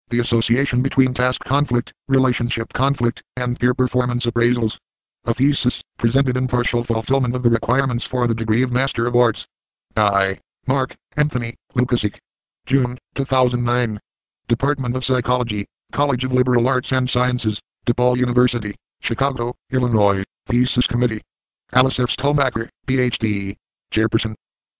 The association between task conflict, relationship conflict, and peer performance appraisals. A thesis, presented in partial fulfillment of the requirements for the degree of Master of Arts. By Marc, Anthony, Lukasik. June, 2009. Department of Psychology, College of Liberal Arts and Sciences, DePaul University, Chicago, Illinois. Thesis Committee. Alice F. Stolmacher, Ph.D. Chairperson.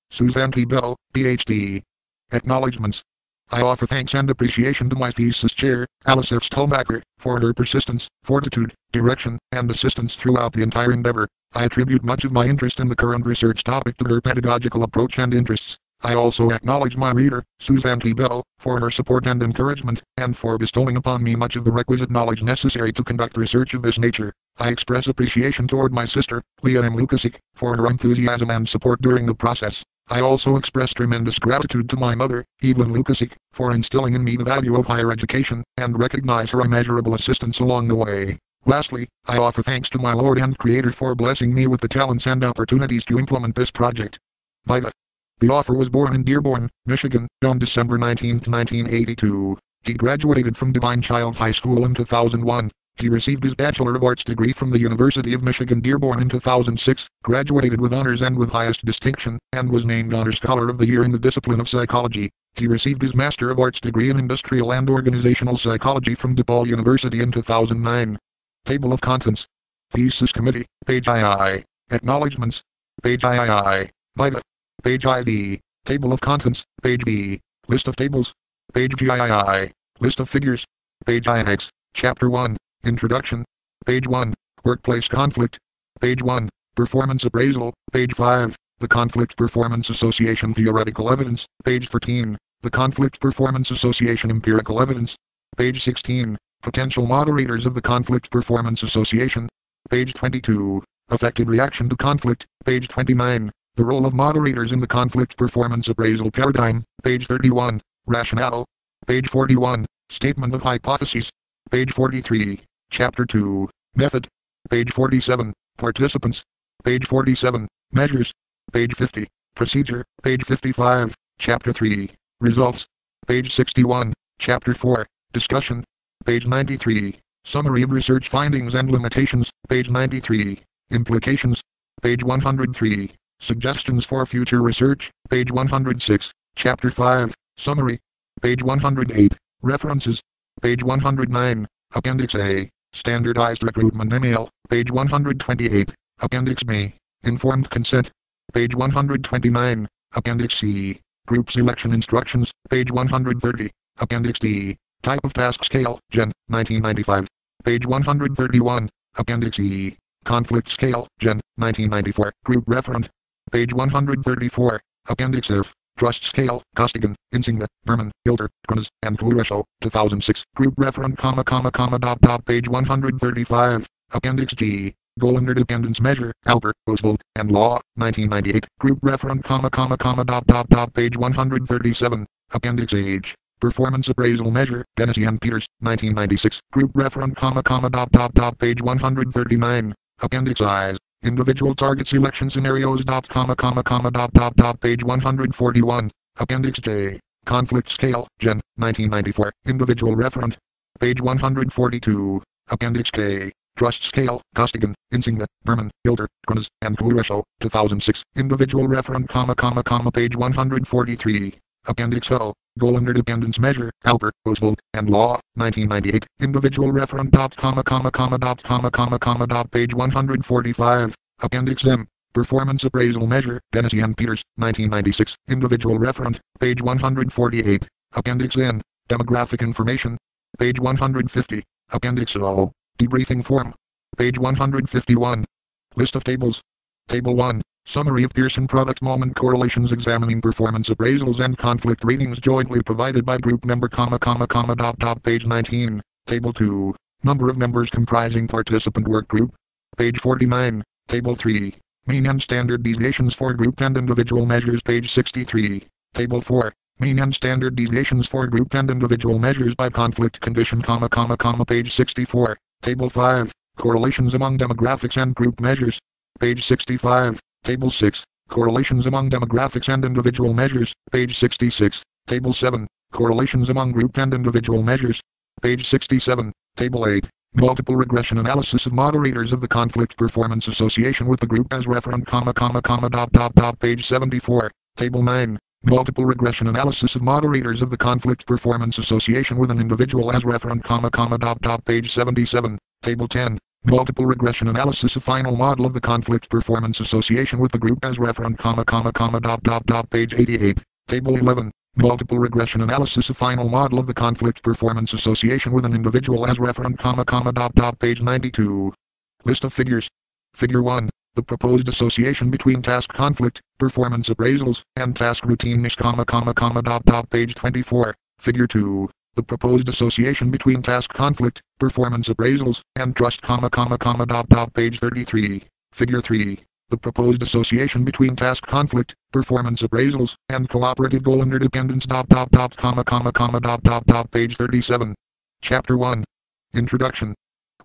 Suzanne T. Bell, Ph.D. Acknowledgements. I offer thanks and appreciation to my thesis chair, Alice F. Stolmacher, for her persistence, fortitude, direction, and assistance throughout the entire endeavor. I attribute much of my interest in the current research topic to her pedagogical approach and interests. I also acknowledge my reader, Suzanne T. Bell, for her support and encouragement, and for bestowing upon me much of the requisite knowledge necessary to conduct research of this nature. I express appreciation toward my sister, Leah M. Lukasik, for her enthusiasm and support during the process. I also express tremendous gratitude to my mother, Evelyn Lukasik, for instilling in me the value of higher education, and recognize her immeasurable assistance along the way. Lastly, I offer thanks to my Lord and Creator for blessing me with the talents and opportunities to implement this project. Vida. The author was born in Dearborn, Michigan, on December 19, 1982. He graduated from Divine Child High School in 2001. He received his Bachelor of Arts degree from the University of Michigan Dearborn in 2006, graduated with honors and with highest distinction, and was named Honor Scholar of the Year in the discipline of psychology. He received his Master of Arts degree in Industrial and Organizational Psychology from DePaul University in 2009. Table of Contents. Thesis Committee, page II. Acknowledgements, page III. Vida. Page IV. Table of Contents, page V. List of tables, page GII. List of figures, page IX. Chapter 1. Introduction, page 1. Workplace Conflict, page 1. Performance Appraisal, page 5. The Conflict Performance Association Theoretical Evidence, page 13. The Conflict Performance Association Empirical Evidence, page 16. Potential Moderators of the Conflict Performance Association, page 22. Affected Reaction to Conflict, page 29. The Role of Moderators in the Conflict Performance Appraisal Paradigm, page 31. Rationale, page 41. Statement of Hypotheses, page 43. Chapter 2. Method, page 47. Participants, page 47. Measures, page 50. Procedure, page 55. Chapter 3. Results, page 61. Chapter 4. Discussion, page 93. Summary of Research Findings and Limitations, page 93. Implications, page 103. Suggestions for Future Research, page 106. Chapter 5. Summary, page 108. References, page 109. Appendix A. Standardized Recruitment Email, page 128. Appendix B. Informed Consent, page 129. Appendix C. Group Selection Instructions, page 130. Appendix D. Type of Task Scale, Gen. 1995. Page 131. Appendix E. Conflict Scale, Gen. 1994. Group Referent, page 134. Appendix F. Trust Scale, Costigan, Insigne, Berman, Gilder, Grunes, and Kuresho, 2006. Group Referent, page 135. Appendix G. Goal Interdependence Measure, Albert, Oswald, and Law, 1998. Group Referent, page 137. Appendix H. Performance Appraisal Measure, Tennessee and Peters, 1996. Group Referent, page 139. Appendix I. Individual Target Selection Scenarios, page 141. Appendix J. Conflict Scale, Gen. 1994. Individual Referent, page 142. Appendix K. Trust Scale, Costigan, Insigne, Berman, Gilder, Grunes, and Kuresho, 2006. Individual Referent, page 143. Appendix L. Goal Interdependence Measure, Albert, Oswald, and Law, 1998. Individual Referent, page 145. Appendix M. Performance Appraisal Measure, Tennessee and Peters, 1996. Individual Referent, page 148. Appendix N. Demographic Information, page 150. Appendix O. Debriefing Form, page 151. List of tables. Table 1. Summary of Pearson Product Moment Correlations examining performance appraisals and conflict ratings jointly provided by group member, page 19. Table 2. Number of members comprising participant work group, page 49. Table 3. Mean and standard deviations for group and individual measures, page 63. Table 4. Mean and standard deviations for group and individual measures by conflict condition, page 64. Table 5. Correlations among demographics and group measures, page 65. Table 6. Correlations among demographics and individual measures, page 66. Table 7. Correlations among group and individual measures. Page 67. Table 8. Multiple regression analysis of moderators of the conflict performance association with the group as referent, Page 74. Table 9. Multiple regression analysis of moderators of the conflict performance association with an individual as referent, Page 77. Table 10. Multiple regression analysis of final model of the conflict performance association with the group as referent, Page 88. Table 11. Multiple regression analysis of final model of the conflict performance association with an individual as referent, Page 92. List of figures. Figure 1. The proposed association between task conflict, performance appraisals, and task routine, Page 24. Figure 2. The proposed association between task conflict, performance appraisals, and trust, Page 33. Figure 3. The proposed association between task conflict, performance appraisals, and cooperative goal interdependence, Page 37. Chapter 1. Introduction.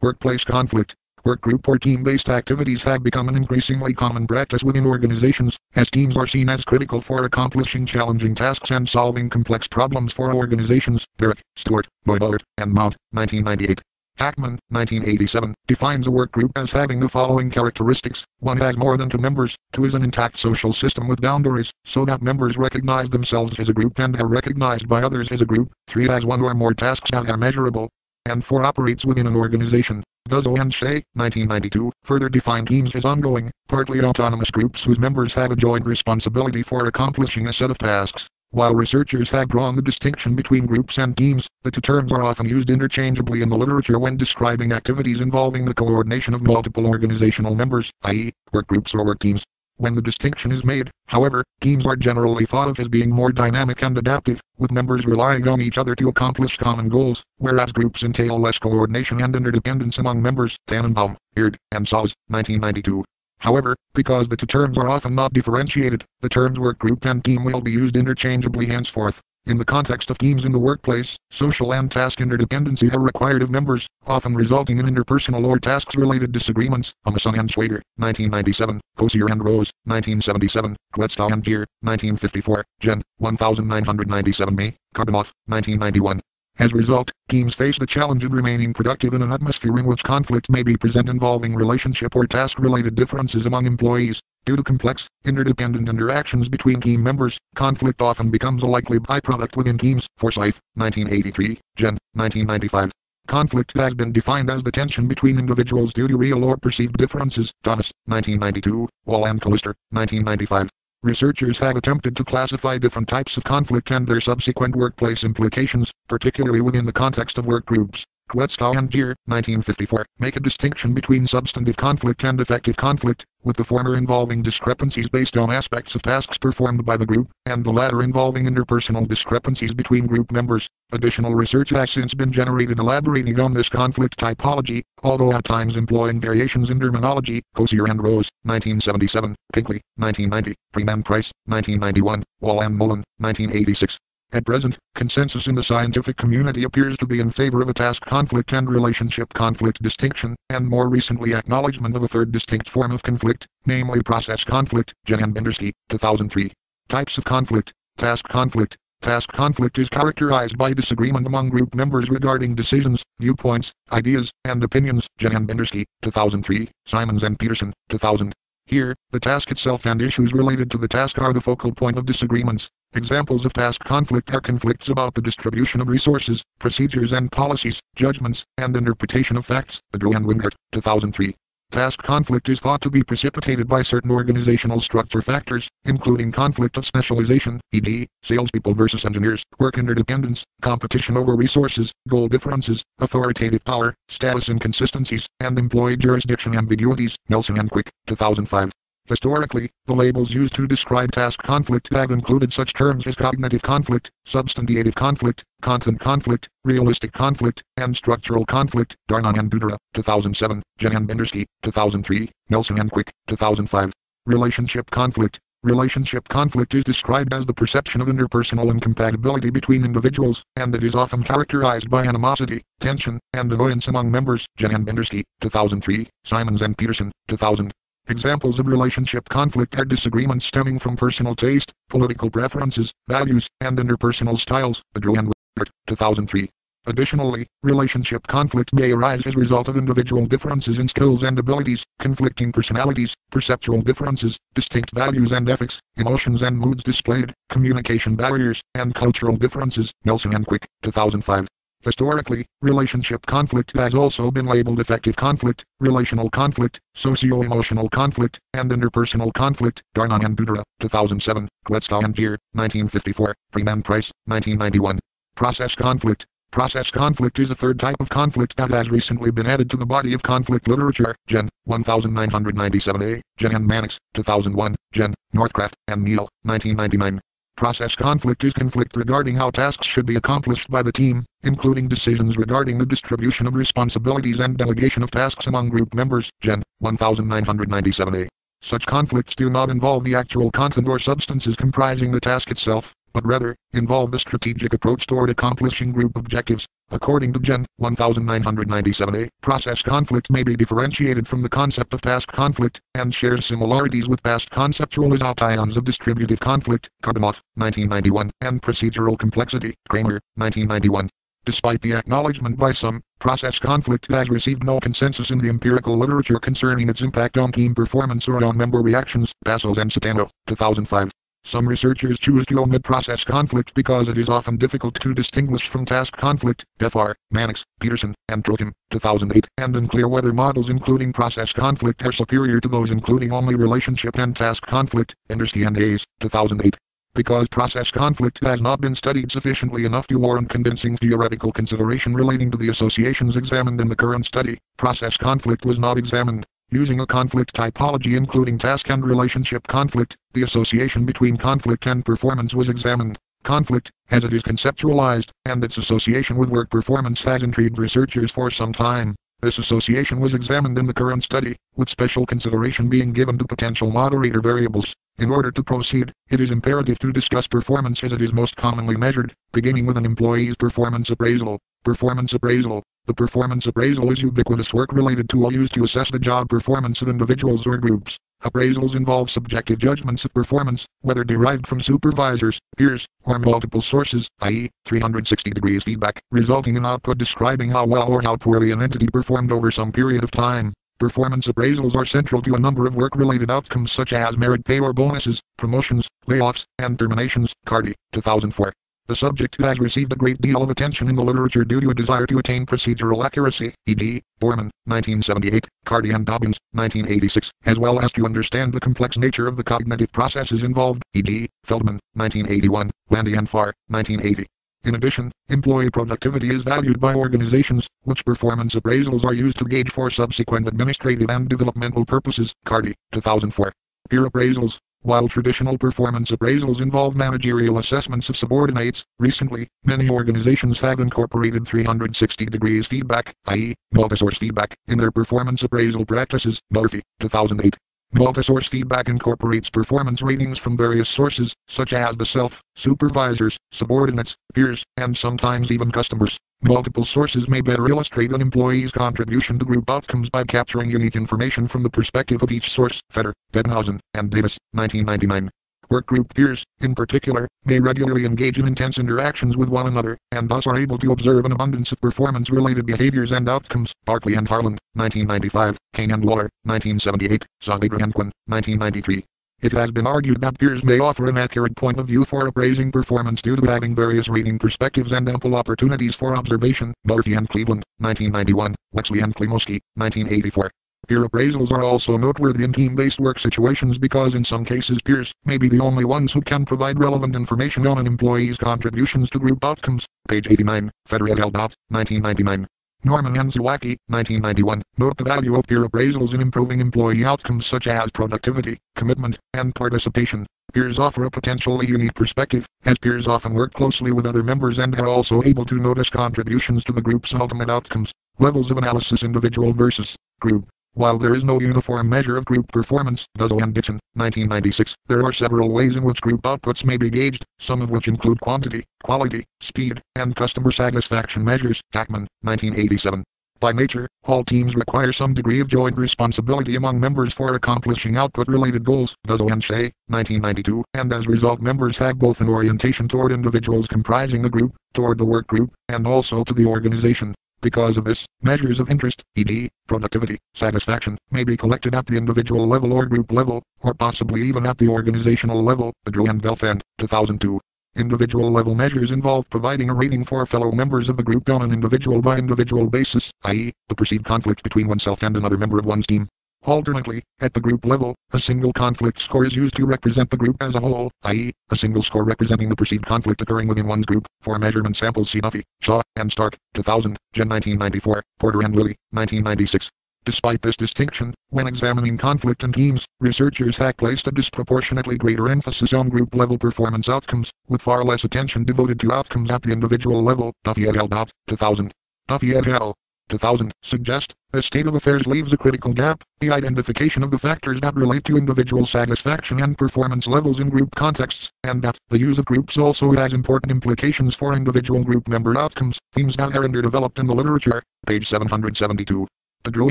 Workplace conflict. Workgroup or team-based activities have become an increasingly common practice within organizations, as teams are seen as critical for accomplishing challenging tasks and solving complex problems for organizations. Derrick, Stewart, Neubauer, and Mount, 1998. Hackman, 1987, defines a workgroup as having the following characteristics. 1. Has more than 2 members. 2. Is an intact social system with boundaries, so that members recognize themselves as a group and are recognized by others as a group. 3. Has 1 or more tasks that are measurable. And 4. Operates within an organization. Guzzo and Shea, 1992, further define teams as ongoing, partly autonomous groups whose members have a joint responsibility for accomplishing a set of tasks. While researchers have drawn the distinction between groups and teams, the two terms are often used interchangeably in the literature when describing activities involving the coordination of multiple organizational members, i.e., work groups or work teams. When the distinction is made, however, teams are generally thought of as being more dynamic and adaptive, with members relying on each other to accomplish common goals, whereas groups entail less coordination and interdependence among members. Tannenbaum, Beard, and Saws, 1992. However, because the two terms are often not differentiated, the terms workgroup and team will be used interchangeably henceforth. In the context of teams in the workplace, social and task interdependency are required of members, often resulting in interpersonal or tasks-related disagreements. Amason and Schwager, 1997, Kosier and Rose, 1977, Quetstow and Gier, 1954, Gen. 1997 May, Karbanoff, 1991. As a result, teams face the challenge of remaining productive in an atmosphere in which conflict may be present involving relationship or task-related differences among employees. Due to complex, interdependent interactions between team members, conflict often becomes a likely byproduct within teams. Forsyth, 1983, Gen. 1995. Conflict has been defined as the tension between individuals due to real or perceived differences. Thomas, 1992, Wall and Callister, 1995. Researchers have attempted to classify different types of conflict and their subsequent workplace implications, particularly within the context of work groups. Quetstow and Gier, 1954, make a distinction between substantive conflict and effective conflict, with the former involving discrepancies based on aspects of tasks performed by the group, and the latter involving interpersonal discrepancies between group members. Additional research has since been generated elaborating on this conflict typology, although at times employing variations in terminology. Kosier and Rose, 1977, Pinkley, 1990, Freeman Price, 1991, Wall and Mullen, 1986. At present, consensus in the scientific community appears to be in favor of a task conflict and relationship conflict distinction, and more recently acknowledgement of a third distinct form of conflict, namely process conflict. Jen and Bendersky, 2003. Types of conflict. Task conflict. Task conflict is characterized by disagreement among group members regarding decisions, viewpoints, ideas, and opinions. Jen and Bendersky, 2003, Simons and Peterson, 2000. Here, the task itself and issues related to the task are the focal point of disagreements. Examples of task conflict are conflicts about the distribution of resources, procedures and policies, judgments, and interpretation of facts. Adro and Wingert, 2003. Task conflict is thought to be precipitated by certain organizational structure factors, including conflict of specialization, e.g., salespeople versus engineers, work interdependence, competition over resources, goal differences, authoritative power, status inconsistencies, and employee jurisdiction ambiguities. Nelson and Quick, 2005. Historically, the labels used to describe task conflict have included such terms as cognitive conflict, substantiative conflict, content conflict, realistic conflict, and structural conflict. Darnon and Dudera, 2007, Jen and Bendersky, 2003, Nelson and Quick, 2005. Relationship conflict. Relationship conflict is described as the perception of interpersonal incompatibility between individuals, and it is often characterized by animosity, tension, and annoyance among members. Jen and Bendersky, 2003, Simons and Peterson, 2000. Examples of relationship conflict are disagreements stemming from personal taste, political preferences, values, and interpersonal styles. Adro and Ward, 2003. Additionally, relationship conflict may arise as a result of individual differences in skills and abilities, conflicting personalities, perceptual differences, distinct values and ethics, emotions and moods displayed, communication barriers, and cultural differences. Nelson and Quick, 2005. Historically, relationship conflict has also been labeled affective conflict, relational conflict, socio-emotional conflict, and interpersonal conflict. Darnon and Budera, 2007, Quetzal and Gear, 1954, Freeman Price, 1991. Process conflict. Process conflict is a third type of conflict that has recently been added to the body of conflict literature. Gen. 1997a, Gen and Mannix, 2001, Gen. Northcraft and Neal, 1999. Process conflict is conflict regarding how tasks should be accomplished by the team, including decisions regarding the distribution of responsibilities and delegation of tasks among group members. Gen. 1997a. Such conflicts do not involve the actual content or substances comprising the task itself, but rather, involve the strategic approach toward accomplishing group objectives. According to Gen. 1997a, process conflict may be differentiated from the concept of task conflict, and shares similarities with past conceptualizations of distributive conflict. Karbanoff, 1991, and procedural complexity. Kramer, 1991. Despite the acknowledgement by some, process conflict has received no consensus in the empirical literature concerning its impact on team performance or on member reactions. Passos and Satano, 2005. Some researchers choose to omit process conflict because it is often difficult to distinguish from task conflict. Defar, Mannix, Peterson, and Trotham, 2008, and unclear whether models including process conflict are superior to those including only relationship and task conflict. Endersky and Hayes, 2008. Because process conflict has not been studied sufficiently enough to warrant convincing theoretical consideration relating to the associations examined in the current study, process conflict was not examined. Using a conflict typology including task and relationship conflict, the association between conflict and performance was examined. Conflict, as it is conceptualized, and its association with work performance has intrigued researchers for some time. This association was examined in the current study, with special consideration being given to potential moderator variables. In order to proceed, it is imperative to discuss performance as it is most commonly measured, beginning with an employee's performance appraisal. Performance appraisal. The performance appraisal is ubiquitous work-related tool used to assess the job performance of individuals or groups. Appraisals involve subjective judgments of performance, whether derived from supervisors, peers, or multiple sources, i.e., 360 degrees feedback, resulting in output describing how well or how poorly an entity performed over some period of time. Performance appraisals are central to a number of work-related outcomes such as merit pay or bonuses, promotions, layoffs, and terminations. Cardy, 2004. The subject has received a great deal of attention in the literature due to a desire to attain procedural accuracy, e.g., Borman, 1978, Cardy and Dobbins, 1986, as well as to understand the complex nature of the cognitive processes involved, e.g., Feldman, 1981, Landy and Farr, 1980. In addition, employee productivity is valued by organizations, which performance appraisals are used to gauge for subsequent administrative and developmental purposes. Cardy, 2004. Peer appraisals. While traditional performance appraisals involve managerial assessments of subordinates, recently, many organizations have incorporated 360 degrees feedback, i.e., multi-source feedback, in their performance appraisal practices. Murphy, 2008. Multi-source feedback incorporates performance ratings from various sources, such as the self, supervisors, subordinates, peers, and sometimes even customers. Multiple sources may better illustrate an employee's contribution to group outcomes by capturing unique information from the perspective of each source. Fetter, Bettenhausen, and Davis, 1999. Workgroup peers, in particular, may regularly engage in intense interactions with one another, and thus are able to observe an abundance of performance-related behaviors and outcomes. Barkley and Harland, 1995, Kane and Waller, 1978, Saavedra and Quinn, 1993. It has been argued that peers may offer an accurate point of view for appraising performance due to having various rating perspectives and ample opportunities for observation. Murphy and Cleveland, 1991, Wexley and Klimowski, 1984. Peer appraisals are also noteworthy in team-based work situations because in some cases peers may be the only ones who can provide relevant information on an employee's contributions to group outcomes. Page 89, Fetter et al. 1999. Norman and Zawacki, 1991, note the value of peer appraisals in improving employee outcomes such as productivity, commitment, and participation. Peers offer a potentially unique perspective, as peers often work closely with other members and are also able to notice contributions to the group's ultimate outcomes. Levels of analysis: individual versus group. While there is no uniform measure of group performance, Duzzo and Dixon, 1996, there are several ways in which group outputs may be gauged, some of which include quantity, quality, speed, and customer satisfaction measures. Tackman, 1987. By nature, all teams require some degree of joint responsibility among members for accomplishing output-related goals, does O'Shea, 1992, and as a result members have both an orientation toward individuals comprising the group, toward the work group, and also to the organization. Because of this, measures of interest, e.g., productivity, satisfaction, may be collected at the individual level or group level, or possibly even at the organizational level, Drew and Belfand, 2002. Individual level measures involve providing a rating for fellow members of the group on an individual-by-individual basis, i.e., the perceived conflict between oneself and another member of one's team. Alternately, at the group level, a single conflict score is used to represent the group as a whole, i.e., a single score representing the perceived conflict occurring within one's group. For measurement samples see Duffy, Shaw, and Stark, 2000, Jen 1994, Porter and Lilly, 1996. Despite this distinction, when examining conflict in teams, researchers have placed a disproportionately greater emphasis on group-level performance outcomes, with far less attention devoted to outcomes at the individual level. Duffy et al. 2000. Duffy et al. 2000 suggest, this state of affairs leaves a critical gap, the identification of the factors that relate to individual satisfaction and performance levels in group contexts, and that the use of groups also has important implications for individual group member outcomes, themes that are underdeveloped in the literature, page 772. Drew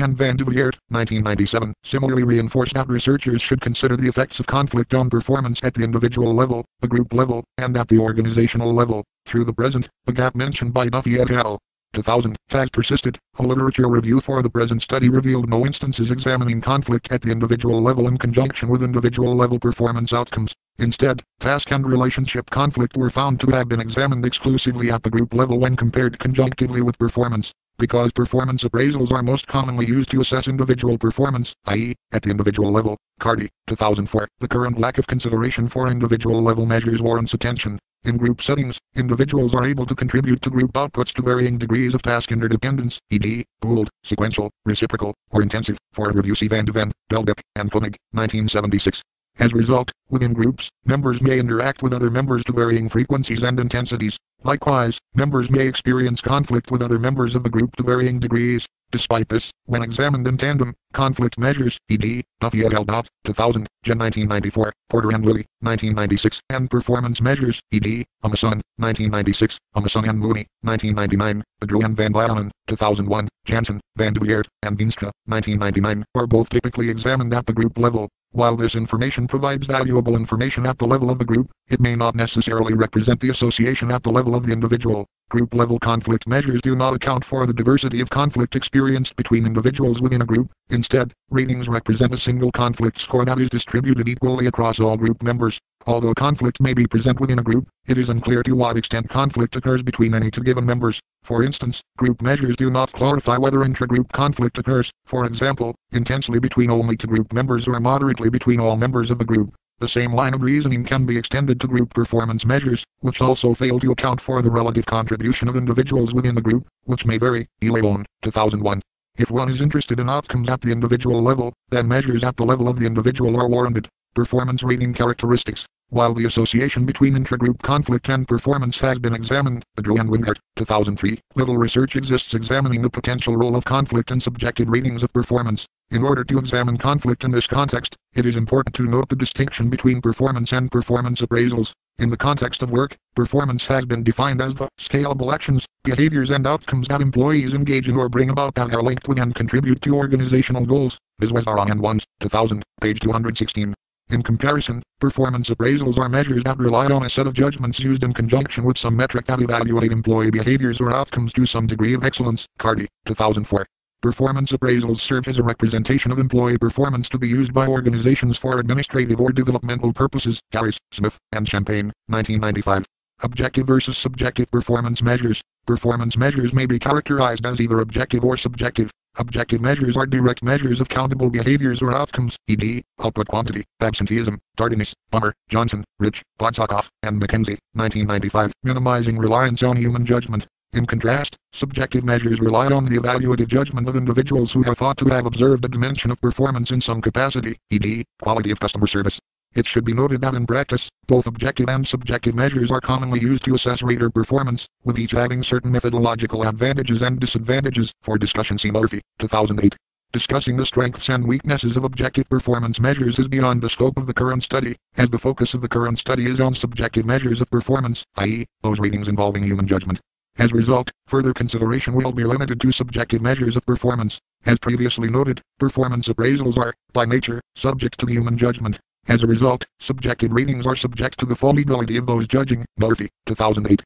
and Van de Veert, 1997, similarly reinforced that researchers should consider the effects of conflict on performance at the individual level, the group level, and at the organizational level. Through the present, the gap mentioned by Duffy et al. 2000 has persisted. A literature review for the present study revealed no instances examining conflict at the individual level in conjunction with individual level performance outcomes. Instead, task and relationship conflict were found to have been examined exclusively at the group level when compared conjunctively with performance. Because performance appraisals are most commonly used to assess individual performance, i.e., at the individual level, Carty, 2004, the current lack of consideration for individual level measures warrants attention. In group settings, individuals are able to contribute to group outputs to varying degrees of task interdependence, e.g., pooled, sequential, reciprocal, or intensive. For a review see Van de Ven, Delbeck, and Koenig, 1976. As a result, within groups, members may interact with other members to varying frequencies and intensities. Likewise, members may experience conflict with other members of the group to varying degrees. Despite this, when examined in tandem, conflict measures, e.g., Duffy et al. 2000, Jen 1994, Porter and Lilly, 1996, and performance measures, e.g., Amason, 1996, Amason and Mooney, 1999, Drew and Van Vianen, 2001, Janssen, Van de Veert, and Veenstra, 1999, are both typically examined at the group level. While this information provides valuable information at the level of the group, it may not necessarily represent the association at the level of the individual. Group-level conflict measures do not account for the diversity of conflict experienced between individuals within a group. Instead, ratings represent a single conflict score that is distributed equally across all group members. Although conflict may be present within a group, it is unclear to what extent conflict occurs between any two given members. For instance, group measures do not clarify whether intra-group conflict occurs, for example, intensely between only two group members or moderately between all members of the group. The same line of reasoning can be extended to group performance measures, which also fail to account for the relative contribution of individuals within the group, which may vary. Leone, 2001. If one is interested in outcomes at the individual level, then measures at the level of the individual are warranted. Performance rating characteristics. While the association between intragroup conflict and performance has been examined, Drew and Wingert, 2003, little research exists examining the potential role of conflict in subjective ratings of performance. In order to examine conflict in this context, it is important to note the distinction between performance and performance appraisals. In the context of work, performance has been defined as the scalable actions, behaviors and outcomes that employees engage in or bring about that are linked with and contribute to organizational goals. This was Aron and Ones, 2000, page 216. In comparison, performance appraisals are measures that rely on a set of judgments used in conjunction with some metric that evaluate employee behaviors or outcomes to some degree of excellence. Carty, 2004. Performance appraisals serve as a representation of employee performance to be used by organizations for administrative or developmental purposes. Harris, Smith, and Champagne, 1995. Objective versus subjective performance measures. Performance measures may be characterized as either objective or subjective. Objective measures are direct measures of countable behaviors or outcomes, e.g., output quantity, absenteeism, tardiness. Bummer, Johnson, Rich, Podsakoff, and McKenzie, 1995, minimizing reliance on human judgment. In contrast, subjective measures rely on the evaluative judgment of individuals who are thought to have observed a dimension of performance in some capacity, e.g., quality of customer service. It should be noted that in practice, both objective and subjective measures are commonly used to assess rater performance, with each having certain methodological advantages and disadvantages. For discussion see Murphy, 2008. Discussing the strengths and weaknesses of objective performance measures is beyond the scope of the current study, as the focus of the current study is on subjective measures of performance, i.e., those ratings involving human judgment. As a result, further consideration will be limited to subjective measures of performance. As previously noted, performance appraisals are, by nature, subject to human judgment. As a result, subjective ratings are subject to the fallibility of those judging. Murphy, 2008.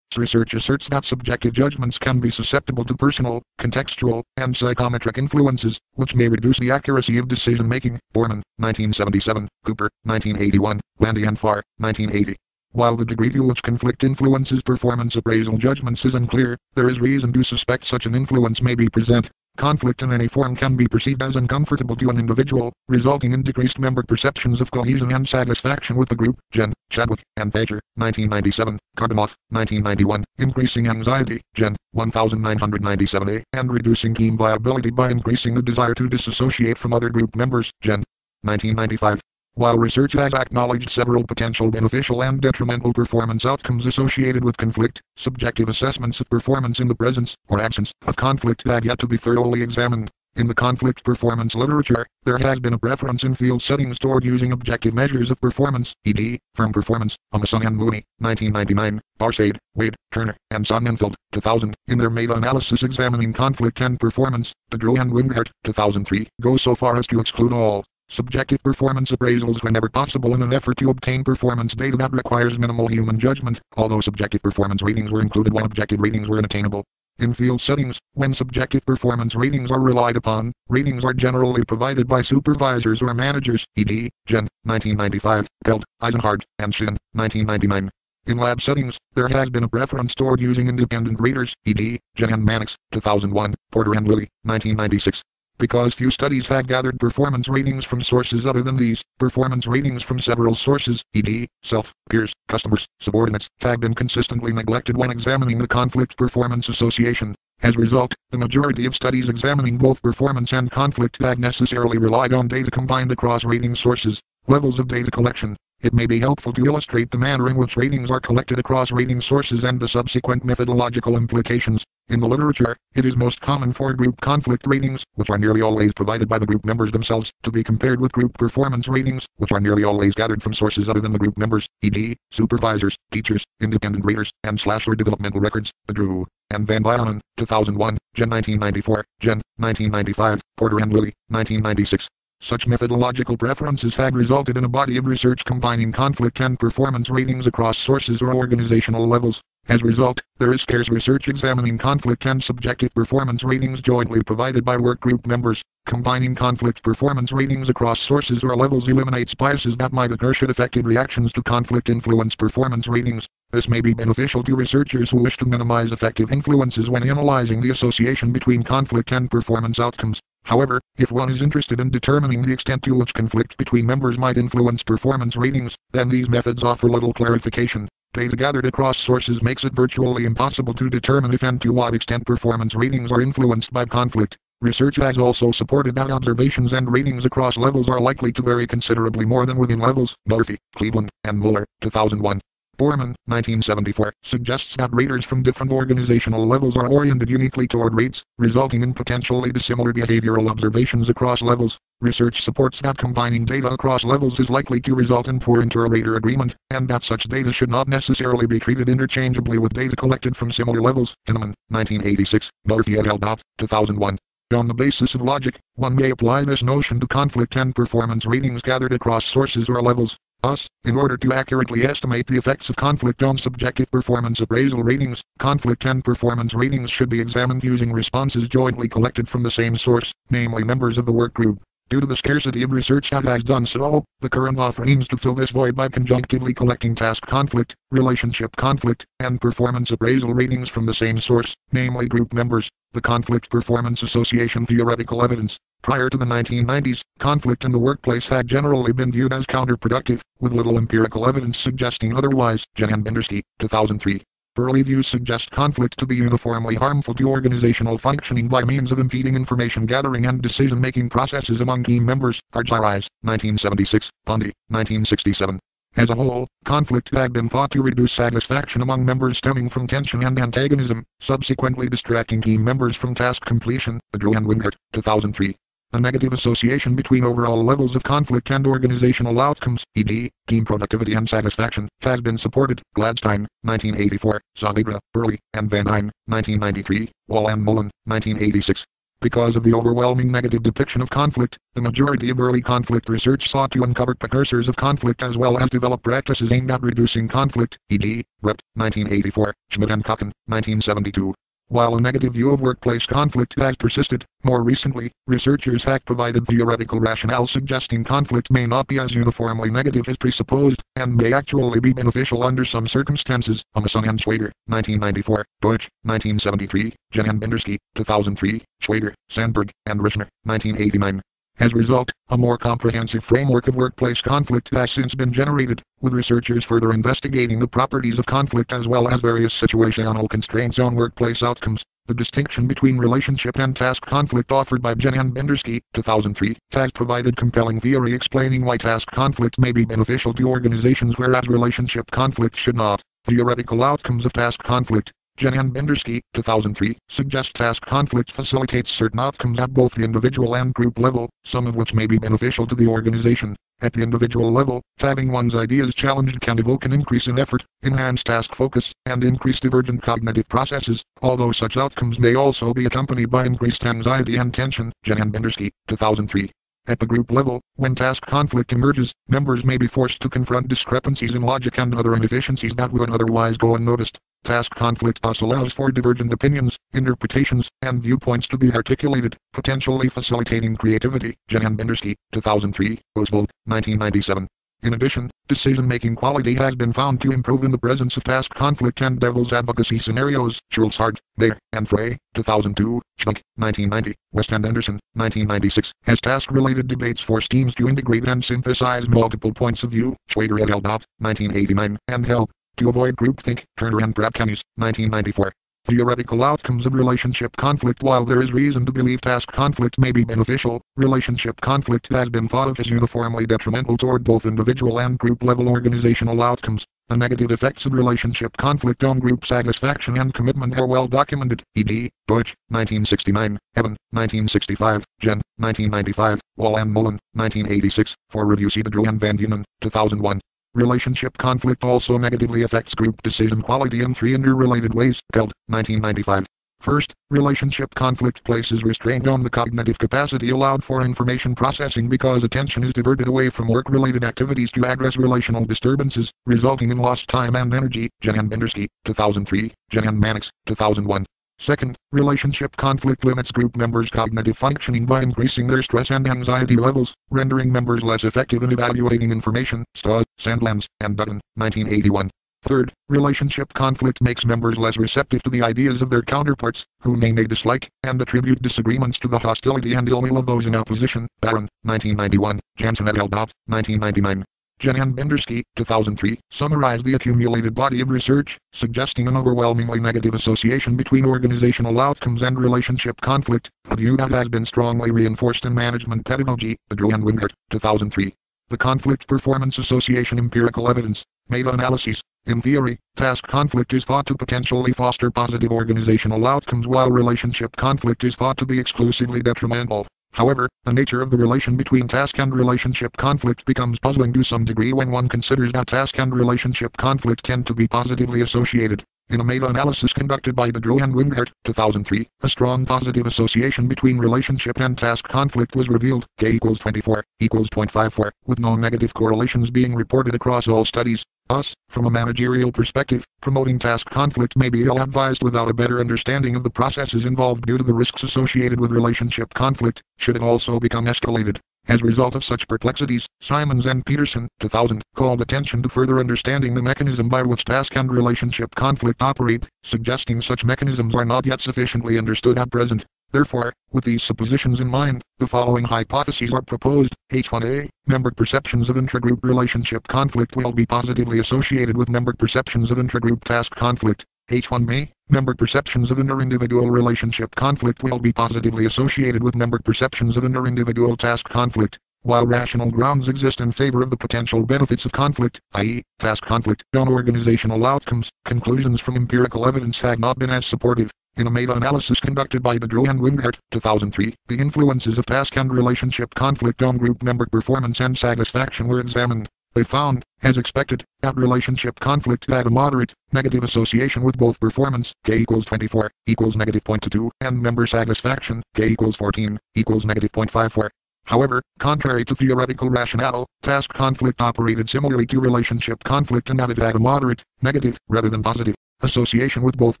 Research asserts that subjective judgments can be susceptible to personal, contextual, and psychometric influences, which may reduce the accuracy of decision-making. Borman, 1977, Cooper, 1981, Landy and Farr, 1980. While the degree to which conflict influences performance appraisal judgments is unclear, there is reason to suspect such an influence may be present. Conflict in any form can be perceived as uncomfortable to an individual, resulting in decreased member perceptions of cohesion and satisfaction with the group. Jen, Chadwick, and Thatcher, 1997, Kardanoff, 1991, increasing anxiety, Gen. 1997a, and reducing team viability by increasing the desire to disassociate from other group members, Gen. 1995. While research has acknowledged several potential beneficial and detrimental performance outcomes associated with conflict, subjective assessments of performance in the presence or absence of conflict have yet to be thoroughly examined. In the conflict performance literature, there has been a preference in field settings toward using objective measures of performance, e.g., firm performance, Amason and Mooney, 1999, Barsade, Wade, Turner, and Sonnenfeld, 2000, in their meta-analysis examining conflict and performance. DeGrow and Wingart, 2003, go so far as to exclude all subjective performance appraisals whenever possible in an effort to obtain performance data that requires minimal human judgment, although subjective performance ratings were included when objective ratings were unattainable. In field settings, when subjective performance ratings are relied upon, ratings are generally provided by supervisors or managers, e.g., Gen. 1995, Pelt, Eisenhardt, and Shin, 1999. In lab settings, there has been a preference toward using independent raters, e.g., Jen and Mannix, 2001, Porter and Lilly, 1996. Because few studies had gathered performance ratings from sources other than these, performance ratings from several sources, e.g., self, peers, customers, subordinates, have been consistently neglected when examining the conflict performance association. As a result, the majority of studies examining both performance and conflict have necessarily relied on data combined across rating sources. Levels of data collection. It may be helpful to illustrate the manner in which ratings are collected across rating sources and the subsequent methodological implications. In the literature, it is most common for group conflict ratings, which are nearly always provided by the group members themselves, to be compared with group performance ratings, which are nearly always gathered from sources other than the group members, e.g., supervisors, teachers, independent raters, and / developmental records. Drew and Van Bylen, 2001, Gen 1994, Gen 1995, Porter and Lilly, 1996. Such methodological preferences have resulted in a body of research combining conflict and performance ratings across sources or organizational levels. As a result, there is scarce research examining conflict and subjective performance ratings jointly provided by workgroup members. Combining conflict performance ratings across sources or levels eliminates biases that might occur should affected reactions to conflict influence performance ratings. This may be beneficial to researchers who wish to minimize effective influences when analyzing the association between conflict and performance outcomes. However, if one is interested in determining the extent to which conflict between members might influence performance ratings, then these methods offer little clarification. Data gathered across sources makes it virtually impossible to determine if and to what extent performance ratings are influenced by conflict. Research has also supported that observations and ratings across levels are likely to vary considerably more than within levels. Murphy, Cleveland, and Mueller, 2001. Borman, 1974, suggests that raters from different organizational levels are oriented uniquely toward rates, resulting in potentially dissimilar behavioral observations across levels. Research supports that combining data across levels is likely to result in poor inter-rater agreement, and that such data should not necessarily be treated interchangeably with data collected from similar levels. Hinneman, 1986, Murphy et al. 2001. On the basis of logic, one may apply this notion to conflict and performance ratings gathered across sources or levels. Thus, in order to accurately estimate the effects of conflict on subjective performance appraisal ratings, conflict and performance ratings should be examined using responses jointly collected from the same source, namely members of the work group. Due to the scarcity of research that has done so, the current author aims to fill this void by conjunctively collecting task conflict, relationship conflict, and performance appraisal ratings from the same source, namely group members. The Conflict Performance Association Theoretical Evidence. Prior to the 1990s, conflict in the workplace had generally been viewed as counterproductive, with little empirical evidence suggesting otherwise. Jen and Bendersky, 2003. Early views suggest conflict to be uniformly harmful to organizational functioning by means of impeding information gathering and decision-making processes among team members. Argyris, 1976, Pondy, 1967. As a whole, conflict had been thought to reduce satisfaction among members stemming from tension and antagonism, subsequently distracting team members from task completion. Drew and Wingart, 2003. A negative association between overall levels of conflict and organizational outcomes, e.g., team productivity and satisfaction, has been supported. Gladstein, 1984, Saavedra, Burley, and Van Dine, 1993, Wall and Mullen, 1986. Because of the overwhelming negative depiction of conflict, the majority of early conflict research sought to uncover precursors of conflict as well as develop practices aimed at reducing conflict, e.g., Brecht, 1984, Schmidt and Kochen, 1972. While a negative view of workplace conflict has persisted, more recently, researchers have provided theoretical rationale suggesting conflict may not be as uniformly negative as presupposed, and may actually be beneficial under some circumstances. Amason and Schwager, 1994, Deutsch, 1973, Jen and Bendersky, 2003, Schwager, Sandberg, and Rishner, 1989. As a result, a more comprehensive framework of workplace conflict has since been generated, with researchers further investigating the properties of conflict as well as various situational constraints on workplace outcomes. The distinction between relationship and task conflict offered by Jen and Bendersky, 2003, has provided compelling theory explaining why task conflict may be beneficial to organizations whereas relationship conflict should not. Theoretical outcomes of task conflict. Jen and Bendersky, 2003, suggest task conflict facilitates certain outcomes at both the individual and group level, some of which may be beneficial to the organization. At the individual level, having one's ideas challenged can evoke an increase in effort, enhance task focus, and increase divergent cognitive processes, although such outcomes may also be accompanied by increased anxiety and tension. Jen and Bendersky, 2003. At the group level, when task conflict emerges, members may be forced to confront discrepancies in logic and other inefficiencies that would otherwise go unnoticed. Task conflict thus allows for divergent opinions, interpretations, and viewpoints to be articulated, potentially facilitating creativity. Jen and Bendersky, 2003, Oswald, 1997. In addition, decision-making quality has been found to improve in the presence of task conflict and devil's advocacy scenarios. Schulz-Hart, Mayer, and Frey, 2002, Schunk, 1990, West and Anderson, 1996. As task-related debates force teams to integrate and synthesize multiple points of view. Schwager et al. 1989, and Help. To avoid groupthink, Turner and Bratkanis, 1994. Theoretical outcomes of relationship conflict. While there is reason to believe task conflict may be beneficial, relationship conflict has been thought of as uniformly detrimental toward both individual and group-level organizational outcomes. The negative effects of relationship conflict on group satisfaction and commitment are well documented, e.g., Deutsch, 1969, Evan, 1965, Jen, 1995, Wall and Mullen, 1986, for review see Drew and Van Dunen, 2001. Relationship conflict also negatively affects group decision quality in three interrelated ways. Held, 1995. First, relationship conflict places restraint on the cognitive capacity allowed for information processing because attention is diverted away from work-related activities to address relational disturbances, resulting in lost time and energy. Jen and Bendersky, 2003, Jen and Mannix, 2001. Second, relationship conflict limits group members' cognitive functioning by increasing their stress and anxiety levels, rendering members less effective in evaluating information. Staws, Sandlands, and Dutton, 1981. Third, relationship conflict makes members less receptive to the ideas of their counterparts, whom they may dislike, and attribute disagreements to the hostility and ill will of those in opposition. Barron, 1991, Jansen et al. 1999. Jen and Bendersky, 2003, summarize the accumulated body of research, suggesting an overwhelmingly negative association between organizational outcomes and relationship conflict, a view that has been strongly reinforced in management pedagogy. Drew and Wingert, 2003. The Conflict Performance Association Empirical Evidence, Meta-analyses. In theory, task conflict is thought to potentially foster positive organizational outcomes while relationship conflict is thought to be exclusively detrimental. However, the nature of the relation between task and relationship conflict becomes puzzling to some degree when one considers that task and relationship conflict tend to be positively associated. In a meta-analysis conducted by Drew and Wingert, 2003, a strong positive association between relationship and task conflict was revealed. K equals 24, equals 0.54, with no negative correlations being reported across all studies. Thus, from a managerial perspective, promoting task conflict may be ill-advised without a better understanding of the processes involved due to the risks associated with relationship conflict, should it also become escalated. As a result of such perplexities, Simons and Peterson, 2000, called attention to further understanding the mechanism by which task and relationship conflict operate, suggesting such mechanisms are not yet sufficiently understood at present. Therefore, with these suppositions in mind, the following hypotheses are proposed. H1a, member perceptions of intragroup relationship conflict will be positively associated with member perceptions of intragroup task conflict. H1b, member perceptions of inter-individual relationship conflict will be positively associated with member perceptions of inter-individual task conflict. While rational grounds exist in favor of the potential benefits of conflict, i.e., task conflict, on organizational outcomes, conclusions from empirical evidence have not been as supportive. In a meta-analysis conducted by DePaul and Wingert, 2003, the influences of task and relationship conflict on group member performance and satisfaction were examined. They found, as expected, that relationship conflict had a moderate, negative association with both performance, K equals 24, equals negative 0.22, and member satisfaction, K equals 14, equals negative 0.54. However, contrary to theoretical rationale, task conflict operated similarly to relationship conflict in that it had a moderate, negative, rather than positive, association with both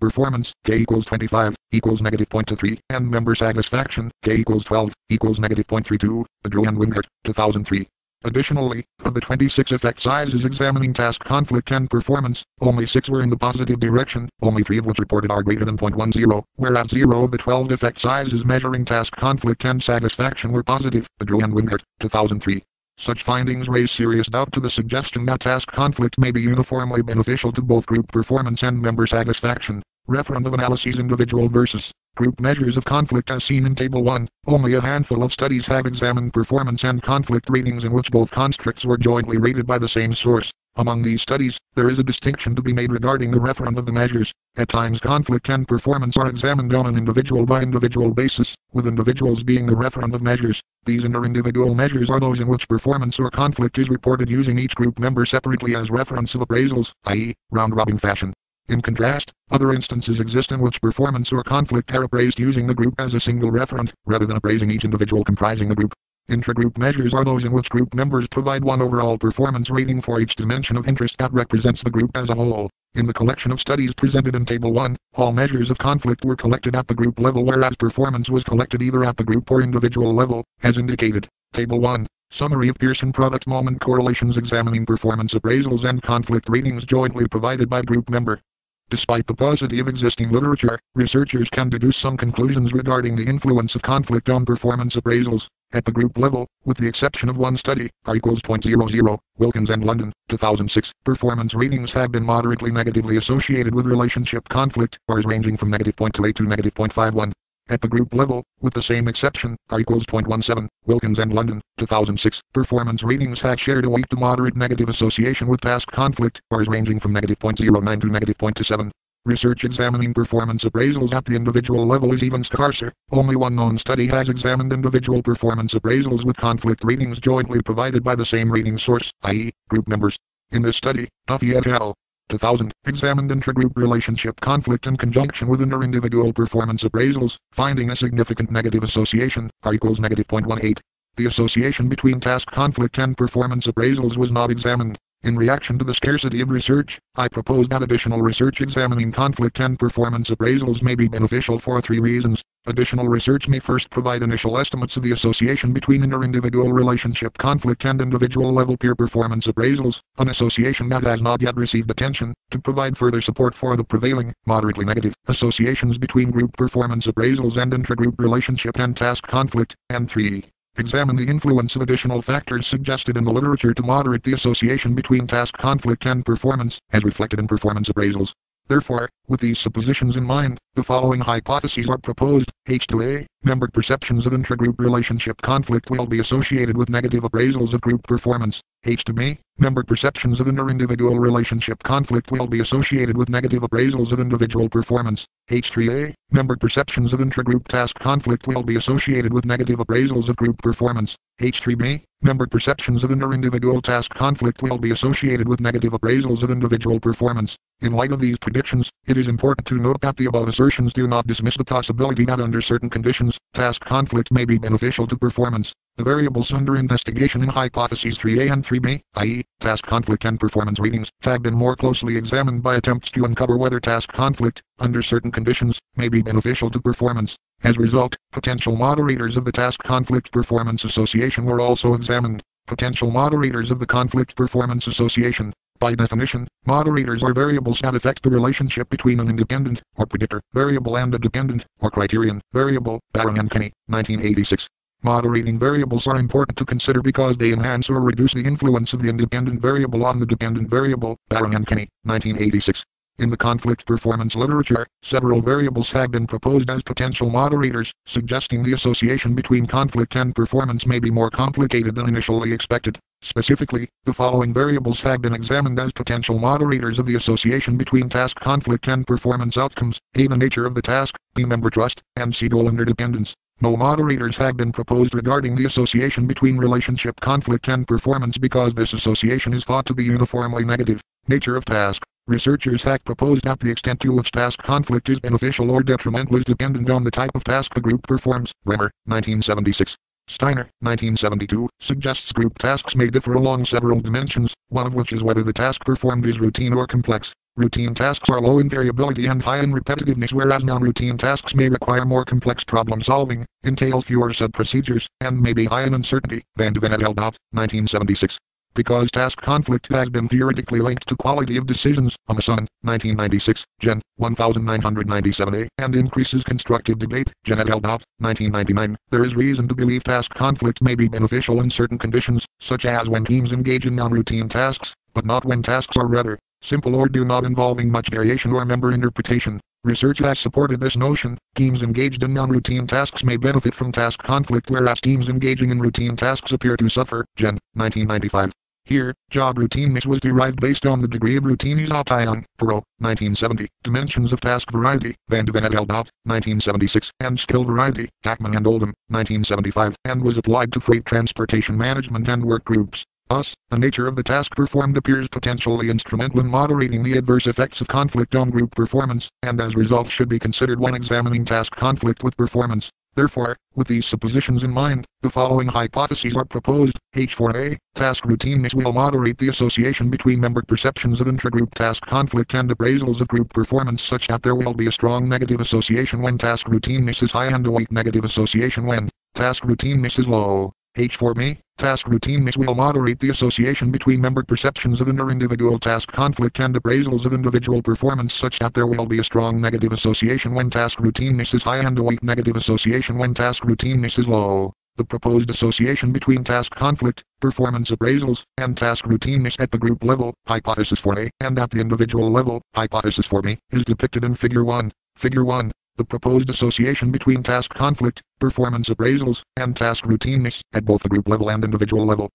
performance, K equals 25, equals negative 0.23, and member satisfaction, K equals 12, equals negative 0.32, DePaul and Wingert, 2003. Additionally, of the 26 effect sizes examining task conflict and performance, only 6 were in the positive direction, only 3 of which reported R greater than 0.10, whereas 0 of the 12 effect sizes measuring task conflict and satisfaction were positive, DePaul and Wingert, 2003. Such findings raise serious doubt to the suggestion that task conflict may be uniformly beneficial to both group performance and member satisfaction. Reference of analyses individual versus group measures of conflict as seen in Table 1. Only a handful of studies have examined performance and conflict ratings in which both constructs were jointly rated by the same source. Among these studies, there is a distinction to be made regarding the reference of the measures. At times conflict and performance are examined on an individual-by-individual basis, with individuals being the reference of measures. These inter-individual measures are those in which performance or conflict is reported using each group member separately as reference of appraisals, i.e., round-robin fashion. In contrast, other instances exist in which performance or conflict are appraised using the group as a single referent, rather than appraising each individual comprising the group. Intragroup measures are those in which group members provide one overall performance rating for each dimension of interest that represents the group as a whole. In the collection of studies presented in Table 1, all measures of conflict were collected at the group level, whereas performance was collected either at the group or individual level, as indicated. Table 1. Summary of Pearson product moment correlations examining performance appraisals and conflict ratings jointly provided by group member. Despite the paucity of existing literature, researchers can deduce some conclusions regarding the influence of conflict on performance appraisals. At the group level, with the exception of one study, R equals 0.00, Wilkins and London, 2006, performance ratings have been moderately negatively associated with relationship conflict, Rs ranging from negative 0.28 to negative 0.51. At the group level, with the same exception, R equals 0.17, Wilkins and London, 2006, performance ratings have shared a weak to moderate negative association with task conflict, Rs ranging from negative 0.09 to negative 0.27. Research examining performance appraisals at the individual level is even scarcer. Only one known study has examined individual performance appraisals with conflict ratings jointly provided by the same rating source, i.e., group members. In this study, Duffy et al. 2000, examined intragroup relationship conflict in conjunction with inter-individual performance appraisals, finding a significant negative association, R equals negative 0.18. The association between task conflict and performance appraisals was not examined. In reaction to the scarcity of research, I propose that additional research examining conflict and performance appraisals may be beneficial for 3 reasons. Additional research may first provide initial estimates of the association between inter-individual relationship conflict and individual-level peer performance appraisals, an association that has not yet received attention, to provide further support for the prevailing, moderately negative, associations between group performance appraisals and intragroup relationship and task conflict, and 3. Examine the influence of additional factors suggested in the literature to moderate the association between task conflict and performance, as reflected in performance appraisals. Therefore, with these suppositions in mind, the following hypotheses are proposed. H2A, member perceptions of intragroup relationship conflict will be associated with negative appraisals of group performance. H2B, member perceptions of inter-individual relationship conflict will be associated with negative appraisals of individual performance. H3A, member perceptions of intragroup task conflict will be associated with negative appraisals of group performance. H3B, member perceptions of inter-individual task conflict will be associated with negative appraisals of individual performance. In light of these predictions, it is important to note that the above assertions do not dismiss the possibility that under certain conditions, task conflict may be beneficial to performance. The variables under investigation in hypotheses 3A and 3B, i.e., task conflict and performance ratings, have been more closely examined by attempts to uncover whether task conflict, under certain conditions, may be beneficial to performance. As a result, potential moderators of the task conflict performance association were also examined. Potential moderators of the conflict performance association. By definition, moderators are variables that affect the relationship between an independent, or predictor, variable and a dependent, or criterion, variable, Barron and Kenny, 1986. Moderating variables are important to consider because they enhance or reduce the influence of the independent variable on the dependent variable, Barron and Kenny, 1986. In the conflict performance literature, several variables have been proposed as potential moderators, suggesting the association between conflict and performance may be more complicated than initially expected. Specifically, the following variables have been examined as potential moderators of the association between task conflict and performance outcomes: A. The nature of the task, B. Member trust, and C. Goal interdependence. No moderators have been proposed regarding the association between relationship conflict and performance because this association is thought to be uniformly negative. Nature of task. Researchers have proposed that the extent to which task conflict is beneficial or detrimental is dependent on the type of task the group performs. Bremer, 1976. Steiner, 1972, suggests group tasks may differ along several dimensions, one of which is whether the task performed is routine or complex. Routine tasks are low in variability and high in repetitiveness, whereas non-routine tasks may require more complex problem solving, entail fewer sub-procedures, and may be high in uncertainty. Van de Ven et al. 1976. Because task conflict has been theoretically linked to quality of decisions, Amason, 1996, Gen. 1997a, and increases constructive debate, Gen et al. 1999, there is reason to believe task conflict may be beneficial in certain conditions, such as when teams engage in non-routine tasks, but not when tasks are rather simple or do not involving much variation or member interpretation. Research has supported this notion. Teams engaged in non-routine tasks may benefit from task conflict, whereas teams engaging in routine tasks appear to suffer, Gen. 1995. Here, job routineness was derived based on the degree of routinization, Perot, 1970, dimensions of task variety, Van de Ven et al. 1976, and skill variety, Tackman and Oldham, 1975, and was applied to freight transportation management and work groups. Thus, the nature of the task performed appears potentially instrumental in moderating the adverse effects of conflict on group performance, and as a result should be considered when examining task conflict with performance. Therefore, with these suppositions in mind, the following hypotheses are proposed. H4a, task routineness will moderate the association between member perceptions of intragroup task conflict and appraisals of group performance such that there will be a strong negative association when task routineness is high and a weak negative association when task routineness is low. H4b, task routineness will moderate the association between member perceptions of inter-individual task conflict and appraisals of individual performance such that there will be a strong negative association when task routineness is high and a weak negative association when task routineness is low. The proposed association between task conflict, performance appraisals, and task routineness at the group level, hypothesis 4a, and at the individual level, hypothesis 4b, is depicted in Figure 1. Figure 1. The proposed association between task conflict, performance appraisals, and task routineness at both the group level and individual level.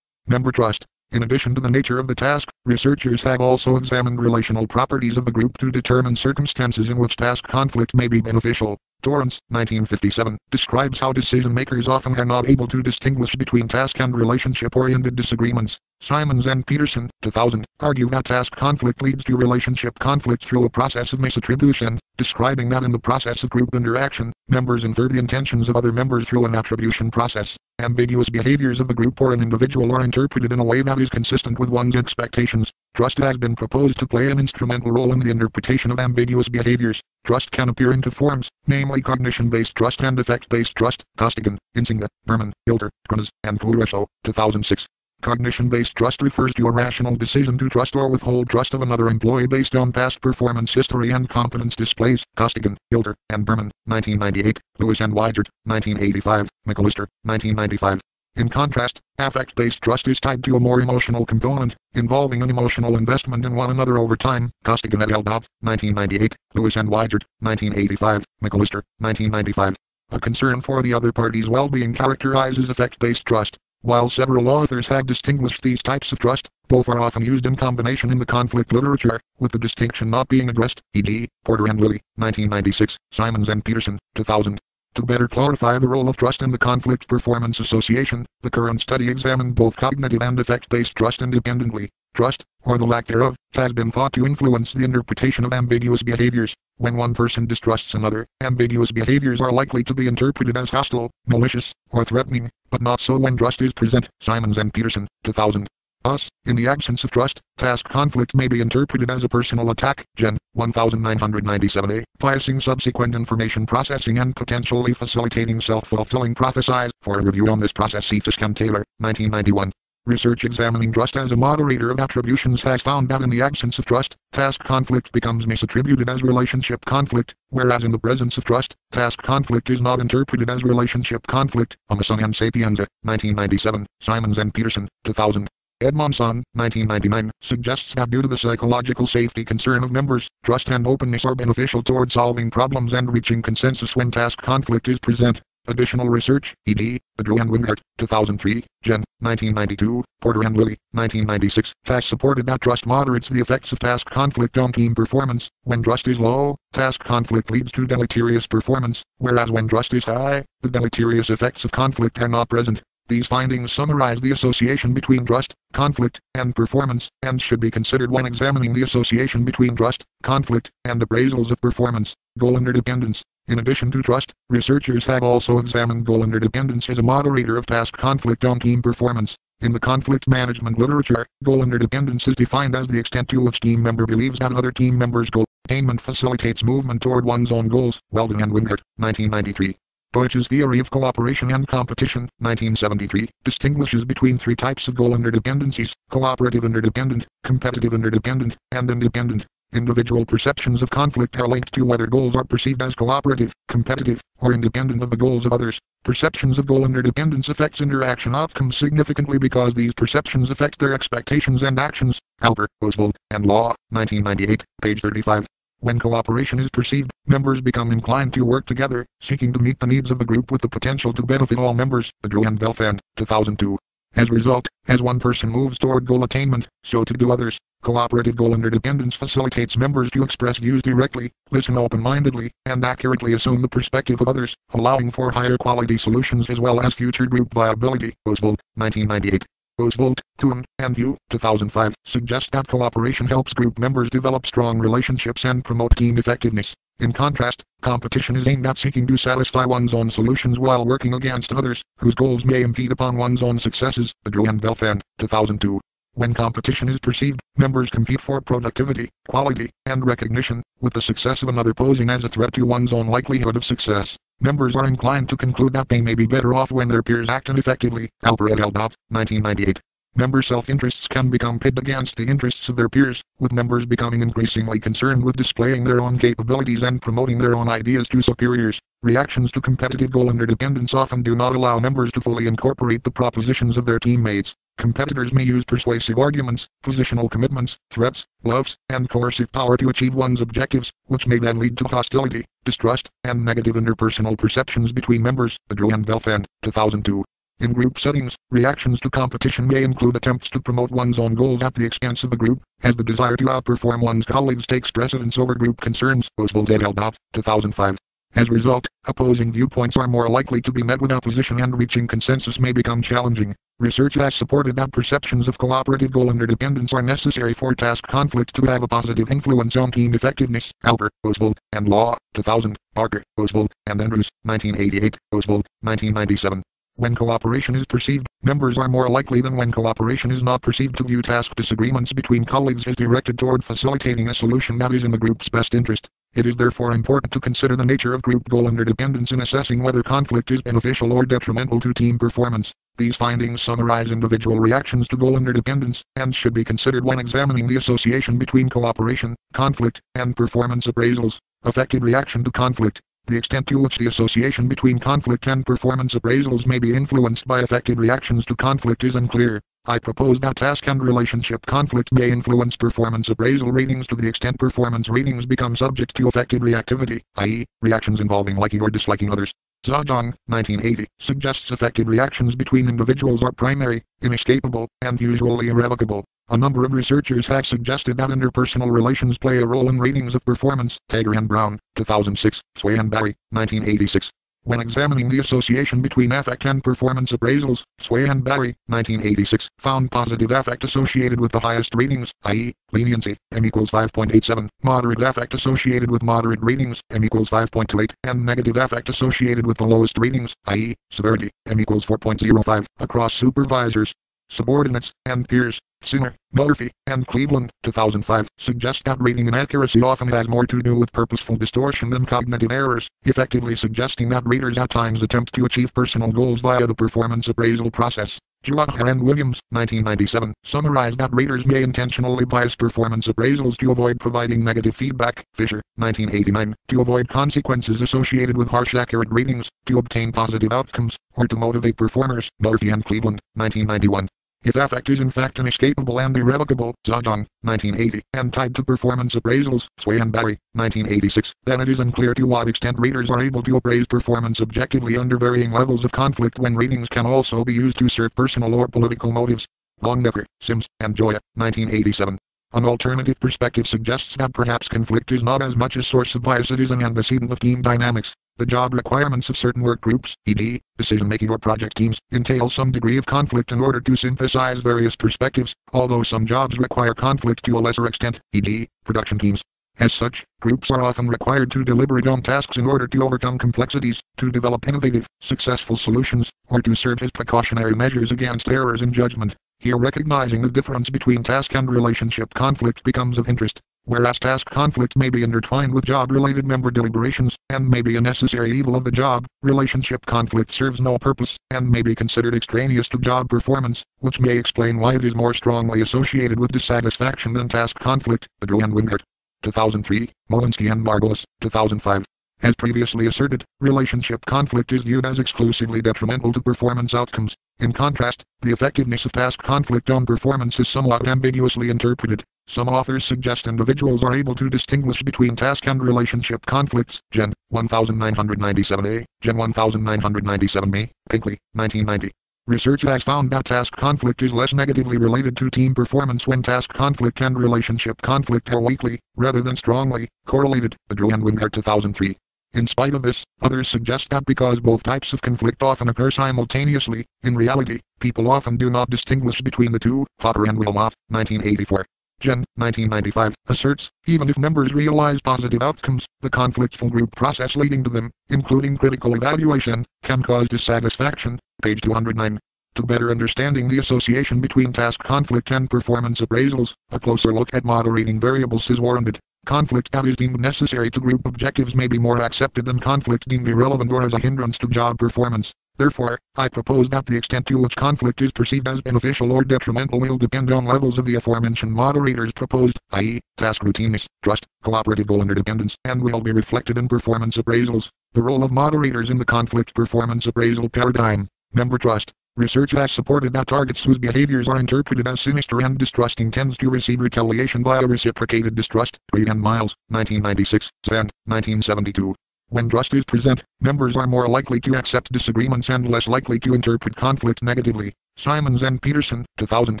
Member trust. In addition to the nature of the task, researchers have also examined relational properties of the group to determine circumstances in which task conflict may be beneficial. Torrance, 1957, describes how decision-makers often are not able to distinguish between task and relationship-oriented disagreements. Simons and Peterson, 2000, argue that task conflict leads to relationship conflict through a process of misattribution, describing that in the process of group interaction, members infer the intentions of other members through an attribution process. Ambiguous behaviors of the group or an individual are interpreted in a way that is consistent with one's expectations. Trust has been proposed to play an instrumental role in the interpretation of ambiguous behaviors. Trust can appear in two forms, namely cognition-based trust and effect-based trust. Costigan, Insinga, Berman, Hilter, Grunas, and Kuresho, 2006. Cognition-based trust refers to a rational decision to trust or withhold trust of another employee based on past performance history and competence displays. Costigan, Hilter, and Berman, 1998, Lewis and Weigert, 1985, McAllister, 1995. In contrast, affect-based trust is tied to a more emotional component, involving an emotional investment in one another over time. Costigan et al. 1998, Lewis and Weigert, 1985, McAllister, 1995. A concern for the other party's well-being characterizes affect-based trust. While several authors have distinguished these types of trust, both are often used in combination in the conflict literature, with the distinction not being addressed, e.g., Porter and Lilly, 1996, Simons and Peterson, 2000. To better clarify the role of trust in the conflict performance association, the current study examined both cognitive and effect-based trust independently. Trust, or the lack thereof, has been thought to influence the interpretation of ambiguous behaviors. When one person distrusts another, ambiguous behaviors are likely to be interpreted as hostile, malicious, or threatening, but not so when trust is present. Simons and Peterson, 2000. Thus, in the absence of trust, task conflict may be interpreted as a personal attack, Gen. 1997a, biasing subsequent information processing and potentially facilitating self-fulfilling prophecies. For a review on this process, see Fisk and Taylor, 1991. Research examining trust as a moderator of attributions has found that in the absence of trust, task conflict becomes misattributed as relationship conflict, whereas in the presence of trust, task conflict is not interpreted as relationship conflict. Amason and Sapienza, 1997, Simons and Peterson, 2000. Edmondson, 1999, suggests that due to the psychological safety concern of members, trust and openness are beneficial toward solving problems and reaching consensus when task conflict is present. Additional research, e.g., Bedreau and Wingart, 2003, Jen, 1992, Porter and Lilly, 1996, has supported that trust moderates the effects of task conflict on team performance. When trust is low, task conflict leads to deleterious performance, whereas when trust is high, the deleterious effects of conflict are not present. These findings summarize the association between trust, conflict, and performance, and should be considered when examining the association between trust, conflict, and appraisals of performance. Goal interdependence. In addition to trust, researchers have also examined goal interdependence as a moderator of task conflict on team performance. In the conflict management literature, goal interdependence is defined as the extent to which team member believes that other team members' goal attainment facilitates movement toward one's own goals. Weldon and Wingart, 1993. Deutsch's theory of cooperation and competition, 1973, distinguishes between three types of goal interdependencies: cooperative interdependent, competitive interdependent, and independent. Individual perceptions of conflict are linked to whether goals are perceived as cooperative, competitive, or independent of the goals of others. Perceptions of goal interdependence affects interaction outcomes significantly because these perceptions affect their expectations and actions. Albert, Oswald, and Law, 1998, page 35. When cooperation is perceived, members become inclined to work together, seeking to meet the needs of the group with the potential to benefit all members. Bedreau and Belfand, 2002. As a result, as one person moves toward goal attainment, so too do others. Cooperative goal interdependence facilitates members to express views directly, listen open-mindedly, and accurately assume the perspective of others, allowing for higher quality solutions as well as future group viability. Oswald, 1998. Oswald, Thun, and View, 2005, suggest that cooperation helps group members develop strong relationships and promote team effectiveness. In contrast, competition is aimed at seeking to satisfy one's own solutions while working against others, whose goals may impede upon one's own successes. Bedreau and Belfand, 2002. When competition is perceived, members compete for productivity, quality, and recognition, with the success of another posing as a threat to one's own likelihood of success. Members are inclined to conclude that they may be better off when their peers act ineffectively. Alper et al. 1998. Member self-interests can become pitted against the interests of their peers, with members becoming increasingly concerned with displaying their own capabilities and promoting their own ideas to superiors. Reactions to competitive goal interdependence often do not allow members to fully incorporate the propositions of their teammates. Competitors may use persuasive arguments, positional commitments, threats, loves, and coercive power to achieve one's objectives, which may then lead to hostility, distrust, and negative interpersonal perceptions between members. Bedreau and Belfand, 2002. In group settings, reactions to competition may include attempts to promote one's own goals at the expense of the group, as the desire to outperform one's colleagues takes precedence over group concerns. Oswald et al. 2005. As a result, opposing viewpoints are more likely to be met with opposition and reaching consensus may become challenging. Research has supported that perceptions of cooperative goal interdependence are necessary for task conflict to have a positive influence on team effectiveness. Albert, Oswald, and Law, 2000, Parker, Oswald, and Andrews, 1988, Oswald, 1997. When cooperation is perceived, members are more likely than when cooperation is not perceived to view task disagreements between colleagues as directed toward facilitating a solution that is in the group's best interest. It is therefore important to consider the nature of group goal interdependence in assessing whether conflict is beneficial or detrimental to team performance. These findings summarize individual reactions to goal interdependence, and should be considered when examining the association between cooperation, conflict, and performance appraisals. Affected reaction to conflict. The extent to which the association between conflict and performance appraisals may be influenced by affected reactions to conflict is unclear. I propose that task and relationship conflict may influence performance appraisal ratings to the extent performance ratings become subject to affected reactivity, i.e., reactions involving liking or disliking others. Zajong, 1980, suggests affected reactions between individuals are primary, inescapable, and usually irrevocable. A number of researchers have suggested that interpersonal relations play a role in ratings of performance. Tager and Brown, 2006, Sway and Barry, 1986. When examining the association between affect and performance appraisals, Sway and Barry, 1986, found positive affect associated with the highest ratings, i.e., leniency, M equals 5.87, moderate affect associated with moderate ratings, M equals 5.28, and negative affect associated with the lowest ratings, i.e., severity, M equals 4.05, across supervisors, subordinates, and peers. Singer, Murphy, and Cleveland, 2005, suggest that rating inaccuracy often has more to do with purposeful distortion than cognitive errors, effectively suggesting that raters at times attempt to achieve personal goals via the performance appraisal process. Juaha and Williams, 1997, summarized that raters may intentionally bias performance appraisals to avoid providing negative feedback. Fisher, 1989, to avoid consequences associated with harsh accurate ratings, to obtain positive outcomes, or to motivate performers. Murphy and Cleveland, 1991. If affect is in fact inescapable and irrevocable, Zhang, 1980, and tied to performance appraisals, Sway and Barry, 1986, then it is unclear to what extent raters are able to appraise performance objectively under varying levels of conflict when ratings can also be used to serve personal or political motives. Longnecker, Sims, and Joya, 1987. An alternative perspective suggests that perhaps conflict is not as much a source of bias as it is an antecedent of team dynamics. The job requirements of certain work groups, e.g., decision-making or project teams, entail some degree of conflict in order to synthesize various perspectives, although some jobs require conflict to a lesser extent, e.g., production teams. As such, groups are often required to deliberate on tasks in order to overcome complexities, to develop innovative, successful solutions, or to serve as precautionary measures against errors in judgment. Here recognizing the difference between task and relationship conflict becomes of interest. Whereas task conflict may be intertwined with job-related member deliberations, and may be a necessary evil of the job, relationship conflict serves no purpose, and may be considered extraneous to job performance, which may explain why it is more strongly associated with dissatisfaction than task conflict. Drew and Wingert. 2003, Molinsky and Margolis, 2005. As previously asserted, relationship conflict is viewed as exclusively detrimental to performance outcomes. In contrast, the effectiveness of task conflict on performance is somewhat ambiguously interpreted. Some authors suggest individuals are able to distinguish between task and relationship conflicts. Gen. 1997a, Gen. 1997me, Pinkley, 1990. Research has found that task conflict is less negatively related to team performance when task conflict and relationship conflict are weakly, rather than strongly, correlated. Drew and Wingert, 2003. In spite of this, others suggest that because both types of conflict often occur simultaneously, in reality, people often do not distinguish between the two. Potter and Wilmot, 1984. Gen. 1995, asserts, even if members realize positive outcomes, the conflictful group process leading to them, including critical evaluation, can cause dissatisfaction. Page 209. To better understanding the association between task conflict and performance appraisals, a closer look at moderating variables is warranted. Conflict that is deemed necessary to group objectives may be more accepted than conflict deemed irrelevant or as a hindrance to job performance. Therefore, I propose that the extent to which conflict is perceived as beneficial or detrimental will depend on levels of the aforementioned moderators proposed, i.e., task routineness, trust, cooperative goal interdependence, and will be reflected in performance appraisals. The role of moderators in the conflict performance appraisal paradigm. Member trust. Research has supported that targets whose behaviors are interpreted as sinister and distrusting tends to receive retaliation via reciprocated distrust. Reed and Miles, 1996, Sand, 1972. When trust is present, members are more likely to accept disagreements and less likely to interpret conflict negatively. Simons and Peterson, 2000,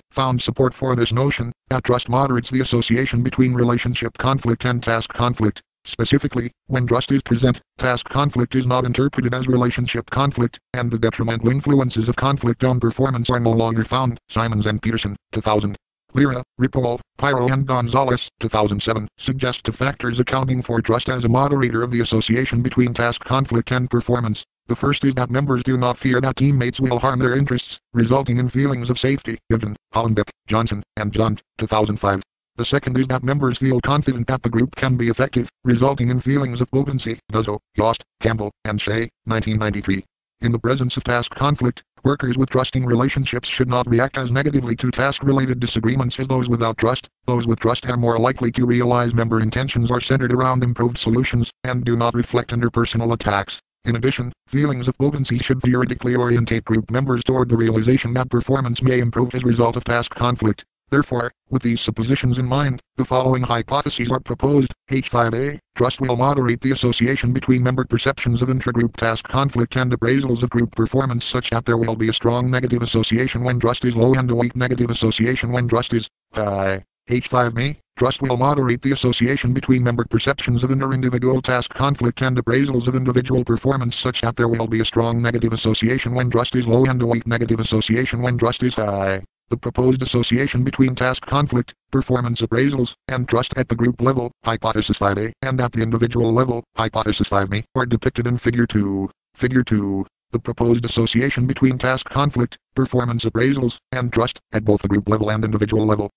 found support for this notion, that trust moderates the association between relationship conflict and task conflict. Specifically, when trust is present, task conflict is not interpreted as relationship conflict, and the detrimental influences of conflict on performance are no longer found. Simons and Peterson, 2000. Lira, Ripoll, Pyro and Gonzalez, 2007, suggestive factors accounting for trust as a moderator of the association between task conflict and performance. The first is that members do not fear that teammates will harm their interests, resulting in feelings of safety. Gibbon, Hollenbeck, Johnson, and John, 2005. The second is that members feel confident that the group can be effective, resulting in feelings of potency. Duzzo, Yost, Campbell, and Shea, 1993. In the presence of task conflict, workers with trusting relationships should not react as negatively to task-related disagreements as those without trust. Those with trust are more likely to realize member intentions are centered around improved solutions, and do not reflect interpersonal attacks. In addition, feelings of potency should theoretically orientate group members toward the realization that performance may improve as a result of task conflict. Therefore, with these suppositions in mind, the following hypotheses are proposed. H5A, trust will moderate the association between member perceptions of intragroup task conflict and appraisals of group performance such that there will be a strong negative association when trust is low and a weak negative association when trust is high. H5B, trust will moderate the association between member perceptions of inter-individual task conflict and appraisals of individual performance such that there will be a strong negative association when trust is low and a weak negative association when trust is high. The proposed association between task conflict, performance appraisals, and trust at the group level, hypothesis 5A, and at the individual level, hypothesis 5B, are depicted in Figure 2. Figure 2. The proposed association between task conflict, performance appraisals, and trust, at both the group level and individual level.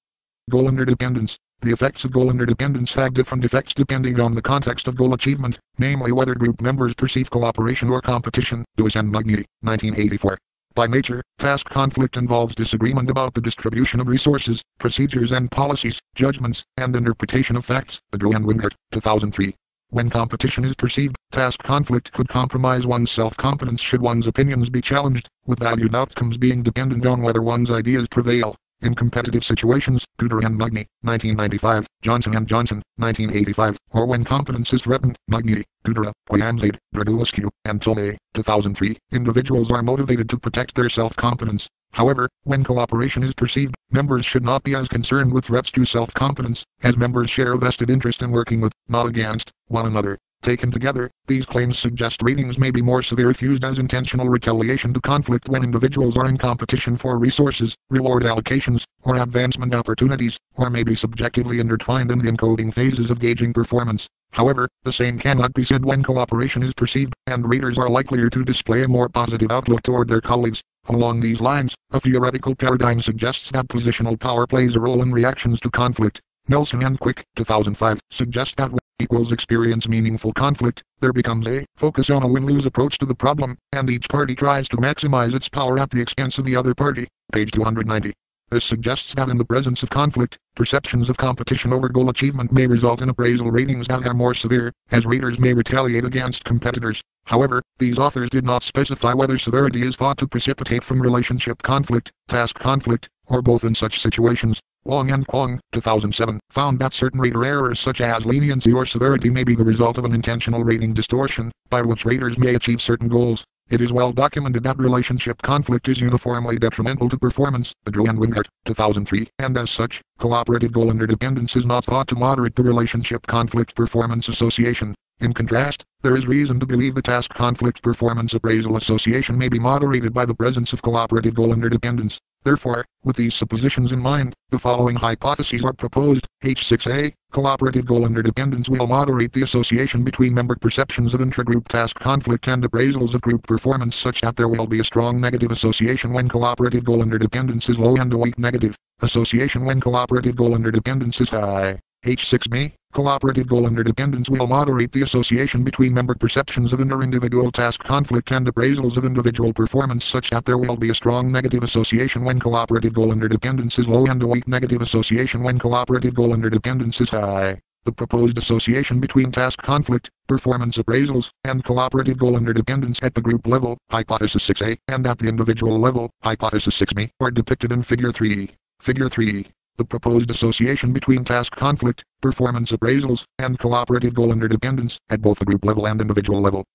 Goal interdependence. The effects of goal interdependence have different effects depending on the context of goal achievement, namely whether group members perceive cooperation or competition. Lewis and Magny, 1984. By nature, task conflict involves disagreement about the distribution of resources, procedures and policies, judgments, and interpretation of facts. Drew and Wingert, 2003. When competition is perceived, task conflict could compromise one's self-confidence should one's opinions be challenged, with valued outcomes being dependent on whether one's ideas prevail. In competitive situations, Cooter and Magny, 1995, Johnson and Johnson, 1985, or when confidence is threatened, Magny, Cooter, Quayamzade, Dragulescu, and Tomei, 2003, individuals are motivated to protect their self-confidence. However, when cooperation is perceived, members should not be as concerned with threats to self-confidence, as members share a vested interest in working with, not against, one another. Taken together, these claims suggest ratings may be more severe if used as intentional retaliation to conflict when individuals are in competition for resources, reward allocations, or advancement opportunities, or may be subjectively intertwined in the encoding phases of gauging performance. However, the same cannot be said when cooperation is perceived, and raters are likelier to display a more positive outlook toward their colleagues. Along these lines, a theoretical paradigm suggests that positional power plays a role in reactions to conflict. Nelson and Quick, 2005, suggest that when equals experience meaningful conflict, there becomes a focus on a win-lose approach to the problem, and each party tries to maximize its power at the expense of the other party. Page 290. This suggests that in the presence of conflict, perceptions of competition over goal achievement may result in appraisal ratings that are more severe, as raters may retaliate against competitors. However, these authors did not specify whether severity is thought to precipitate from relationship conflict, task conflict, or both in such situations. Wong and Kwong, 2007, found that certain rater errors such as leniency or severity may be the result of an intentional rating distortion, by which raters may achieve certain goals. It is well documented that relationship conflict is uniformly detrimental to performance, Drew and Wingart, 2003, and as such, cooperative goal interdependence is not thought to moderate the relationship conflict performance association. In contrast, there is reason to believe the task conflict performance appraisal association may be moderated by the presence of cooperative goal interdependence. Therefore, with these suppositions in mind, the following hypotheses are proposed. H6a, cooperative goal interdependence will moderate the association between member perceptions of intragroup task conflict and appraisals of group performance such that there will be a strong negative association when cooperative goal interdependence is low and a weak negative association when cooperative goal interdependence is high. H6b, cooperative goal interdependence will moderate the association between member perceptions of inter-individual task conflict and appraisals of individual performance such that there will be a strong negative association when cooperative goal interdependence is low and a weak negative association when cooperative goal interdependence is high. The proposed association between task conflict, performance appraisals, and cooperative goal interdependence at the group level, hypothesis 6a, and at the individual level, hypothesis 6b, are depicted in Figure 3. Figure 3. The proposed association between task conflict, performance appraisals, and cooperative goal interdependence at both the group level and individual level.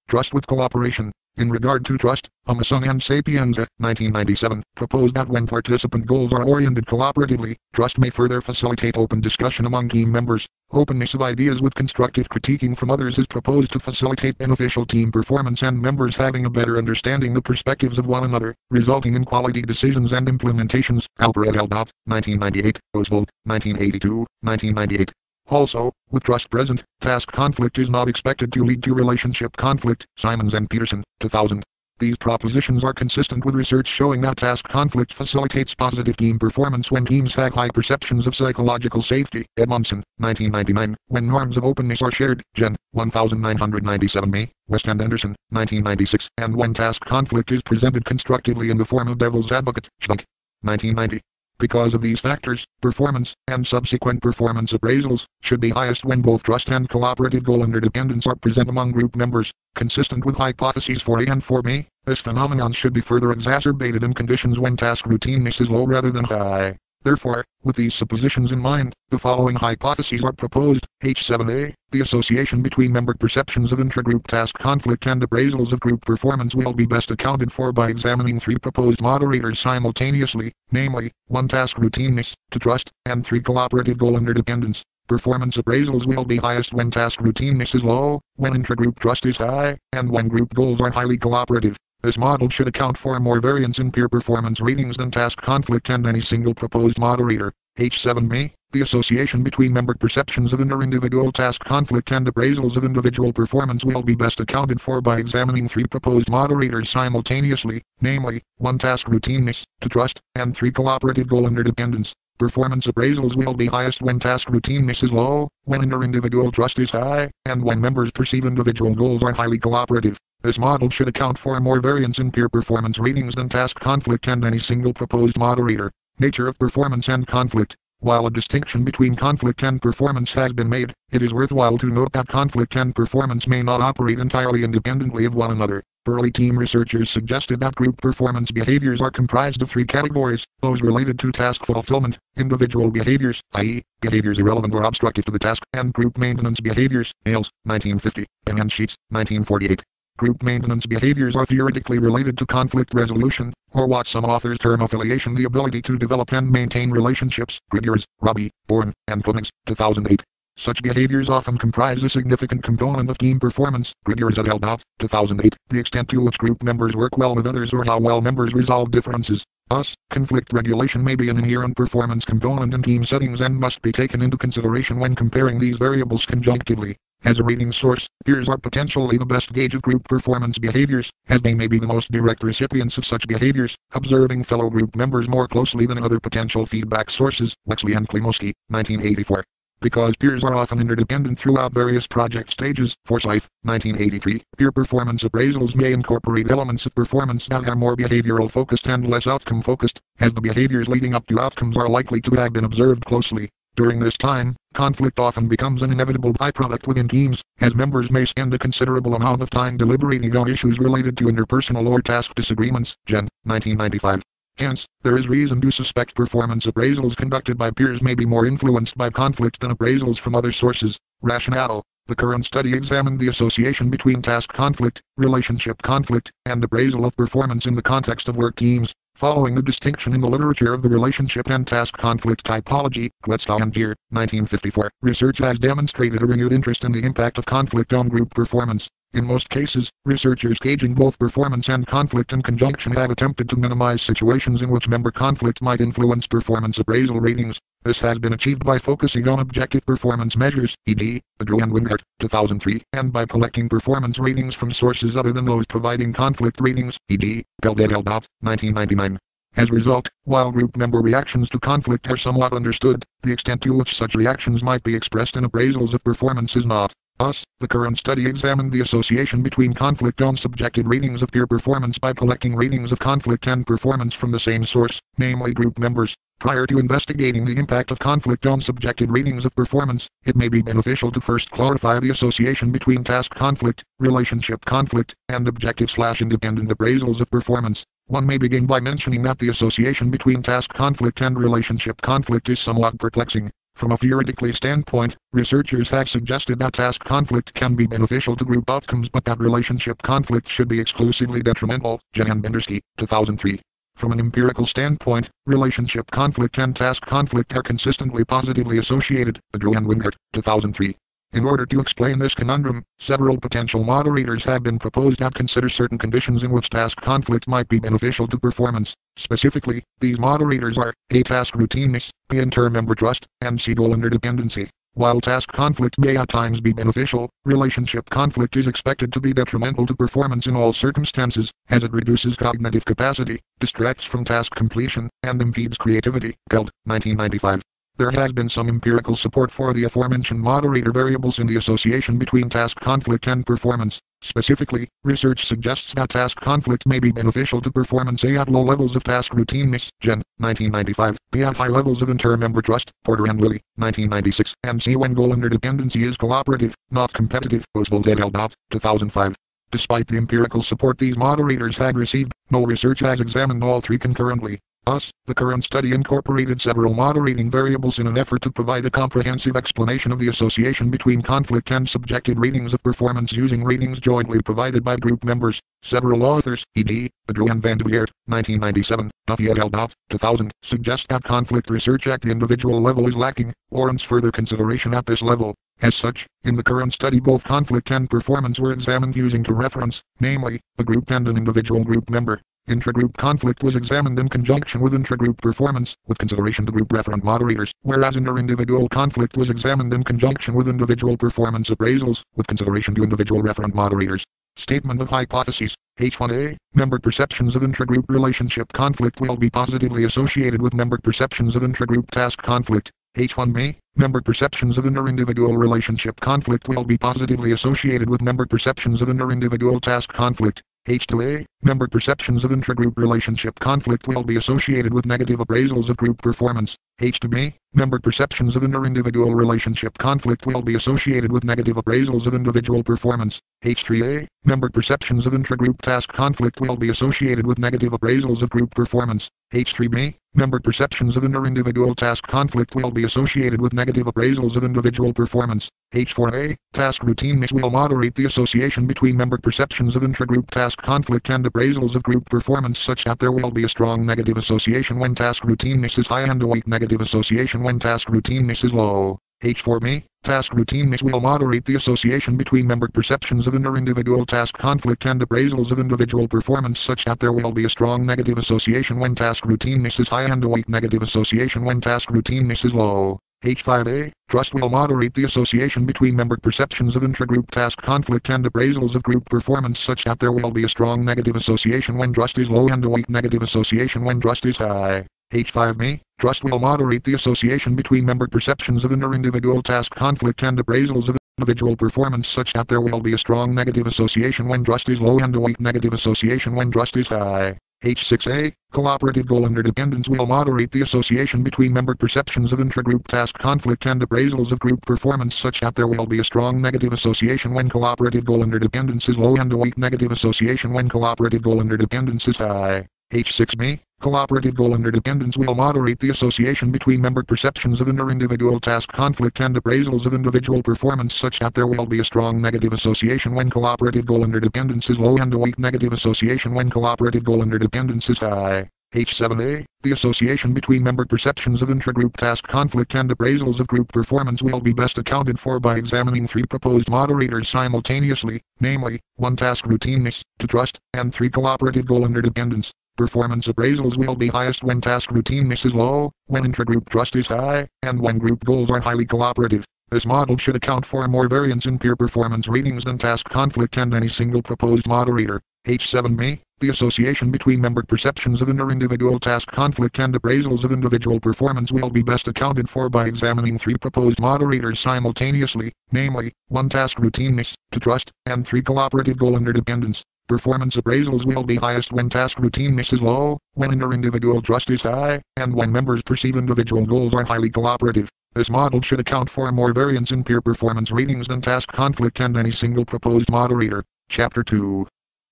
Trust with cooperation. In regard to trust, Amasung and Sapienza, 1997, proposed that when participant goals are oriented cooperatively, trust may further facilitate open discussion among team members. Openness of ideas with constructive critiquing from others is proposed to facilitate beneficial team performance and members having a better understanding the perspectives of one another, resulting in quality decisions and implementations. Alpert et al. 1998, Oswald, 1982, 1998. Also, with trust present, task conflict is not expected to lead to relationship conflict. Simons and Peterson, 2000. These propositions are consistent with research showing that task conflict facilitates positive team performance when teams have high perceptions of psychological safety. Edmondson, 1999. When norms of openness are shared. Gen. 1997 May, West and Anderson, 1996. And when task conflict is presented constructively in the form of devil's advocate. Schwenk, 1990. Because of these factors, performance, and subsequent performance appraisals, should be highest when both trust and cooperative goal interdependence are present among group members. Consistent with hypotheses 4a and 4b, this phenomenon should be further exacerbated in conditions when task routineness is low rather than high. Therefore, with these suppositions in mind, the following hypotheses are proposed. H7a, the association between member perceptions of intragroup task conflict and appraisals of group performance will be best accounted for by examining three proposed moderators simultaneously, namely, 1 task routineness, 2 trust, and 3 cooperative goal interdependence. Performance appraisals will be highest when task routineness is low, when intragroup trust is high, and when group goals are highly cooperative. This model should account for more variance in peer performance ratings than task conflict and any single proposed moderator. H7b, the association between member perceptions of inter-individual task conflict and appraisals of individual performance will be best accounted for by examining 3 proposed moderators simultaneously, namely, 1 task routineness, 2 trust, and 3 cooperative goal interdependence. Performance appraisals will be highest when task routineness is low, when inter-individual trust is high, and when members perceive individual goals are highly cooperative. This model should account for more variance in peer performance ratings than task conflict and any single proposed moderator. Nature of performance and conflict. While a distinction between conflict and performance has been made, it is worthwhile to note that conflict and performance may not operate entirely independently of one another. Early team researchers suggested that group performance behaviors are comprised of three categories: those related to task fulfillment, individual behaviors, i.e., behaviors irrelevant or obstructive to the task, and group maintenance behaviors, Nails, 1950, and Sheets, 1948. Group maintenance behaviors are theoretically related to conflict resolution, or what some authors term affiliation, the ability to develop and maintain relationships. Grigors, Robbie, Bourne, and Cummings, 2008. Such behaviors often comprise a significant component of team performance. Grigors et al. 2008. The extent to which group members work well with others or how well members resolve differences. Thus, conflict regulation may be an inherent performance component in team settings and must be taken into consideration when comparing these variables conjunctively. As a rating source, peers are potentially the best gauge of group performance behaviors, as they may be the most direct recipients of such behaviors, observing fellow group members more closely than other potential feedback sources. Wexley and Klimowski, 1984. Because peers are often interdependent throughout various project stages. Forsyth, 1983. Peer performance appraisals may incorporate elements of performance that are more behavioral focused and less outcome focused, as the behaviors leading up to outcomes are likely to have been observed closely. During this time, conflict often becomes an inevitable byproduct within teams, as members may spend a considerable amount of time deliberating on issues related to interpersonal or task disagreements. Gen. 1995. Hence, there is reason to suspect performance appraisals conducted by peers may be more influenced by conflict than appraisals from other sources. Rationale. The current study examined the association between task conflict, relationship conflict, and appraisal of performance in the context of work teams. Following the distinction in the literature of the relationship and task conflict typology, Gletskow and Gear, 1954, research has demonstrated a renewed interest in the impact of conflict on group performance. In most cases, researchers gauging both performance and conflict in conjunction have attempted to minimize situations in which member conflict might influence performance appraisal ratings. This has been achieved by focusing on objective performance measures, e.g., Adrew and Wingart, 2003, and by collecting performance ratings from sources other than those providing conflict ratings, e.g., Peld et al. 1999. As a result, while group member reactions to conflict are somewhat understood, the extent to which such reactions might be expressed in appraisals of performance is not. Thus, the current study examined the association between conflict on subjective ratings of peer performance by collecting ratings of conflict and performance from the same source, namely group members. Prior to investigating the impact of conflict on subjective ratings of performance, it may be beneficial to first clarify the association between task conflict, relationship conflict, and objective/independent appraisals of performance. One may begin by mentioning that the association between task conflict and relationship conflict is somewhat perplexing. From a theoretical standpoint, researchers have suggested that task conflict can be beneficial to group outcomes but that relationship conflict should be exclusively detrimental. Jen and Bendersky, 2003. From an empirical standpoint, relationship conflict and task conflict are consistently positively associated. Adrew and Wingart, 2003. In order to explain this conundrum, several potential moderators have been proposed that consider certain conditions in which task conflict might be beneficial to performance. Specifically, these moderators are A. Task routineness, B. Inter-member trust, and C. Goal interdependency. While task conflict may at times be beneficial, relationship conflict is expected to be detrimental to performance in all circumstances, as it reduces cognitive capacity, distracts from task completion, and impedes creativity. Peld, 1995. There has been some empirical support for the aforementioned moderator variables in the association between task conflict and performance. Specifically, research suggests that task conflict may be beneficial to performance A at low levels of task routineness, Gen. 1995, B at high levels of inter-member trust, Porter and Willie, 1996, and C when goal interdependency is cooperative, not competitive, Oswald et al. 2005. Despite the empirical support these moderators had received, no research has examined all three concurrently. Thus, the current study incorporated several moderating variables in an effort to provide a comprehensive explanation of the association between conflict and subjective ratings of performance using ratings jointly provided by group members. Several authors, e.g., Adrew and Van de Weert, 1997, Duffy et al. 2000, suggest that conflict research at the individual level is lacking, warrants further consideration at this level. As such, in the current study both conflict and performance were examined using two reference, namely, a group and an individual group member. Intragroup conflict was examined in conjunction with intragroup performance, with consideration to group referent moderators, whereas inter-individual conflict was examined in conjunction with individual performance appraisals, with consideration to individual referent moderators. Statement of hypotheses. H1A. Member perceptions of intragroup relationship conflict will be positively associated with member perceptions of intragroup task conflict. H1B. Member perceptions of inter-individual relationship conflict will be positively associated with member perceptions of inter-individual task conflict. H2A, member perceptions of intragroup relationship conflict will be associated with negative appraisals of group performance. H2B, member perceptions of inter-individual relationship conflict will be associated with negative appraisals of individual performance. H3A, member perceptions of intragroup task conflict will be associated with negative appraisals of group performance. H3B, member perceptions of inter-individual task conflict will be associated with negative appraisals of individual performance. H4A, task routineness will moderate the association between member perceptions of intragroup task conflict and appraisals of group performance such that there will be a strong negative association when task routineness is high and a weak negative association when task routineness is low. H4B, task routineness will moderate the association between member perceptions of inter-individual task conflict and appraisals of individual performance such that there will be a strong negative association when task routineness is high and a weak negative association when task routineness is low. H5A, trust will moderate the association between member perceptions of intragroup task conflict and appraisals of group performance such that there will be a strong negative association when trust is low and a weak negative association when trust is high. H5B, trust will moderate the association between member perceptions of inter-individual task conflict and appraisals of individual performance such that there will be a strong negative association when trust is low and a weak negative association when trust is high. H6A, cooperative goal interdependence will moderate the association between member perceptions of intragroup task conflict and appraisals of group performance such that there will be a strong negative association when cooperative goal interdependence is low and a weak negative association when cooperative goal interdependence is high. H6B, cooperative goal interdependence will moderate the association between member perceptions of inter-individual task conflict and appraisals of individual performance such that there will be a strong negative association when cooperative goal interdependence is low and a weak negative association when cooperative goal interdependence is high. H7A, the association between member perceptions of intragroup task conflict and appraisals of group performance will be best accounted for by examining three proposed moderators simultaneously, namely, 1 task routineness, to trust, and 3 cooperative goal interdependence. Performance appraisals will be highest when task routineness is low, when intragroup trust is high, and when group goals are highly cooperative. This model should account for more variance in peer performance ratings than task conflict and any single proposed moderator. H7B, the association between member perceptions of inter-individual task conflict and appraisals of individual performance will be best accounted for by examining 3 proposed moderators simultaneously, namely, 1 task routineness, to trust, and 3 cooperative goal interdependence. Performance appraisals will be highest when task routineness is low, when inter-individual trust is high, and when members perceive individual goals are highly cooperative. This model should account for more variance in peer performance ratings than task conflict and any single proposed moderator. Chapter 2.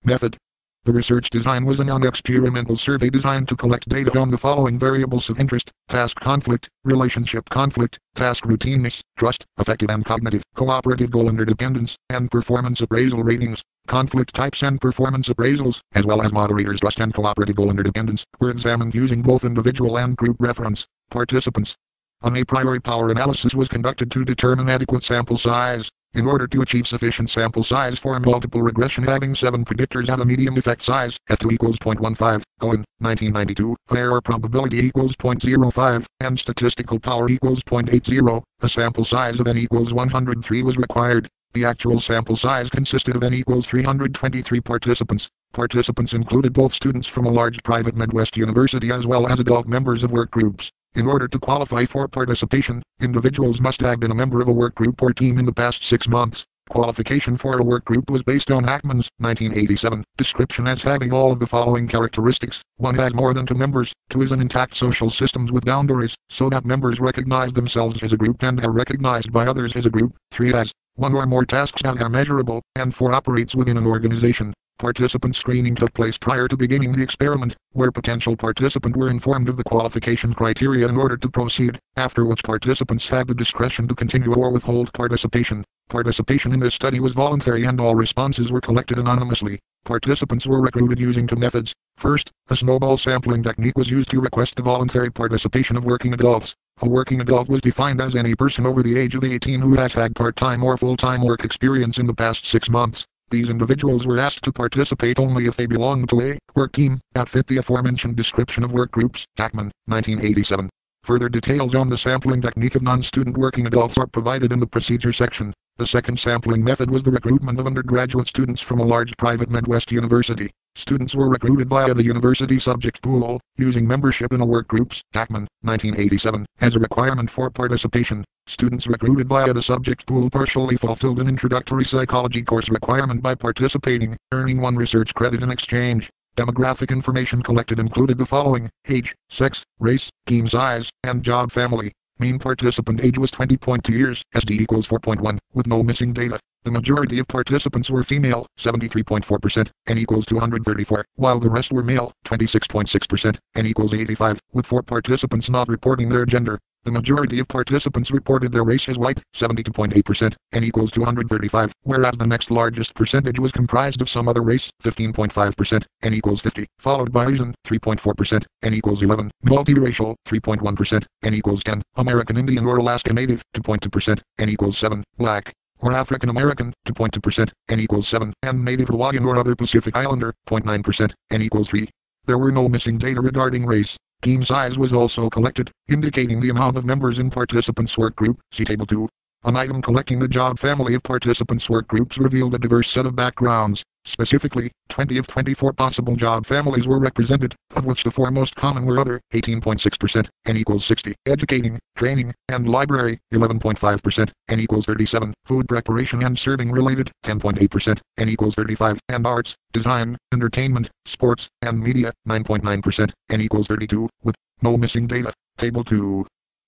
Method. The research design was a non-experimental survey designed to collect data on the following variables of interest: task conflict, relationship conflict, task routineness, trust, affective and cognitive, cooperative goal interdependence, and performance appraisal ratings. Conflict types and performance appraisals, as well as moderators' trust and cooperative goal interdependence, were examined using both individual and group reference. Participants. An a priori power analysis was conducted to determine adequate sample size. In order to achieve sufficient sample size for a multiple regression having 7 predictors at a medium effect size, F2 equals 0.15, Cohen, 1992, error probability equals 0.05, and statistical power equals 0.80, a sample size of n equals 103 was required. The actual sample size consisted of n equals 323 participants. Participants included both students from a large private Midwest university as well as adult members of work groups. In order to qualify for participation, individuals must have been a member of a work group or team in the past 6 months. Qualification for a work group was based on Ackman's 1987 description as having all of the following characteristics. 1 has more than 2 members, 2 is an intact social systems with boundaries, so that members recognize themselves as a group and are recognized by others as a group. 3 has 1 or more tasks that are measurable, and 4 operates within an organization. Participant screening took place prior to beginning the experiment, where potential participants were informed of the qualification criteria in order to proceed, after which participants had the discretion to continue or withhold participation. Participation in this study was voluntary and all responses were collected anonymously. Participants were recruited using 2 methods. First, a snowball sampling technique was used to request the voluntary participation of working adults. A working adult was defined as any person over the age of 18 who has had part-time or full-time work experience in the past 6 months. These individuals were asked to participate only if they belonged to a work team that fit the aforementioned description of work groups. Ackman, 1987. Further details on the sampling technique of non-student working adults are provided in the procedure section. The second sampling method was the recruitment of undergraduate students from a large private Midwest university. Students were recruited via the university subject pool, using membership in a workgroups, Ackman, 1987, as a requirement for participation. Students recruited via the subject pool partially fulfilled an introductory psychology course requirement by participating, earning 1 research credit in exchange. Demographic information collected included the following: age, sex, race, team size, and job family. Mean participant age was 20.2 years, SD equals 4.1, with no missing data. The majority of participants were female, 73.4%, N equals 234, while the rest were male, 26.6%, N equals 85, with 4 participants not reporting their gender. The majority of participants reported their race as white, 72.8%, N equals 235, whereas the next largest percentage was comprised of some other race, 15.5%, N equals 50, followed by Asian, 3.4%, N equals 11, multiracial, 3.1%, N equals 10, American Indian or Alaska Native, 2.2%, N equals 7, Black or African American, 2.2%, N equals 7, and Native Hawaiian or other Pacific Islander, 0.9%, N equals 3. There were no missing data regarding race. Team size was also collected, indicating the amount of members in participants' work group, see Table 2. An item collecting the job family of participants' work groups revealed a diverse set of backgrounds. Specifically, 20 of 24 possible job families were represented, of which the 4 most common were other, 18.6%, N equals 60, educating, training, and library, 11.5%, N equals 37, food preparation and serving related, 10.8%, N equals 35, and arts, design, entertainment, sports, and media, 9.9%, N equals 32, with no missing data. Table 2.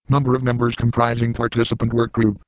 Number of members comprising participant work group.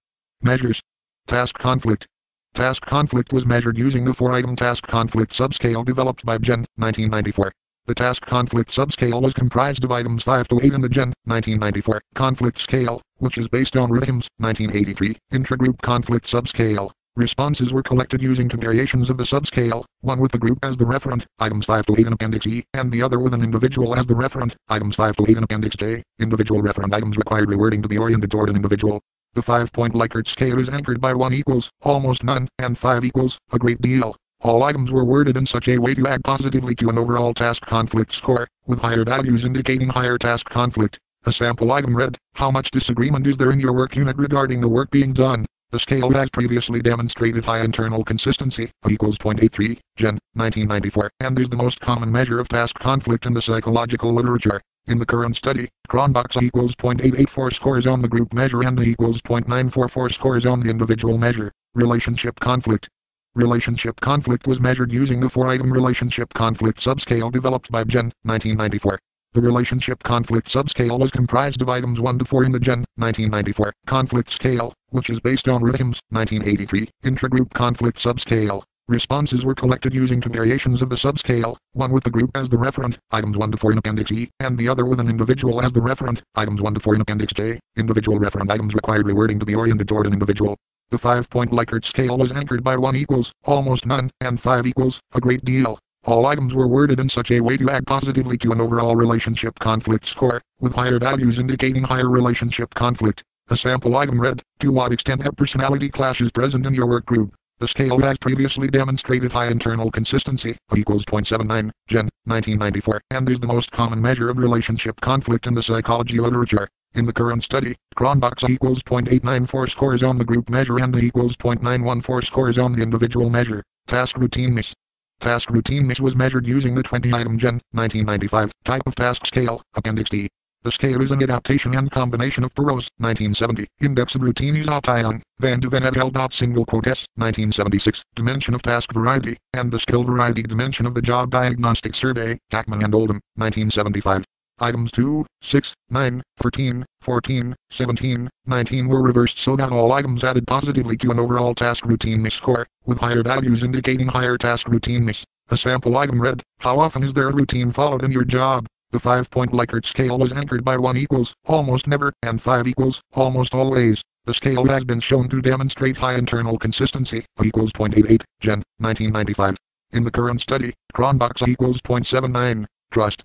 Measures. Task conflict. Task conflict was measured using the 4-item task conflict subscale developed by Gen. 1994. The task conflict subscale was comprised of items 5 to 8 in the Gen. 1994 conflict scale, which is based on rhythms. 1983 intragroup conflict subscale. Responses were collected using 2 variations of the subscale, one with the group as the referent, items 5 to 8 in Appendix E, and the other with an individual as the referent, items 5 to 8 in Appendix J. Individual referent items required rewording to be oriented toward an individual. The 5-point Likert scale is anchored by 1 equals, almost none, and 5 equals, a great deal. All items were worded in such a way to add positively to an overall task conflict score, with higher values indicating higher task conflict. A sample item read, how much disagreement is there in your work unit regarding the work being done? The scale has previously demonstrated high internal consistency, A equals 0.83, Gen. 1994, and is the most common measure of task conflict in the psychological literature. In the current study, Cronbach's equals 0.884 scores on the group measure and equals 0.944 scores on the individual measure. Relationship conflict. Relationship conflict was measured using the 4-item relationship conflict subscale developed by Gen. 1994. The relationship conflict subscale was comprised of items 1 to 4 in the Gen. 1994 conflict scale, which is based on rhythms. 1983 intragroup conflict subscale. Responses were collected using 2 variations of the subscale, one with the group as the referent, items 1 to 4 in Appendix E, and the other with an individual as the referent, items 1 to 4 in Appendix J. Individual referent items required rewording to be oriented toward an individual. The 5-point Likert scale was anchored by 1 equals, almost none, and 5 equals, a great deal. All items were worded in such a way to add positively to an overall relationship conflict score, with higher values indicating higher relationship conflict. A sample item read, to what extent have personality clashes present in your work group? The scale has previously demonstrated high internal consistency, A equals 0.79, Gen. 1994, and is the most common measure of relationship conflict in the psychology literature. In the current study, Cronbach's equals 0.894 scores on the group measure and equals 0.914 scores on the individual measure. Task routineness. Task routineness was measured using the 20-item Gen. 1995 type of task scale, Appendix D. The scale is an adaptation and combination of Perot's 1970 Index of Routine Isoption, Van de Ven et al. Single quote S. 1976 Dimension of Task Variety, and the Skill Variety Dimension of the Job Diagnostic Survey, Tackman and Oldham, 1975. Items 2, 6, 9, 13, 14, 17, 19 were reversed so that all items added positively to an overall task routineness score, with higher values indicating higher task routineness. A sample item read, how often is there a routine followed in your job? The 5-point Likert scale was anchored by 1 equals, almost never, and 5 equals, almost always. The scale has been shown to demonstrate high internal consistency, A equals 0.88, Gen. 1995. In the current study, Cronbach's equals 0.79, Trust.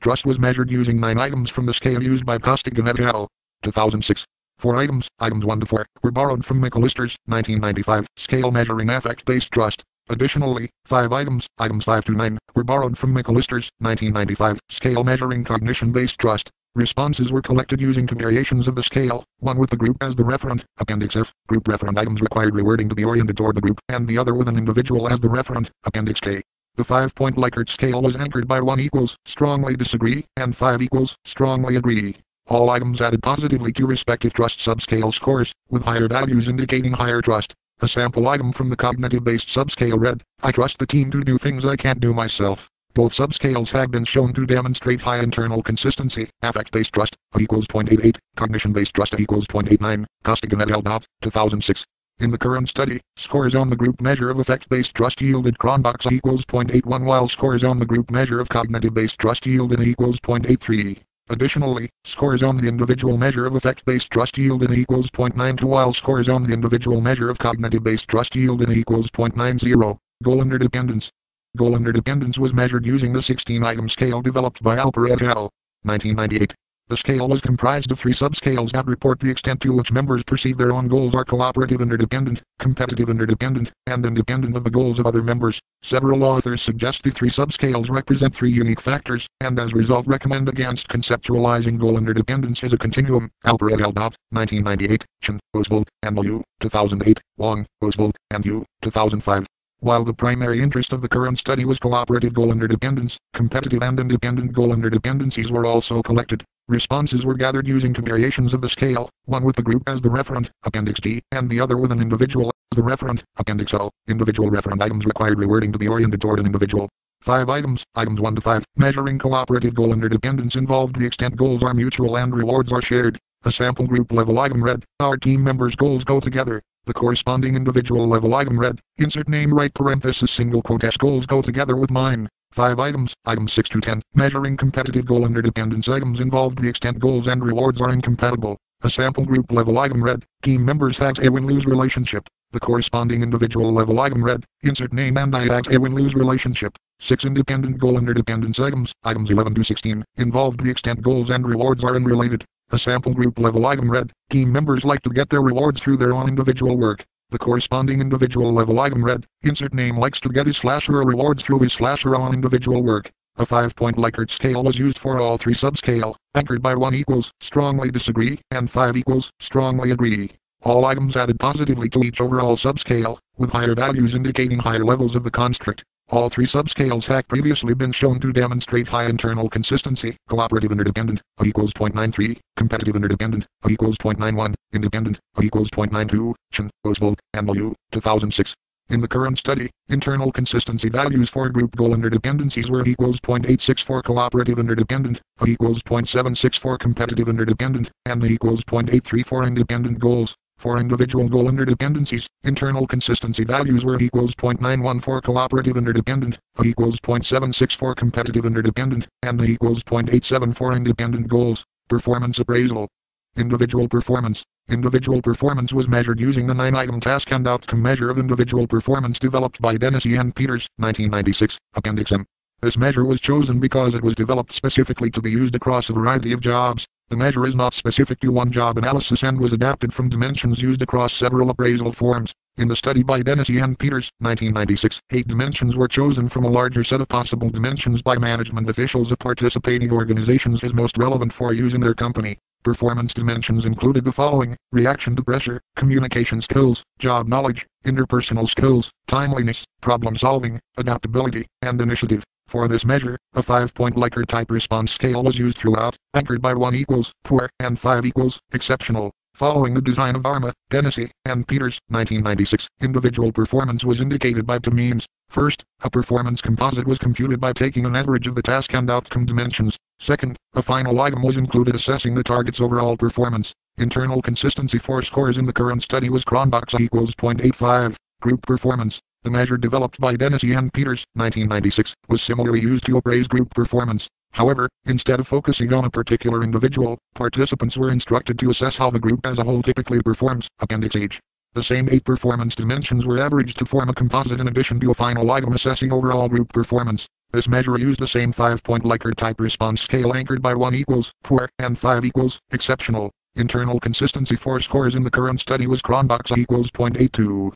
Trust was measured using 9 items from the scale used by Costigan et al. 2006. 4 items, items 1 to 4, were borrowed from McAllister's 1995 scale measuring affect-based trust. Additionally, 5 items, items 5 to 9, were borrowed from McAllister's 1995 scale measuring cognition-based trust. Responses were collected using 2 variations of the scale, one with the group as the referent, Appendix F, group referent items required rewording to be oriented toward the group, and the other with an individual as the referent, Appendix K. The 5-point Likert scale was anchored by 1 equals strongly disagree and 5 equals strongly agree. All items added positively to respective trust subscale scores, with higher values indicating higher trust. A sample item from the cognitive-based subscale read, I trust the team to do things I can't do myself. Both subscales have been shown to demonstrate high internal consistency. Affect-based trust, A equals 0.88, cognition-based trust A equals 0.89, Costigan et al. 2006. In the current study, scores on the group measure of affect-based trust yielded Cronbach's A equals 0.81 while scores on the group measure of cognitive-based trust yielded A equals 0.83. Additionally, scores on the individual measure of affect-based trust yielded A equals 0.92 while scores on the individual measure of cognitive-based trust yielded A equals 0.90. Goal interdependence. Goal interdependence was measured using the 16-item scale developed by Alper et al. 1998. The scale was comprised of 3 subscales that report the extent to which members perceive their own goals are cooperative interdependent, competitive interdependent, and independent of the goals of other members. Several authors suggest the 3 subscales represent 3 unique factors, and as a result recommend against conceptualizing goal interdependence as a continuum. Alper et al. 1998, Chen, Oswald, and Liu, 2008, Wang, Oswald, and Yu, 2005. While the primary interest of the current study was cooperative goal interdependence, competitive and independent goal interdependencies were also collected. Responses were gathered using 2 variations of the scale, one with the group as the referent, Appendix D, and the other with an individual as the referent, Appendix O. Individual referent items required rewording to be oriented toward an individual. 5 items, items 1 to 5, measuring cooperative goal interdependence involved the extent goals are mutual and rewards are shared. A sample group level item read, our team members' goals go together. The corresponding individual level item read, insert name right parenthesis single quote S goals go together with mine. 5 items, items 6 to 10, measuring competitive goal interdependence items involved the extent goals and rewards are incompatible. A sample group level item read, team members has a win-lose relationship. The corresponding individual level item read, insert name and I has a win-lose relationship. 6 independent goal interdependence items, items 11 to 16, involved the extent goals and rewards are unrelated. A sample group level item read, team members like to get their rewards through their own individual work. The corresponding individual level item read, insert name likes to get his/her rewards through his/her own individual work. A 5-point Likert scale was used for all 3 subscale, anchored by 1 equals strongly disagree and 5 equals strongly agree. All items added positively to each overall subscale, with higher values indicating higher levels of the construct. All 3 subscales had previously been shown to demonstrate high internal consistency. Cooperative interdependent, A equals 0.93, competitive interdependent, A equals 0.91, independent, A equals 0.92, Chen, Oswald, and Liu, 2006. In the current study, internal consistency values for group goal interdependencies were A equals 0.86 for cooperative interdependent, A equals 0.76 for competitive interdependent, and A equals 0.83 for independent goals. For individual goal interdependencies, internal consistency values were equals 0.91 for cooperative interdependent, equals 0.76 for competitive interdependent, and equals 0.87 for independent goals. Performance appraisal. Individual performance. Individual performance was measured using the 9-item task and outcome measure of individual performance developed by Dennis and Peters, 1996, Appendix M. This measure was chosen because it was developed specifically to be used across a variety of jobs. The measure is not specific to one job analysis and was adapted from dimensions used across several appraisal forms. In the study by Dennis and Peters, 1996, 8 dimensions were chosen from a larger set of possible dimensions by management officials of participating organizations as most relevant for use in their company. Performance dimensions included the following: reaction to pressure, communication skills, job knowledge, interpersonal skills, timeliness, problem solving, adaptability, and initiative. For this measure, a 5-point Likert type response scale was used throughout, anchored by 1 equals poor and 5 equals exceptional. Following the design of Arma, Dennis and Peters, 1996, individual performance was indicated by 2 means. First, a performance composite was computed by taking an average of the task and outcome dimensions. Second, a final item was included assessing the target's overall performance. Internal consistency for scores in the current study was Cronbach's equals 0.85. Group performance. The measure developed by Dennis and Peters, 1996, was similarly used to appraise group performance. However, instead of focusing on a particular individual, participants were instructed to assess how the group as a whole typically performs. Appendix H. The same 8 performance dimensions were averaged to form a composite in addition to a final item assessing overall group performance. This measure used the same 5-point Likert type response scale anchored by 1 equals poor and 5 equals exceptional. Internal consistency for scores in the current study was Cronbach's equals 0.82.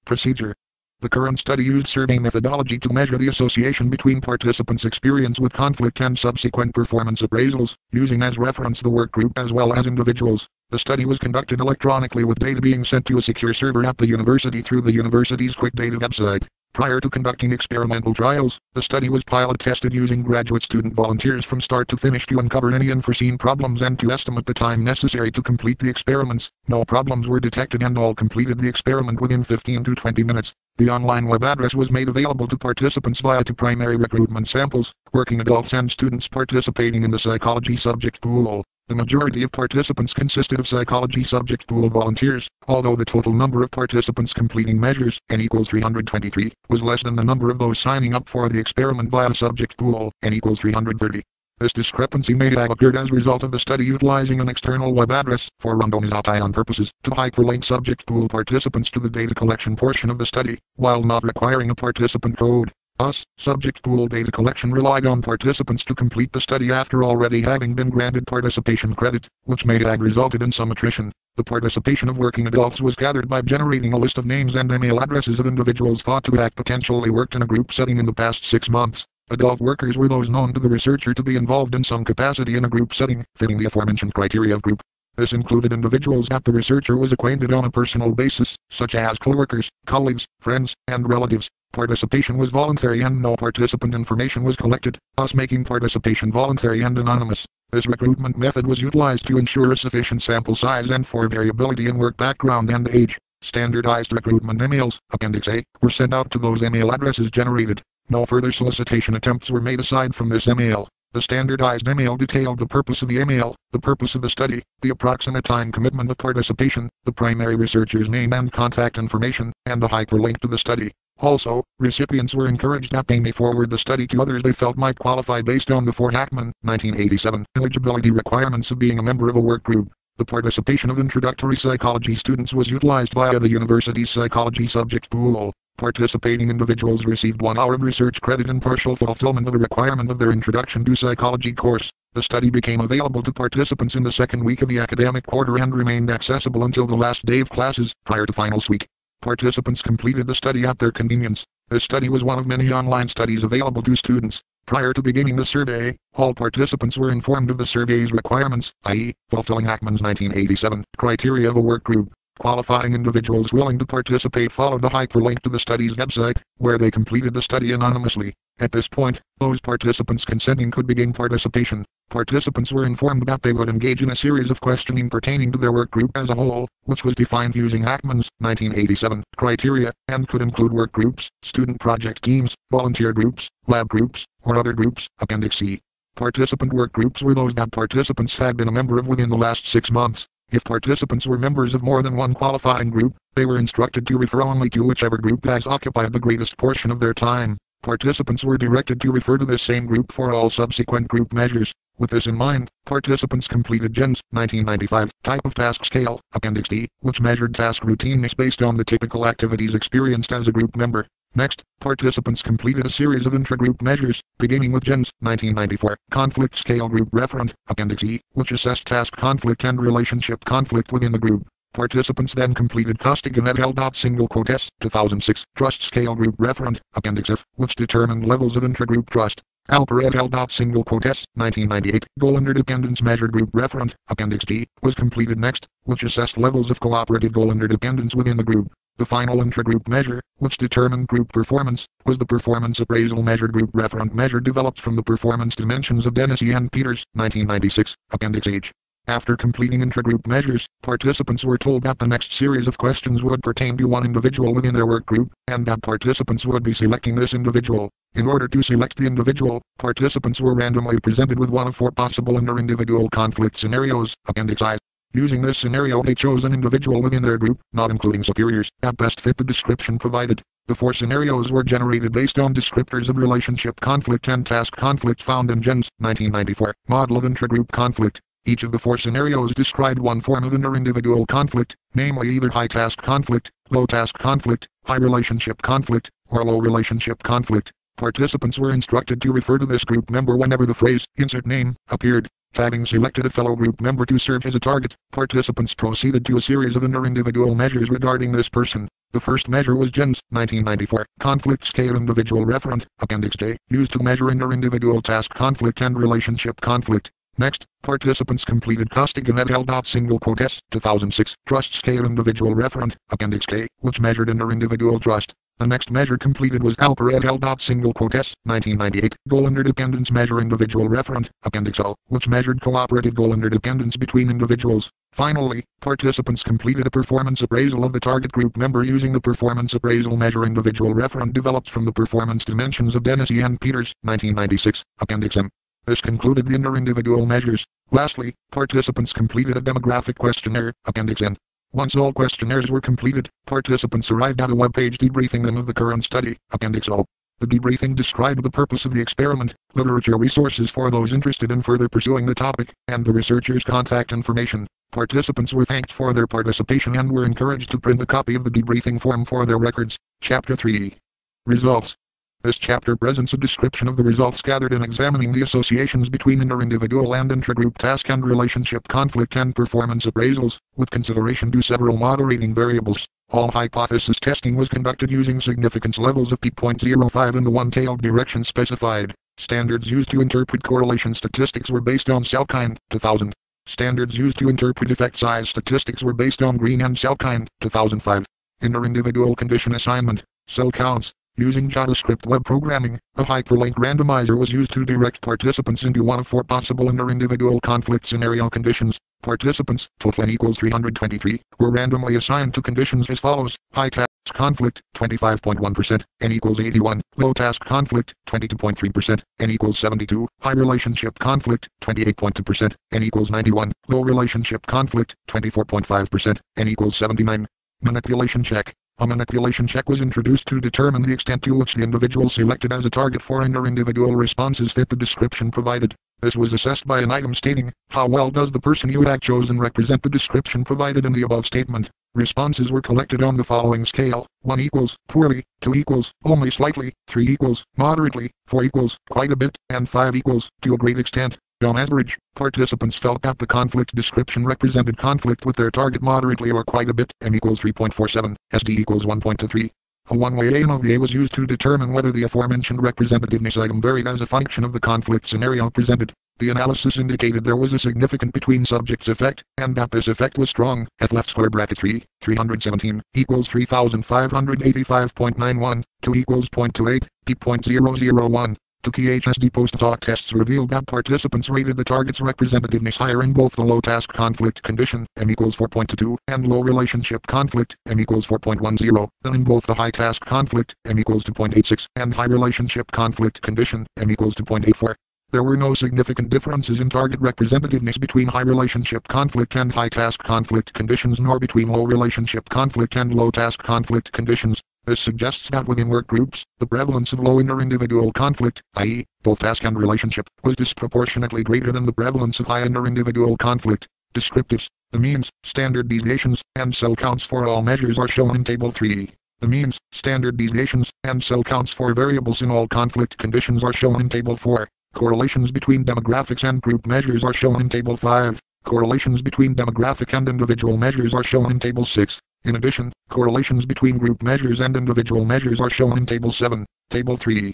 Procedure. The current study used survey methodology to measure the association between participants' experience with conflict and subsequent performance appraisals, using as reference the work group as well as individuals. The study was conducted electronically with data being sent to a secure server at the university through the university's Quick Data website. Prior to conducting experimental trials, the study was pilot tested using graduate student volunteers from start to finish to uncover any unforeseen problems and to estimate the time necessary to complete the experiments. No problems were detected and all completed the experiment within 15 to 20 minutes. The online web address was made available to participants via two primary recruitment samples, working adults and students participating in the psychology subject pool. The majority of participants consisted of psychology subject pool volunteers, although the total number of participants completing measures, n equals 323, was less than the number of those signing up for the experiment via subject pool, n equals 330. This discrepancy may have occurred as a result of the study utilizing an external web address for randomization purposes to hyperlink subject pool participants to the data collection portion of the study, while not requiring a participant code. Thus, subject pool data collection relied on participants to complete the study after already having been granted participation credit, which may have resulted in some attrition. The participation of working adults was gathered by generating a list of names and email addresses of individuals thought to have potentially worked in a group setting in the past 6 months. Adult workers were those known to the researcher to be involved in some capacity in a group setting, fitting the aforementioned criteria of group. This included individuals that the researcher was acquainted on a personal basis, such as coworkers, colleagues, friends, and relatives. Participation was voluntary and no participant information was collected, thus making participation voluntary and anonymous. This recruitment method was utilized to ensure a sufficient sample size and for variability in work background and age. Standardized recruitment emails, Appendix A, were sent out to those email addresses generated. No further solicitation attempts were made aside from this email. The standardized email detailed the purpose of the email, the purpose of the study, the approximate time commitment of participation, the primary researcher's name and contact information, and the hyperlink to the study. Also, recipients were encouraged that they may forward the study to others they felt might qualify based on the Fort Hackman, 1987, eligibility requirements of being a member of a work group. The participation of introductory psychology students was utilized via the university's psychology subject pool. Participating individuals received 1 hour of research credit in partial fulfillment of a requirement of their Introduction to Psychology course. The study became available to participants in the second week of the academic quarter and remained accessible until the last day of classes, prior to finals week. Participants completed the study at their convenience. This study was one of many online studies available to students. Prior to beginning the survey, all participants were informed of the survey's requirements, i.e., fulfilling Hackman's 1987 criteria of a work group. Qualifying individuals willing to participate followed the hyperlink to the study's website, where they completed the study anonymously. At this point, those participants consenting could begin participation. Participants were informed that they would engage in a series of questioning pertaining to their work group as a whole, which was defined using Hackman's 1987 criteria, and could include work groups, student project teams, volunteer groups, lab groups, or other groups, Appendix C. Participant work groups were those that participants had been a member of within the last 6 months. If participants were members of more than one qualifying group, they were instructed to refer only to whichever group has occupied the greatest portion of their time. Participants were directed to refer to this same group for all subsequent group measures. With this in mind, participants completed GEN's 1995 type of task scale, Appendix D, which measured task routineness based on the typical activities experienced as a group member. Next, participants completed a series of intragroup measures, beginning with GEN's 1994 conflict scale group referent, Appendix E, which assessed task conflict and relationship conflict within the group. Participants then completed Costigan et al. Single quote S 2006 trust scale group referent, Appendix F, which determined levels of intragroup trust. Alper et al. Single quote S 1998 goal interdependence measured group referent, Appendix G, was completed next, which assessed levels of cooperative goal interdependence within the group. The final intragroup measure, which determined group performance, was the performance appraisal measured group referent measure developed from the performance dimensions of Dennessy and Peters, 1996, Appendix H. After completing intragroup measures, participants were told that the next series of questions would pertain to one individual within their work group, and that participants would be selecting this individual. In order to select the individual, participants were randomly presented with one of 4 possible inter-individual conflict scenarios, Appendix I. Using this scenario, they chose an individual within their group, not including superiors, that best fit the description provided. The 4 scenarios were generated based on descriptors of relationship conflict and task conflict found in GEN's 1994 model of intragroup conflict. Each of the 4 scenarios described one form of inter-individual conflict, namely either high task conflict, low task conflict, high relationship conflict, or low relationship conflict. Participants were instructed to refer to this group member whenever the phrase, insert name, appeared. Having selected a fellow group member to serve as a target, participants proceeded to a series of inter-individual measures regarding this person. The first measure was GEN's 1994 conflict scale individual referent, Appendix J, used to measure inter-individual task conflict and relationship conflict. Next, participants completed Costigan et al. Single quote S. 2006 Trust Scale Individual Referent, Appendix K, which measured interindividual trust. The next measure completed was Alper et al. Single quote S. 1998 Goal Interdependence Measure Individual Referent, Appendix L, which measured cooperative goal interdependence between individuals. Finally, participants completed a performance appraisal of the target group member using the performance appraisal measure individual referent developed from the performance dimensions of Denisi and Peters, 1996, Appendix M. This concluded the interindividual measures. Lastly, participants completed a demographic questionnaire, Appendix N. Once all questionnaires were completed, participants arrived at a web page debriefing them of the current study, Appendix O. The debriefing described the purpose of the experiment, literature resources for those interested in further pursuing the topic, and the researchers' contact information. Participants were thanked for their participation and were encouraged to print a copy of the debriefing form for their records. Chapter 3. Results. This chapter presents a description of the results gathered in examining the associations between interindividual and intragroup task and relationship conflict and performance appraisals, with consideration to several moderating variables. All hypothesis testing was conducted using significance levels of p.05 in the one-tailed direction specified. Standards used to interpret correlation statistics were based on cell kind, 2000. Standards used to interpret effect size statistics were based on Green and cell kind, 2005. Interindividual condition assignment, cell counts. Using JavaScript web programming, a hyperlink randomizer was used to direct participants into one of four possible interindividual conflict scenario conditions. Participants, total n equals 323, were randomly assigned to conditions as follows: high task conflict, 25.1%, n equals 81, low task conflict, 22.3%, n equals 72, high relationship conflict, 28.2%, n equals 91, low relationship conflict, 24.5%, n equals 79. Manipulation check. A manipulation check was introduced to determine the extent to which the individual selected as a target for interindividual responses fit the description provided. This was assessed by an item stating, how well does the person you have chosen represent the description provided in the above statement. Responses were collected on the following scale: 1 equals poorly, 2 equals only slightly, 3 equals moderately, 4 equals quite a bit, and 5 equals to a great extent. On average, participants felt that the conflict description represented conflict with their target moderately or quite a bit, m equals 3.47, SD equals 1.23. A one-way ANOVA was used to determine whether the aforementioned representativeness item varied as a function of the conflict scenario presented. The analysis indicated there was a significant between subjects effect, and that this effect was strong. F left square bracket 317 equals 3585.91, 2 equals 0.28, p.001. Two PhD post-hoc tests revealed that participants rated the target's representativeness higher in both the low task conflict condition, m equals 4.22, and low relationship conflict, m equals 4.10, than in both the high task conflict, m equals 2.86, and high relationship conflict condition, m equals 2.84. There were no significant differences in target representativeness between high relationship conflict and high task conflict conditions, nor between low relationship conflict and low task conflict conditions. This suggests that within work groups, the prevalence of low interindividual conflict, i.e., both task and relationship, was disproportionately greater than the prevalence of high interindividual conflict. Descriptives: the means, standard deviations, and cell counts for all measures are shown in Table 3. The means, standard deviations, and cell counts for variables in all conflict conditions are shown in Table 4. Correlations between demographics and group measures are shown in Table 5. Correlations between demographic and individual measures are shown in Table 6. In addition, correlations between group measures and individual measures are shown in Table 7. Table 3.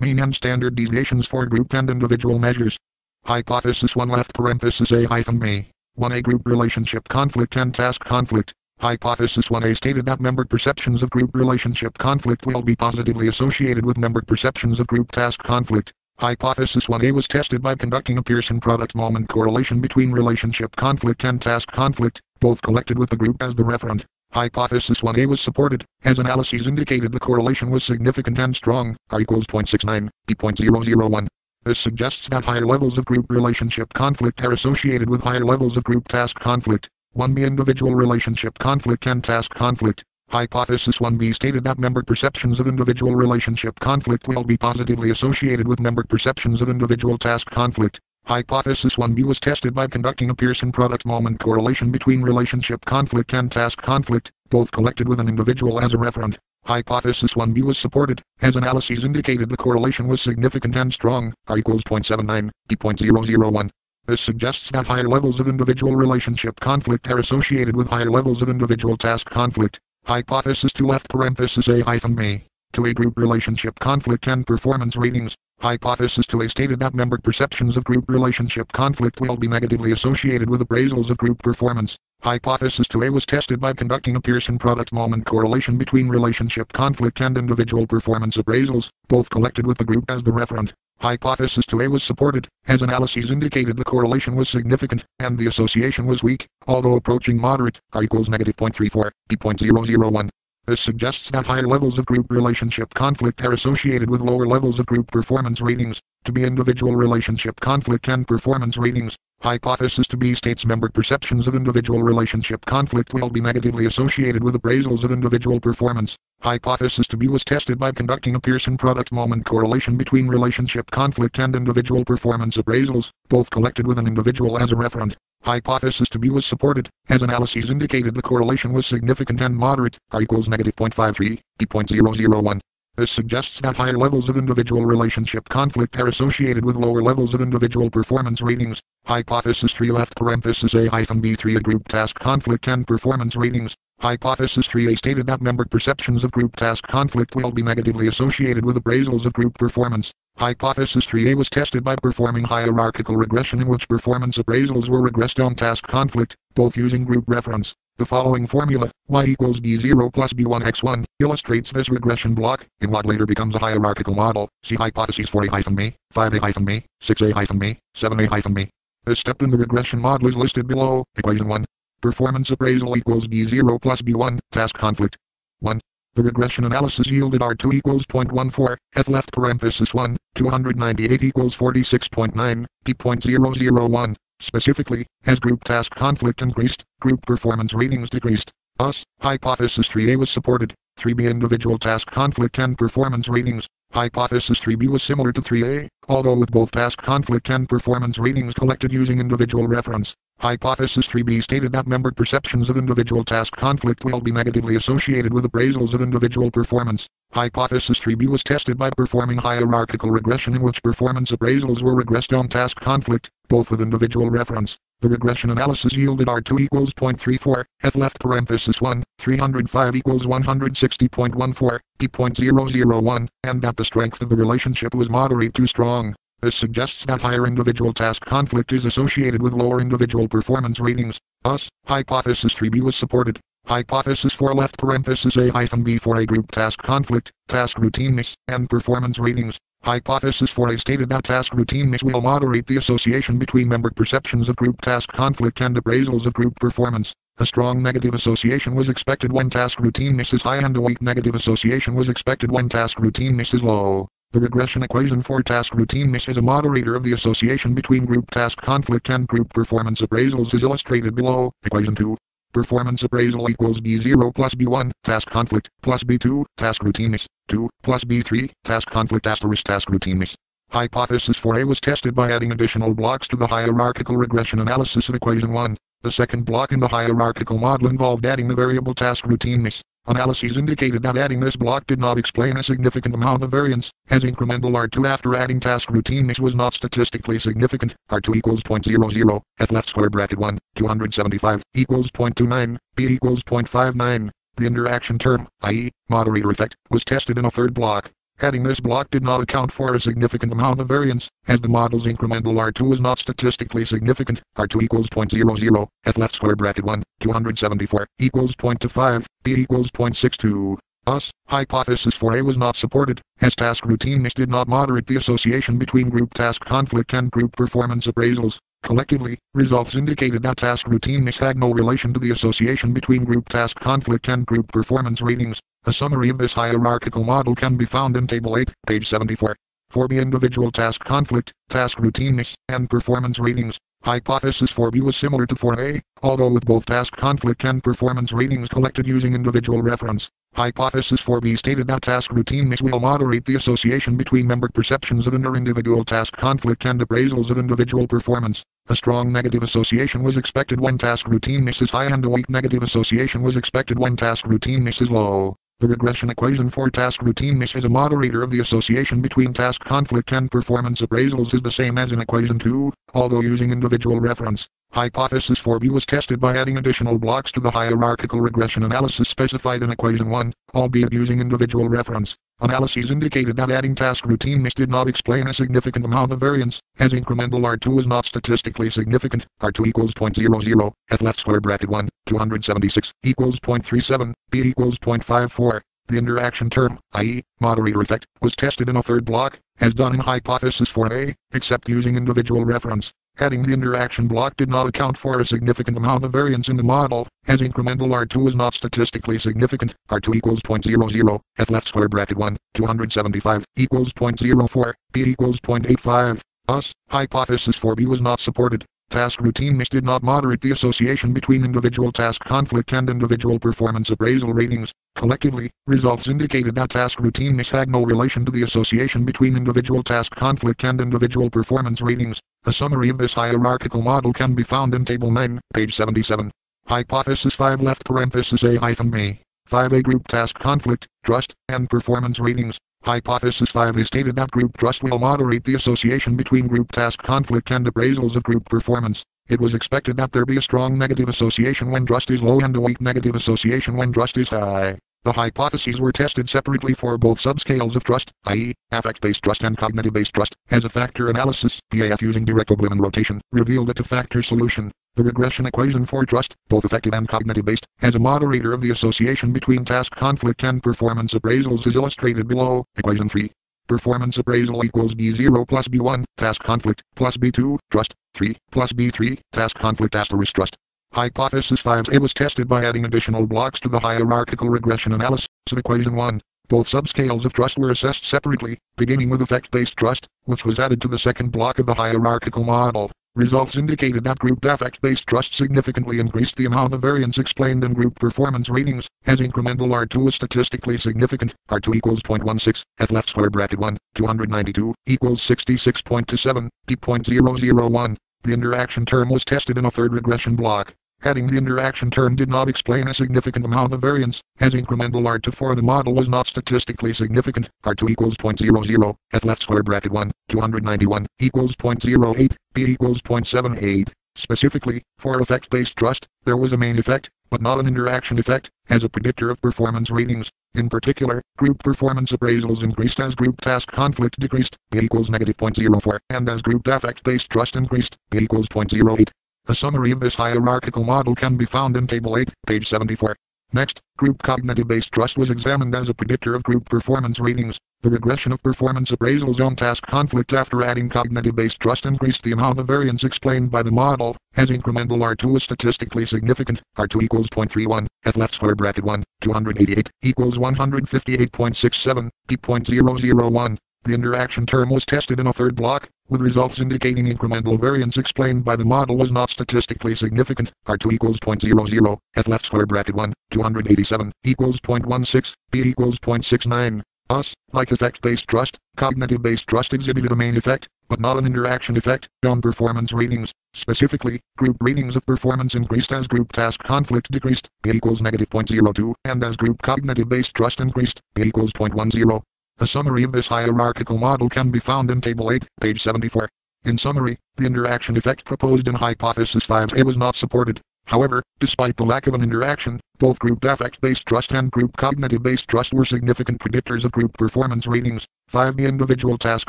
Mean and standard deviations for group and individual measures. Hypothesis 1 left parenthesis A-B. 1a group relationship conflict and task conflict. Hypothesis 1a stated that member perceptions of group relationship conflict will be positively associated with member perceptions of group task conflict. Hypothesis 1a was tested by conducting a Pearson product moment correlation between relationship conflict and task conflict, both collected with the group as the referent. Hypothesis 1a was supported, as analyses indicated the correlation was significant and strong, R equals 0.69, p.001. This suggests that higher levels of group relationship conflict are associated with higher levels of group task conflict. 1b individual relationship conflict and task conflict. Hypothesis 1b stated that member perceptions of individual relationship conflict will be positively associated with member perceptions of individual task conflict. Hypothesis 1b was tested by conducting a Pearson product moment correlation between relationship conflict and task conflict, both collected with an individual as a referent. Hypothesis 1b was supported, as analyses indicated the correlation was significant and strong, R equals 0.79, p.001. This suggests that higher levels of individual relationship conflict are associated with higher levels of individual task conflict. Hypothesis 2 left parenthesis A-B. 2a group relationship conflict and performance ratings. Hypothesis 2A stated that member perceptions of group relationship conflict will be negatively associated with appraisals of group performance. Hypothesis 2A was tested by conducting a Pearson product moment correlation between relationship conflict and individual performance appraisals, both collected with the group as the referent. Hypothesis 2A was supported, as analyses indicated the correlation was significant, and the association was weak, although approaching moderate, R equals -0.34, P.001. This suggests that higher levels of group relationship conflict are associated with lower levels of group performance ratings. To be individual relationship conflict and performance ratings. Hypothesis to B states member perceptions of individual relationship conflict will be negatively associated with appraisals of individual performance. Hypothesis to B was tested by conducting a Pearson product moment correlation between relationship conflict and individual performance appraisals, both collected with an individual as a referent. Hypothesis to B was supported, as analyses indicated the correlation was significant and moderate, R equals -0.53, P.001. This suggests that higher levels of individual relationship conflict are associated with lower levels of individual performance ratings. Hypothesis 3 left parenthesis A-B3 a group task conflict and performance ratings. Hypothesis 3A stated that member perceptions of group task conflict will be negatively associated with appraisals of group performance. Hypothesis 3A was tested by performing hierarchical regression in which performance appraisals were regressed on task conflict, both using group reference. The following formula, y equals b0 plus b1 x1, illustrates this regression block, in what later becomes a hierarchical model. See hypotheses 4a-b, 5a-b, 6a-b, 7a-b. This step in the regression model is listed below. Equation 1. Performance appraisal equals b0 plus b1, task conflict. 1. The regression analysis yielded R2 equals 0.14, F left parenthesis 1, 298 equals 46.9, P.001. Specifically, as group task conflict increased, group performance ratings decreased. Thus, hypothesis 3A was supported. 3B individual task conflict and performance ratings. Hypothesis 3B was similar to 3A, although with both task conflict and performance ratings collected using individual reference. Hypothesis 3B stated that member perceptions of individual task conflict will be negatively associated with appraisals of individual performance. Hypothesis 3B was tested by performing hierarchical regression in which performance appraisals were regressed on task conflict, both with individual reference. The regression analysis yielded R2 equals 0.34, F left parenthesis 1, 305 equals 160.14, P.001, and that the strength of the relationship was moderate to strong. This suggests that higher individual task conflict is associated with lower individual performance ratings. Thus, hypothesis 3B was supported. Hypothesis 4 left parenthesis A-B for a group task conflict, task routineness, and performance ratings. Hypothesis 4A stated that task routineness will moderate the association between member perceptions of group task conflict and appraisals of group performance. A strong negative association was expected when task routineness is high and a weak negative association was expected when task routineness is low. The regression equation for task routineness is a moderator of the association between group task conflict and group performance appraisals is illustrated below. Equation 2. Performance appraisal equals B0 plus B1, task conflict, plus B2, task routineness, 2, plus B3, task conflict asterisk task routineness. Hypothesis 4A was tested by adding additional blocks to the hierarchical regression analysis of equation 1. The second block in the hierarchical model involved adding the variable task routineness. Analyses indicated that adding this block did not explain a significant amount of variance, as incremental R2 after adding task routineness was not statistically significant. R2 equals 0.00, F left square bracket 1, 275, equals 0.29, P equals 0.59. The interaction term, i.e., moderator effect, was tested in a third block. Adding this block did not account for a significant amount of variance, as the model's incremental R2 was not statistically significant. R2 equals 0.00, F left square bracket 1, 274, equals 0.25, P equals 0.62. Thus, hypothesis 4A was not supported, as task routineness did not moderate the association between group task conflict and group performance appraisals. Collectively, results indicated that task routineness had no relation to the association between group task conflict and group performance ratings. A summary of this hierarchical model can be found in Table 8, page 74. 4B individual task conflict, task routineness, and performance ratings. Hypothesis 4B was similar to 4A, although with both task conflict and performance ratings collected using individual reference. Hypothesis 4B stated that task routineness will moderate the association between member perceptions of inter-individual task conflict and appraisals of individual performance. A strong negative association was expected when task routineness is high and a weak negative association was expected when task routineness is low. The regression equation for task routineness as a moderator of the association between task conflict and performance appraisals is the same as in equation 2, although using individual reference. Hypothesis 4b was tested by adding additional blocks to the hierarchical regression analysis specified in equation 1, albeit using individual reference. Analyses indicated that adding task routine mix did not explain a significant amount of variance, as incremental R2 was not statistically significant. R2 equals 0.00, F left square bracket 1, 276, equals 0.37, B equals 0.54. The interaction term, i.e., moderator effect, was tested in a third block, as done in hypothesis 4a, except using individual reference. Adding the interaction block did not account for a significant amount of variance in the model, as incremental R2 was not statistically significant. R2 equals 0.00, F left square bracket 1, 275, equals 0.04, B equals 0.85. Thus, hypothesis 4b was not supported. Task routine mix did not moderate the association between individual task conflict and individual performance appraisal ratings. Collectively, results indicated that task routine mix had no relation to the association between individual task conflict and individual performance ratings. A summary of this hierarchical model can be found in Table 9, page 77. Hypothesis 5 left parenthesis A-B. 5a group task conflict, trust, and performance ratings. Hypothesis 5 is stated that group trust will moderate the association between group task conflict and appraisals of group performance. It was expected that there be a strong negative association when trust is low and a weak negative association when trust is high. The hypotheses were tested separately for both subscales of trust, i.e., affect-based trust and cognitive-based trust. As a factor analysis, PAF using direct Oblimin rotation revealed a two-factor solution. The regression equation for trust, both affective and cognitive-based, as a moderator of the association between task conflict and performance appraisals is illustrated below. Equation 3. Performance appraisal equals B0 plus B1, task conflict, plus B2, trust, 3, plus B3, task conflict asterisk trust. Hypothesis 5a was tested by adding additional blocks to the hierarchical regression analysis of equation 1. Both subscales of trust were assessed separately, beginning with affect-based trust, which was added to the second block of the hierarchical model. Results indicated that group affect-based trust significantly increased the amount of variance explained in group performance ratings, as incremental R2 was statistically significant. R2 equals 0.16, F left square bracket 1, 292, equals 66.27, P.001. The interaction term was tested in a third regression block. Adding the interaction term did not explain a significant amount of variance, as incremental R2 for the model was not statistically significant. R2 equals 0.00, F left square bracket 1, 291, equals 0.08, P equals 0.78. Specifically, for effect-based trust, there was a main effect, but not an interaction effect, as a predictor of performance ratings. In particular, group performance appraisals increased as group task conflict decreased, P equals -0.04, and as group affect-based trust increased, P equals 0.08. A summary of this hierarchical model can be found in Table 8, page 74. Next, group cognitive-based trust was examined as a predictor of group performance ratings. The regression of performance appraisals on task conflict after adding cognitive-based trust increased the amount of variance explained by the model, as incremental R2 is statistically significant. R2 equals 0.31, F left square bracket 1, 288, equals 158.67, P.001. The interaction term was tested in a third block, with results indicating incremental variance explained by the model was not statistically significant. R2 equals 0.00, F left square bracket 1, 287, equals 0.16, P equals 0.69. Thus, like effect-based trust, cognitive-based trust exhibited a main effect, but not an interaction effect, on performance ratings. Specifically, group ratings of performance increased as group task conflict decreased, P equals -0.02, and as group cognitive-based trust increased, P equals 0.10. A summary of this hierarchical model can be found in Table 8, page 74. In summary, the interaction effect proposed in Hypothesis 5a was not supported. However, despite the lack of an interaction, both group affect-based trust and group cognitive-based trust were significant predictors of group performance ratings. 5b individual task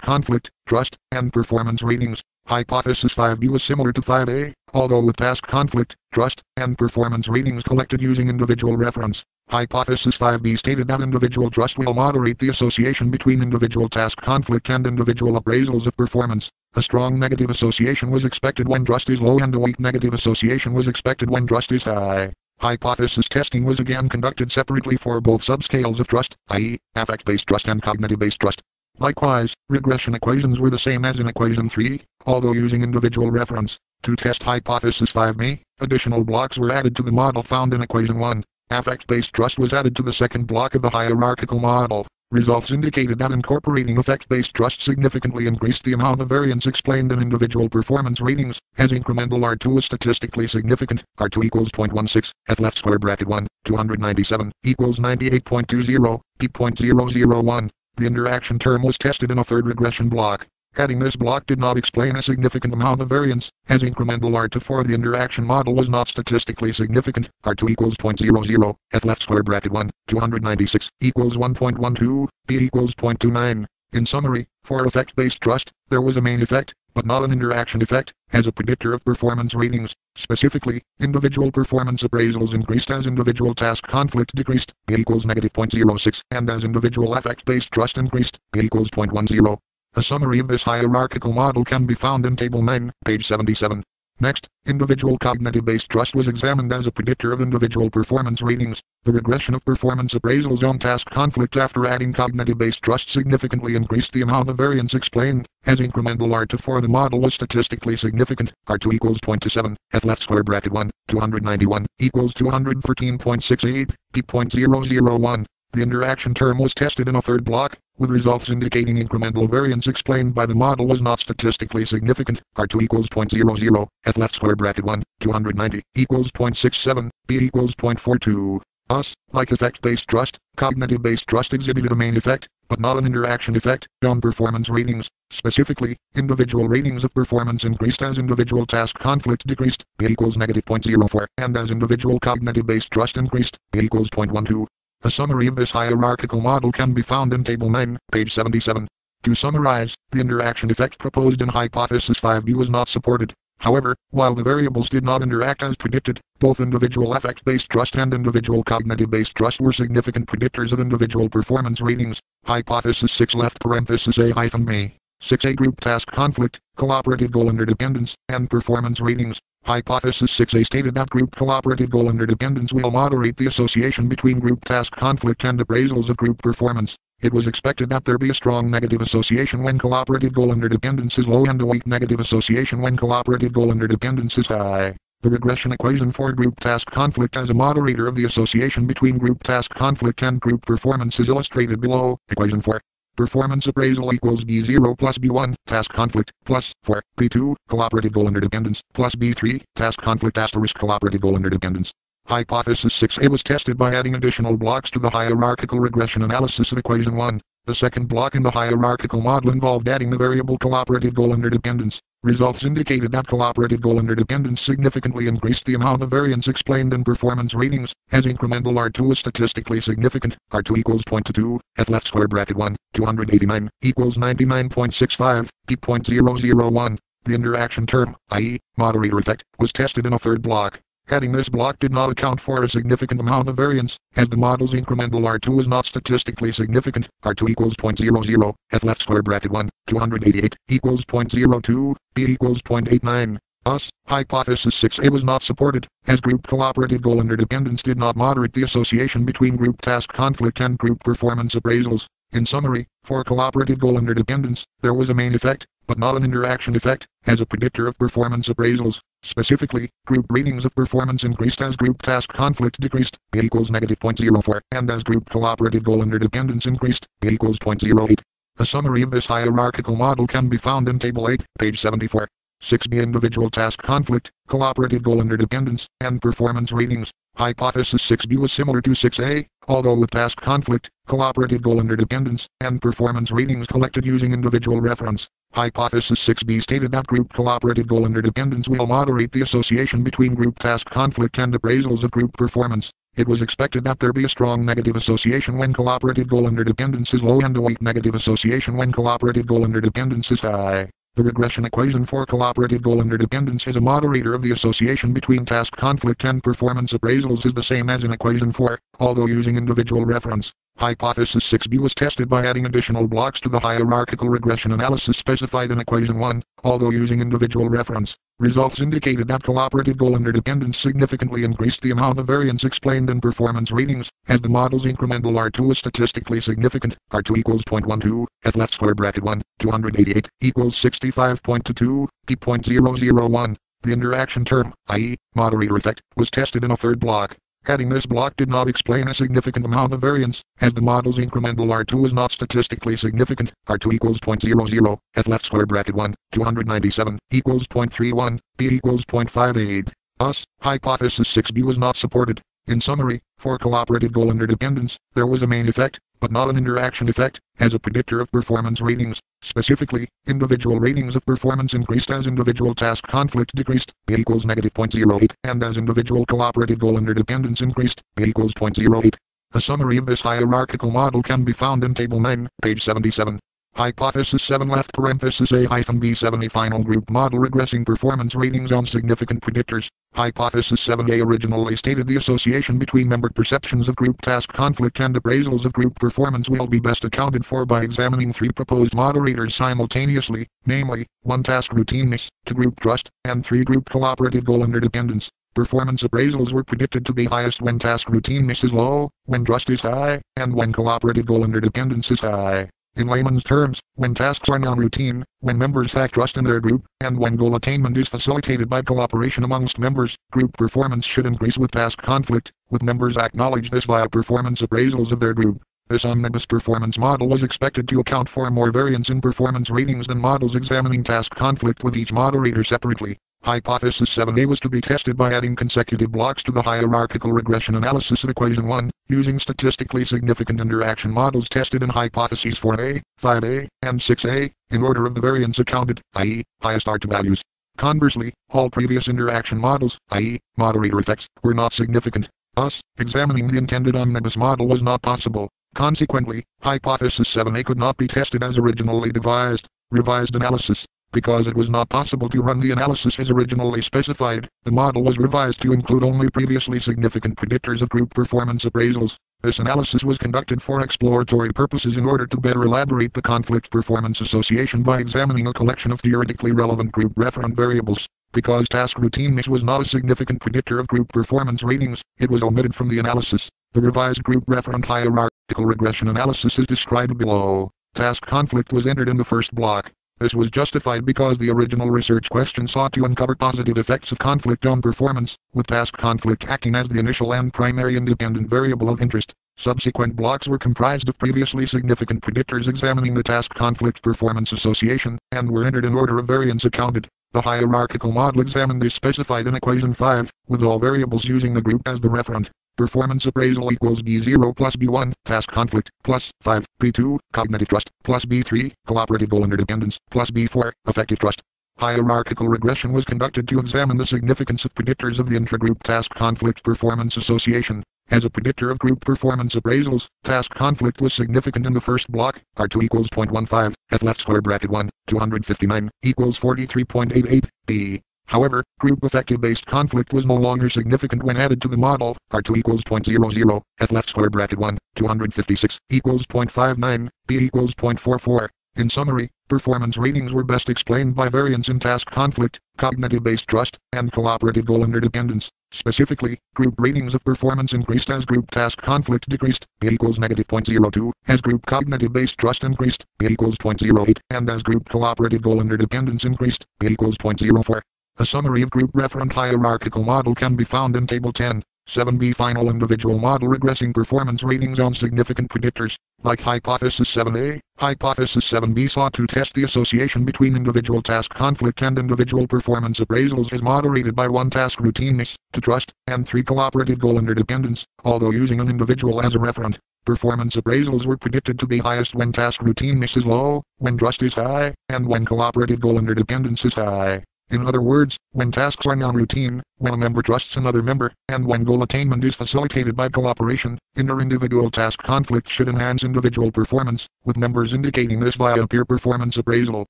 conflict, trust, and performance ratings. Hypothesis 5b was similar to 5a, although with task conflict, trust, and performance ratings collected using individual reference. Hypothesis 5b stated that individual trust will moderate the association between individual task conflict and individual appraisals of performance. A strong negative association was expected when trust is low and a weak negative association was expected when trust is high. Hypothesis testing was again conducted separately for both subscales of trust, i.e., affect-based trust and cognitive-based trust. Likewise, regression equations were the same as in equation 3, although using individual reference. To test hypothesis 5b, additional blocks were added to the model found in equation 1. Affect-based trust was added to the second block of the hierarchical model. Results indicated that incorporating effect-based trust significantly increased the amount of variance explained in individual performance ratings, as incremental R2 is statistically significant. R2 equals 0.16, F left square bracket 1, 297, equals 98.20, P.001. The interaction term was tested in a third regression block. Adding this block did not explain a significant amount of variance, as incremental R2 for the interaction model was not statistically significant. R2 equals 0.00, F left square bracket 1, 296 equals 1.12, P equals 0.29. In summary, for effect-based trust, there was a main effect, but not an interaction effect, as a predictor of performance ratings. Specifically, individual performance appraisals increased as individual task conflict decreased, P equals -0.06, and as individual effect-based trust increased, P equals 0.10. A summary of this hierarchical model can be found in Table 9, page 77. Next, individual cognitive-based trust was examined as a predictor of individual performance ratings. The regression of performance appraisals on task conflict after adding cognitive-based trust significantly increased the amount of variance explained, as incremental R2 for the model was statistically significant. R2 equals 0.27, F left square bracket 1, 291 equals 213.68, P 0.001. The interaction term was tested in a third block, with results indicating incremental variance explained by the model was not statistically significant. R2 equals 0.00, F left square bracket 1, 290 equals 0.67, P equals 0.42. Thus, like effect-based trust, cognitive-based trust exhibited a main effect, but not an interaction effect, on performance ratings. Specifically, individual ratings of performance increased as individual task conflict decreased, P equals -0.04, and as individual cognitive-based trust increased, P equals 0.12. A summary of this hierarchical model can be found in Table 9, page 77. To summarize, the interaction effect proposed in Hypothesis 5b was not supported. However, while the variables did not interact as predicted, both individual effect-based trust and individual cognitive-based trust were significant predictors of individual performance ratings. Hypothesis 6 left parenthesis A-B. 6a group task conflict, cooperative goal interdependence, and performance ratings. Hypothesis 6a stated that group cooperative goal interdependence will moderate the association between group task conflict and appraisals of group performance. It was expected that there be a strong negative association when cooperative goal interdependence is low and a weak negative association when cooperative goal interdependence is high. The regression equation for group task conflict as a moderator of the association between group task conflict and group performance is illustrated below. Equation 4. Performance appraisal equals B0 plus B1, task conflict, plus 4, B2, cooperative goal interdependence, plus B3, task conflict asterisk cooperative goal interdependence. Hypothesis 6a was tested by adding additional blocks to the hierarchical regression analysis of equation 1. The second block in the hierarchical model involved adding the variable cooperative goal interdependence. Results indicated that cooperative goal interdependence significantly increased the amount of variance explained in performance ratings, as incremental R2 was statistically significant. R2 equals 0.22, F left square bracket 1, 289 equals 99.65, P 0.001. The interaction term, i.e., moderator effect, was tested in a third block. Adding this block did not account for a significant amount of variance, as the model's incremental R2 was not statistically significant. R2 equals 0.00, F left square bracket 1, 288 equals 0.02, P equals 0.89. Thus, Hypothesis 6a was not supported, as group cooperative goal interdependence did not moderate the association between group task conflict and group performance appraisals. In summary, for cooperative goal interdependence, there was a main effect, but not an interaction effect, as a predictor of performance appraisals. Specifically, group ratings of performance increased as group task conflict decreased, P equals -0.04, and as group cooperative goal interdependence increased, P equals 0.08. A summary of this hierarchical model can be found in Table 8, page 74. 6b individual task conflict, cooperative goal interdependence, and performance ratings. Hypothesis 6b was similar to 6a, although with task conflict, cooperative goal interdependence, and performance ratings collected using individual reference. Hypothesis 6b stated that group cooperative goal interdependence will moderate the association between group task conflict and appraisals of group performance. It was expected that there be a strong negative association when cooperative goal interdependence is low and a weak negative association when cooperative goal interdependence is high. The regression equation for cooperative goal interdependence as a moderator of the association between task conflict and performance appraisals is the same as in equation 4, although using individual reference. Hypothesis 6b was tested by adding additional blocks to the hierarchical regression analysis specified in equation 1, although using individual reference. Results indicated that cooperative goal interdependence significantly increased the amount of variance explained in performance ratings, as the model's incremental R2 was statistically significant. R2 equals 0.12, F left square bracket 1, 288 equals 65.22, P 0.001. The interaction term, i.e., moderator effect, was tested in a third block. Adding this block did not explain a significant amount of variance, as the model's incremental R2 was not statistically significant. R2 equals 0.00, F left square bracket 1, 297 equals 0.31, P equals 0.58. Thus, Hypothesis 6b was not supported. In summary, for cooperative goal interdependence, there was a main effect, but not an interaction effect, as a predictor of performance ratings. Specifically, individual ratings of performance increased as individual task conflict decreased, P equals -0.08, and as individual cooperative goal interdependence increased, P equals 0.08. A summary of this hierarchical model can be found in Table 9, page 77. Hypothesis 7 left parenthesis A-B7 A final group model regressing performance ratings on significant predictors. Hypothesis 7a originally stated the association between member perceptions of group task conflict and appraisals of group performance will be best accounted for by examining three proposed moderators simultaneously, namely, 1 task routineness, 2 group trust, and 3 group cooperative goal interdependence. Performance appraisals were predicted to be highest when task routineness is low, when trust is high, and when cooperative goal interdependence is high. In layman's terms, when tasks are non-routine, when members have trust in their group, and when goal attainment is facilitated by cooperation amongst members, group performance should increase with task conflict, with members acknowledge this via performance appraisals of their group. This omnibus performance model was expected to account for more variance in performance ratings than models examining task conflict with each moderator separately. Hypothesis 7a was to be tested by adding consecutive blocks to the hierarchical regression analysis of equation 1, using statistically significant interaction models tested in hypotheses 4a, 5a, and 6a, in order of the variance accounted, i.e., highest R2 values. Conversely, all previous interaction models, i.e., moderator effects, were not significant. Thus, examining the intended omnibus model was not possible. Consequently, hypothesis 7a could not be tested as originally devised. Revised analysis. Because it was not possible to run the analysis as originally specified, the model was revised to include only previously significant predictors of group performance appraisals. This analysis was conducted for exploratory purposes in order to better elaborate the conflict performance association by examining a collection of theoretically relevant group referent variables. Because task routineness was not a significant predictor of group performance ratings, it was omitted from the analysis. The revised group referent hierarchical regression analysis is described below. Task conflict was entered in the first block. This was justified because the original research question sought to uncover positive effects of conflict on performance, with task conflict acting as the initial and primary independent variable of interest. Subsequent blocks were comprised of previously significant predictors examining the task conflict performance association, and were entered in order of variance accounted. The hierarchical model examined is specified in equation 5, with all variables using the group as the referent. Performance appraisal equals B0 plus B1, task conflict, plus 5, B2, cognitive trust, plus B3, cooperative goal interdependence, plus B4, effective trust. Hierarchical regression was conducted to examine the significance of predictors of the intragroup task conflict performance association. As a predictor of group performance appraisals, task conflict was significant in the first block, R2 equals 0.15, F left square bracket 1, 259, equals 43.88, B. However, group effective-based conflict was no longer significant when added to the model, R2 equals 0.00, F left square bracket 1, 256, equals 0.59, B equals 0.44. In summary, performance ratings were best explained by variance in task conflict, cognitive-based trust, and cooperative goal interdependence. Specifically, group ratings of performance increased as group task conflict decreased, B equals -0.02, as group cognitive-based trust increased, B equals 0.08, and as group cooperative goal interdependence increased, B equals 0.04. A summary of group referent hierarchical model can be found in Table 10. 7b final individual model regressing performance ratings on significant predictors. Like Hypothesis 7a, Hypothesis 7b sought to test the association between individual task conflict and individual performance appraisals as moderated by 1 task routineness, 2 trust, and 3 cooperative goal interdependence, although using an individual as a referent. Performance appraisals were predicted to be highest when task routineness is low, when trust is high, and when cooperative goal interdependence is high. In other words, when tasks are non-routine, when a member trusts another member, and when goal attainment is facilitated by cooperation, inter-individual task conflict should enhance individual performance, with members indicating this via peer performance appraisal.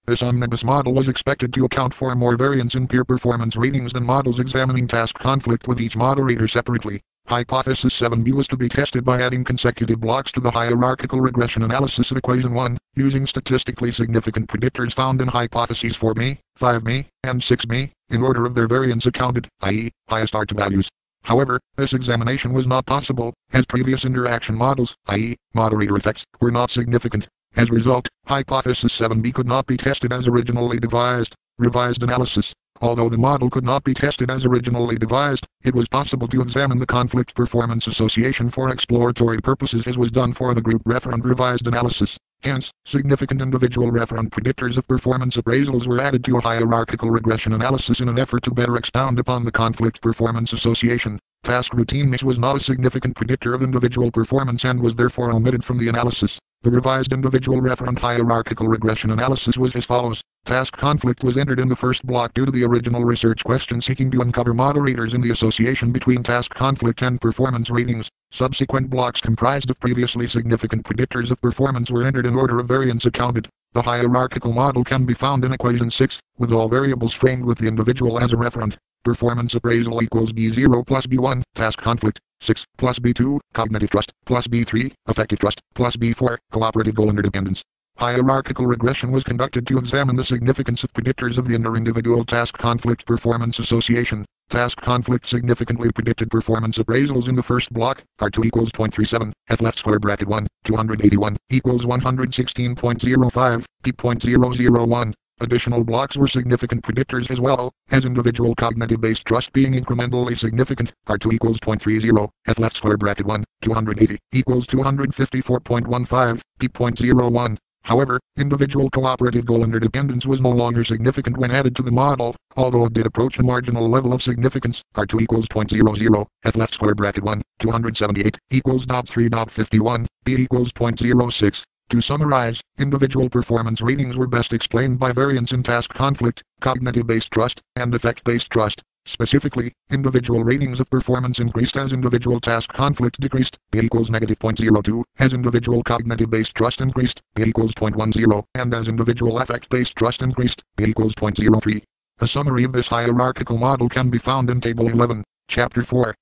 This omnibus model was expected to account for more variance in peer performance ratings than models examining task conflict with each moderator separately. Hypothesis 7b was to be tested by adding consecutive blocks to the hierarchical regression analysis of equation 1, using statistically significant predictors found in hypotheses 4b, 5b, and 6b, in order of their variance accounted, i.e., highest R2 values. However, this examination was not possible, as previous interaction models, i.e., moderator effects, were not significant. As a result, hypothesis 7b could not be tested as originally devised. Revised analysis. Although the model could not be tested as originally devised, it was possible to examine the conflict performance association for exploratory purposes as was done for the group referent revised analysis. Hence, significant individual referent predictors of performance appraisals were added to a hierarchical regression analysis in an effort to better expound upon the conflict performance association. task routineness was not a significant predictor of individual performance and was therefore omitted from the analysis. The revised individual referent hierarchical regression analysis was as follows. Task conflict was entered in the first block due to the original research question seeking to uncover moderators in the association between task conflict and performance ratings. Subsequent blocks comprised of previously significant predictors of performance were entered in order of variance accounted. The hierarchical model can be found in equation 6, with all variables framed with the individual as a referent. Performance appraisal equals B0 plus B1, task conflict, 6 plus B2, cognitive trust, plus B3, affective trust, plus B4, cooperative goal interdependence. Hierarchical regression was conducted to examine the significance of predictors of the inter-individual task conflict performance association. Task conflict significantly predicted performance appraisals in the first block. R2 equals 0.37, F left square bracket 1, 281, equals 116.05, P.001. Additional blocks were significant predictors as well, as individual cognitive-based trust being incrementally significant. R2 equals 0.30, F left square bracket 1, 280, equals 254.15, P.01. However, individual cooperative goal interdependence was no longer significant when added to the model, although it did approach a marginal level of significance. R2 equals 0.00, F left square bracket 1, 278, equals 3.51, P equals 0.06. To summarize, individual performance ratings were best explained by variance in task conflict, cognitive-based trust, and effect-based trust. Specifically, individual ratings of performance increased as individual task conflict decreased, P equals -0.02, as individual cognitive-based trust increased, P equals 0.10, and as individual affect-based trust increased, P equals 0.03. A summary of this hierarchical model can be found in Table 11, Chapter 4.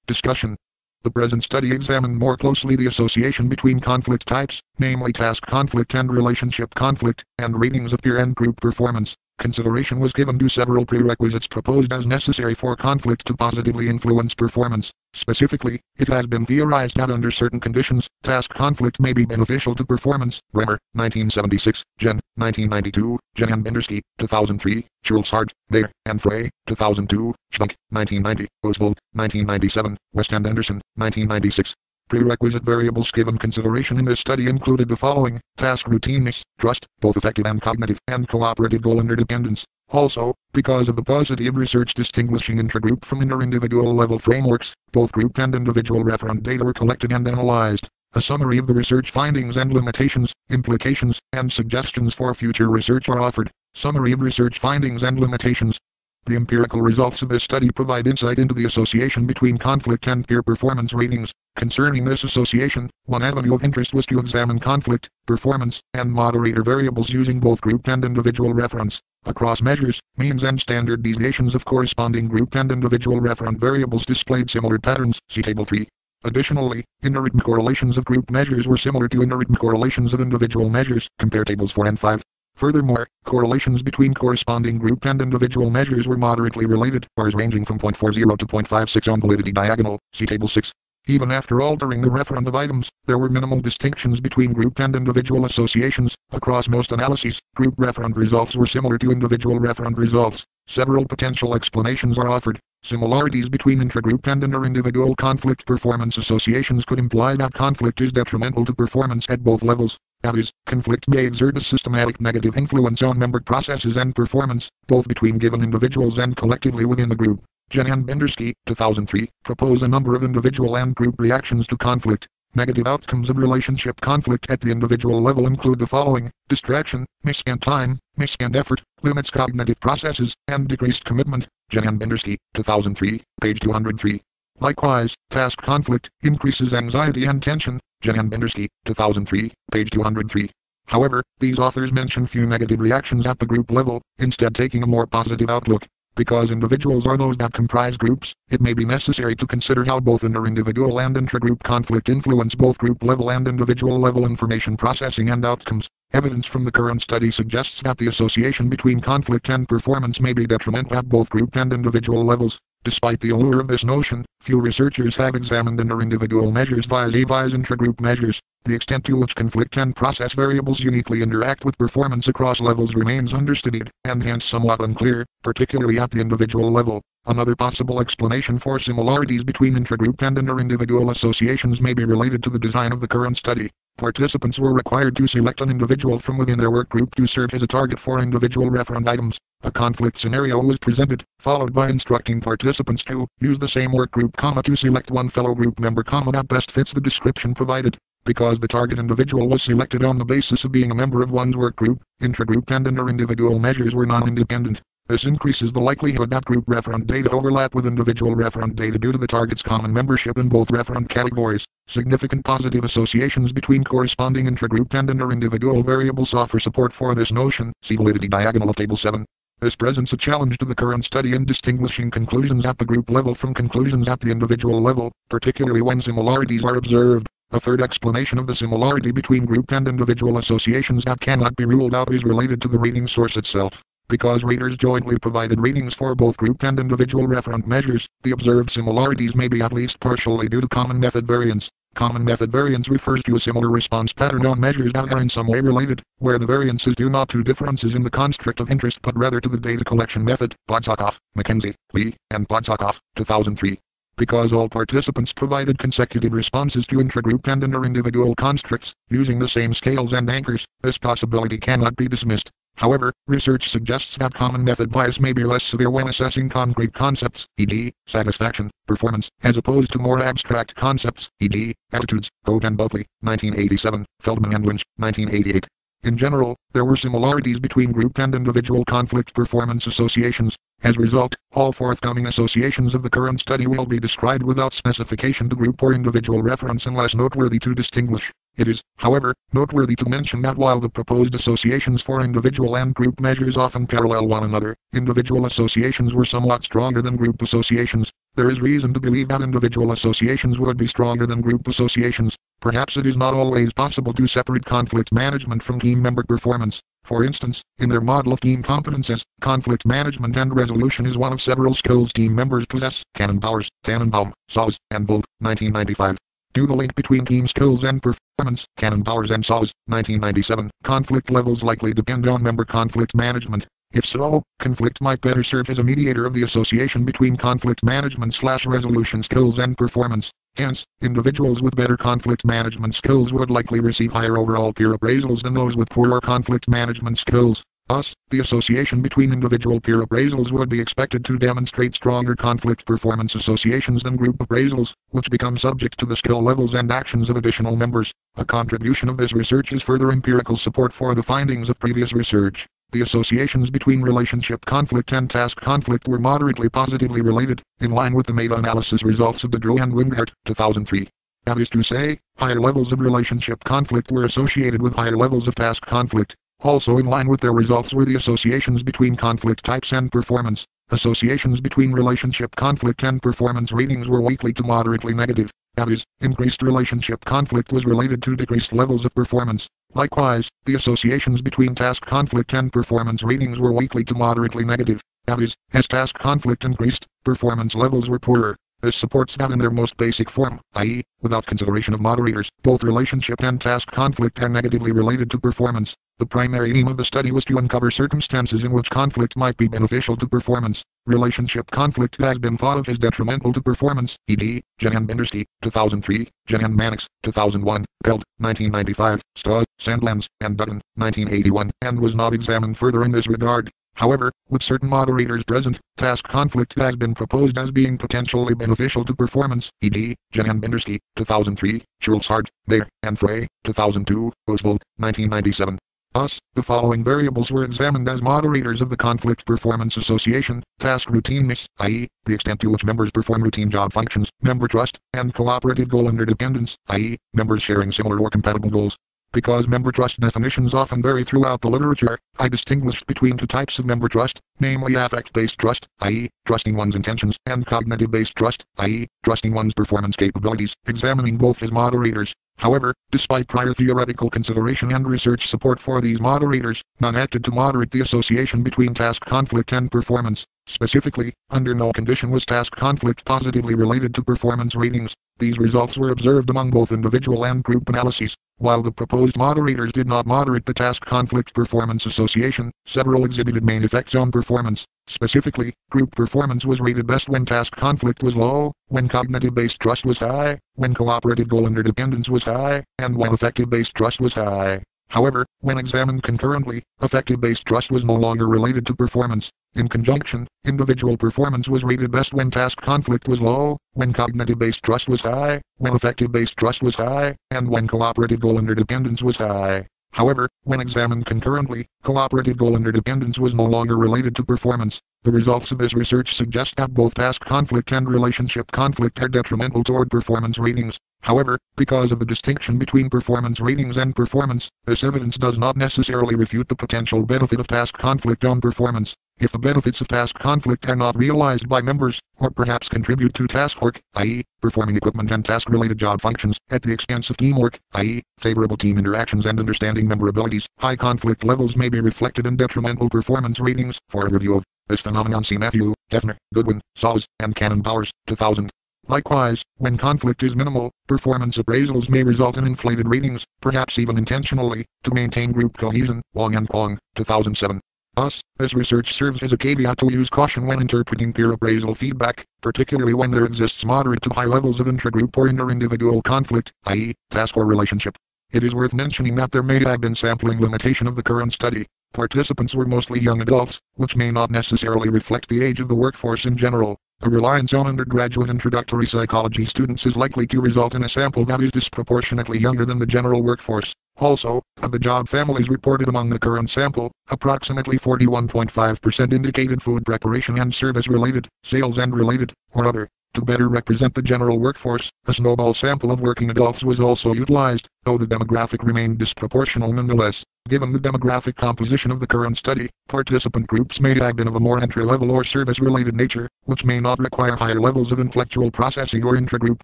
Discussion. The present study examined more closely the association between conflict types, namely task conflict and relationship conflict, and ratings of peer and group performance. Consideration was given to several prerequisites proposed as necessary for conflict to positively influence performance. Specifically, it has been theorized that under certain conditions, task conflict may be beneficial to performance. Bremer, 1976, Gen, 1992, Jen and Bendersky, 2003, Schulz-Hart, Mayer, and Frey, 2002, Schwank, 1990, Oswald, 1997, West and Anderson, 1996. Prerequisite variables given consideration in this study included the following: task routineness, trust, both effective and cognitive, and cooperative goal interdependence. Also, because of the positive research distinguishing intragroup from inter-individual level frameworks, both group and individual referent data were collected and analyzed. A summary of the research findings and limitations, implications, and suggestions for future research are offered. Summary of research findings and limitations. The empirical results of this study provide insight into the association between conflict and peer performance ratings. Concerning this association, one avenue of interest was to examine conflict, performance, and moderator variables using both group and individual reference. Across measures, means and standard deviations of corresponding group and individual referent variables displayed similar patterns. See Table 3. Additionally, interwritten correlations of group measures were similar to interwritten correlations of individual measures. Compare Tables 4 and 5. Furthermore, correlations between corresponding group and individual measures were moderately related, bars ranging from 0.40 to 0.56 on validity diagonal. See Table 6. Even after altering the referent of items, there were minimal distinctions between group and individual associations. Across most analyses, group referent results were similar to individual referent results. Several potential explanations are offered. Similarities between intragroup and inter-individual conflict performance associations could imply that conflict is detrimental to performance at both levels. That is, conflict may exert a systematic negative influence on member processes and performance, both between given individuals and collectively within the group. Jen and Bendersky, 2003, propose a number of individual and group reactions to conflict. Negative outcomes of relationship conflict at the individual level include the following: distraction, misspent time, misspent effort, limits cognitive processes, and decreased commitment. Jen and Bendersky, 2003, page 203. Likewise, task conflict increases anxiety and tension. Jen and Bendersky, 2003, page 203. However, these authors mention few negative reactions at the group level, instead taking a more positive outlook. Because individuals are those that comprise groups, it may be necessary to consider how both inter-individual and intragroup conflict influence both group level and individual level information processing and outcomes. Evidence from the current study suggests that the association between conflict and performance may be detrimental at both group and individual levels. Despite the allure of this notion, few researchers have examined inter-individual measures vis-a-vis intragroup measures. The extent to which conflict and process variables uniquely interact with performance across levels remains understudied, and hence somewhat unclear, particularly at the individual level. Another possible explanation for similarities between intragroup and inter-individual associations may be related to the design of the current study. Participants were required to select an individual from within their work group to serve as a target for individual reference items. A conflict scenario was presented, followed by instructing participants to use the same work group, to select one fellow group member, that best fits the description provided. Because the target individual was selected on the basis of being a member of one's work group, intragroup and inter-individual measures were non-independent. This increases the likelihood that group referent data overlap with individual referent data due to the target's common membership in both referent categories. Significant positive associations between corresponding intragroup and inter-individual variables offer support for this notion. See validity diagonal of Table 7. This presents a challenge to the current study in distinguishing conclusions at the group level from conclusions at the individual level, particularly when similarities are observed. A third explanation of the similarity between group and individual associations that cannot be ruled out is related to the rating source itself. Because raters jointly provided ratings for both group and individual referent measures, the observed similarities may be at least partially due to common method variance. Common method variance refers to a similar response pattern on measures that are in some way related, where the variance is due not to differences in the construct of interest but rather to the data collection method. Podsakoff, Mackenzie, Lee, and Podsakoff, 2003. Because all participants provided consecutive responses to intragroup and inter-individual constructs, using the same scales and anchors, this possibility cannot be dismissed. However, research suggests that common method bias may be less severe when assessing concrete concepts, e.g., satisfaction, performance, as opposed to more abstract concepts, e.g., attitudes. Goat and Buckley, 1987, Feldman and Winch, 1988. In general, there were similarities between group and individual conflict performance associations. As a result, all forthcoming associations of the current study will be described without specification to group or individual reference unless noteworthy to distinguish. It is, however, noteworthy to mention that while the proposed associations for individual and group measures often parallel one another, individual associations were somewhat stronger than group associations. There is reason to believe that individual associations would be stronger than group associations. Perhaps it is not always possible to separate conflict management from team member performance. For instance, in their model of team competences, conflict management and resolution is one of several skills team members possess. Cannon-Bowers, Tannenbaum, Saws, and Bolt, 1995. Do the link between team skills and performance, Cannon-Bowers and Saws, 1997. Conflict levels likely depend on member conflict management. If so, conflict might better serve as a mediator of the association between conflict management/resolution skills and performance. Hence, individuals with better conflict management skills would likely receive higher overall peer appraisals than those with poorer conflict management skills. Thus, the association between individual peer appraisals would be expected to demonstrate stronger conflict performance associations than group appraisals, which become subject to the skill levels and actions of additional members. A contribution of this research is further empirical support for the findings of previous research. The associations between relationship conflict and task conflict were moderately positively related, in line with the meta-analysis results of DeDrew and Wingart, 2003. That is to say, higher levels of relationship conflict were associated with higher levels of task conflict. Also in line with their results were the associations between conflict types and performance. Associations between relationship conflict and performance ratings were weakly to moderately negative. That is, increased relationship conflict was related to decreased levels of performance. Likewise, the associations between task conflict and performance ratings were weakly to moderately negative. That is, as task conflict increased, performance levels were poorer. This supports that in their most basic form, i.e., without consideration of moderators, both relationship and task conflict are negatively related to performance. The primary aim of the study was to uncover circumstances in which conflict might be beneficial to performance. Relationship conflict has been thought of as detrimental to performance, e.g., Jan Bendersky, 2003, Jan Mannix, 2001, Peld, 1995, Staws, Sandlands, and Dutton, 1981, and was not examined further in this regard. However, with certain moderators present, task conflict has been proposed as being potentially beneficial to performance, e.g., Jan Bendersky, 2003, Schulz-Hart, Mayer, and Frey, 2002, Oswald, 1997. Thus, the following variables were examined as moderators of the conflict performance association: task routineness, i.e., the extent to which members perform routine job functions; member trust, and cooperative goal interdependence, i.e., members sharing similar or compatible goals. Because member trust definitions often vary throughout the literature, I distinguished between two types of member trust, namely affect-based trust, i.e., trusting one's intentions, and cognitive-based trust, i.e., trusting one's performance capabilities, examining both as moderators. However, despite prior theoretical consideration and research support for these moderators, none acted to moderate the association between task conflict and performance. Specifically, under no condition was task conflict positively related to performance ratings. These results were observed among both individual and group analyses. While the proposed moderators did not moderate the task conflict performance association, several exhibited main effects on performance. Specifically, group performance was rated best when task conflict was low, when cognitive-based trust was high, when cooperative goal interdependence was high, and when effective-based trust was high. However, when examined concurrently, effective-based trust was no longer related to performance. In conjunction, individual performance was rated best when task conflict was low, when cognitive-based trust was high, when effective-based trust was high, and when cooperative goal interdependence was high. However, when examined concurrently, cooperative goal interdependence was no longer related to performance. The results of this research suggest that both task conflict and relationship conflict are detrimental toward performance ratings. However, because of the distinction between performance ratings and performance, this evidence does not necessarily refute the potential benefit of task conflict on performance. If the benefits of task conflict are not realized by members, or perhaps contribute to task work, i.e., performing equipment and task-related job functions, at the expense of teamwork, i.e., favorable team interactions and understanding member abilities, high conflict levels may be reflected in detrimental performance ratings. For a review of this phenomenon, see Matthew, Defner, Goodwin, Sawes, and Cannon-Bowers, 2000. Likewise, when conflict is minimal, performance appraisals may result in inflated ratings, perhaps even intentionally, to maintain group cohesion. Wong and Kwong, 2007. Thus, this research serves as a caveat to use caution when interpreting peer appraisal feedback, particularly when there exists moderate to high levels of intragroup or inter-individual conflict, i.e., task or relationship. It is worth mentioning that there may have been sampling limitation of the current study. Participants were mostly young adults, which may not necessarily reflect the age of the workforce in general. A reliance on undergraduate introductory psychology students is likely to result in a sample that is disproportionately younger than the general workforce. Also, of the job families reported among the current sample, approximately 41.5% indicated food preparation and service related, sales and related, or other. To better represent the general workforce, a snowball sample of working adults was also utilized, though the demographic remained disproportional nonetheless. Given the demographic composition of the current study, participant groups may have been of a more entry-level or service-related nature, which may not require higher levels of intellectual processing or intragroup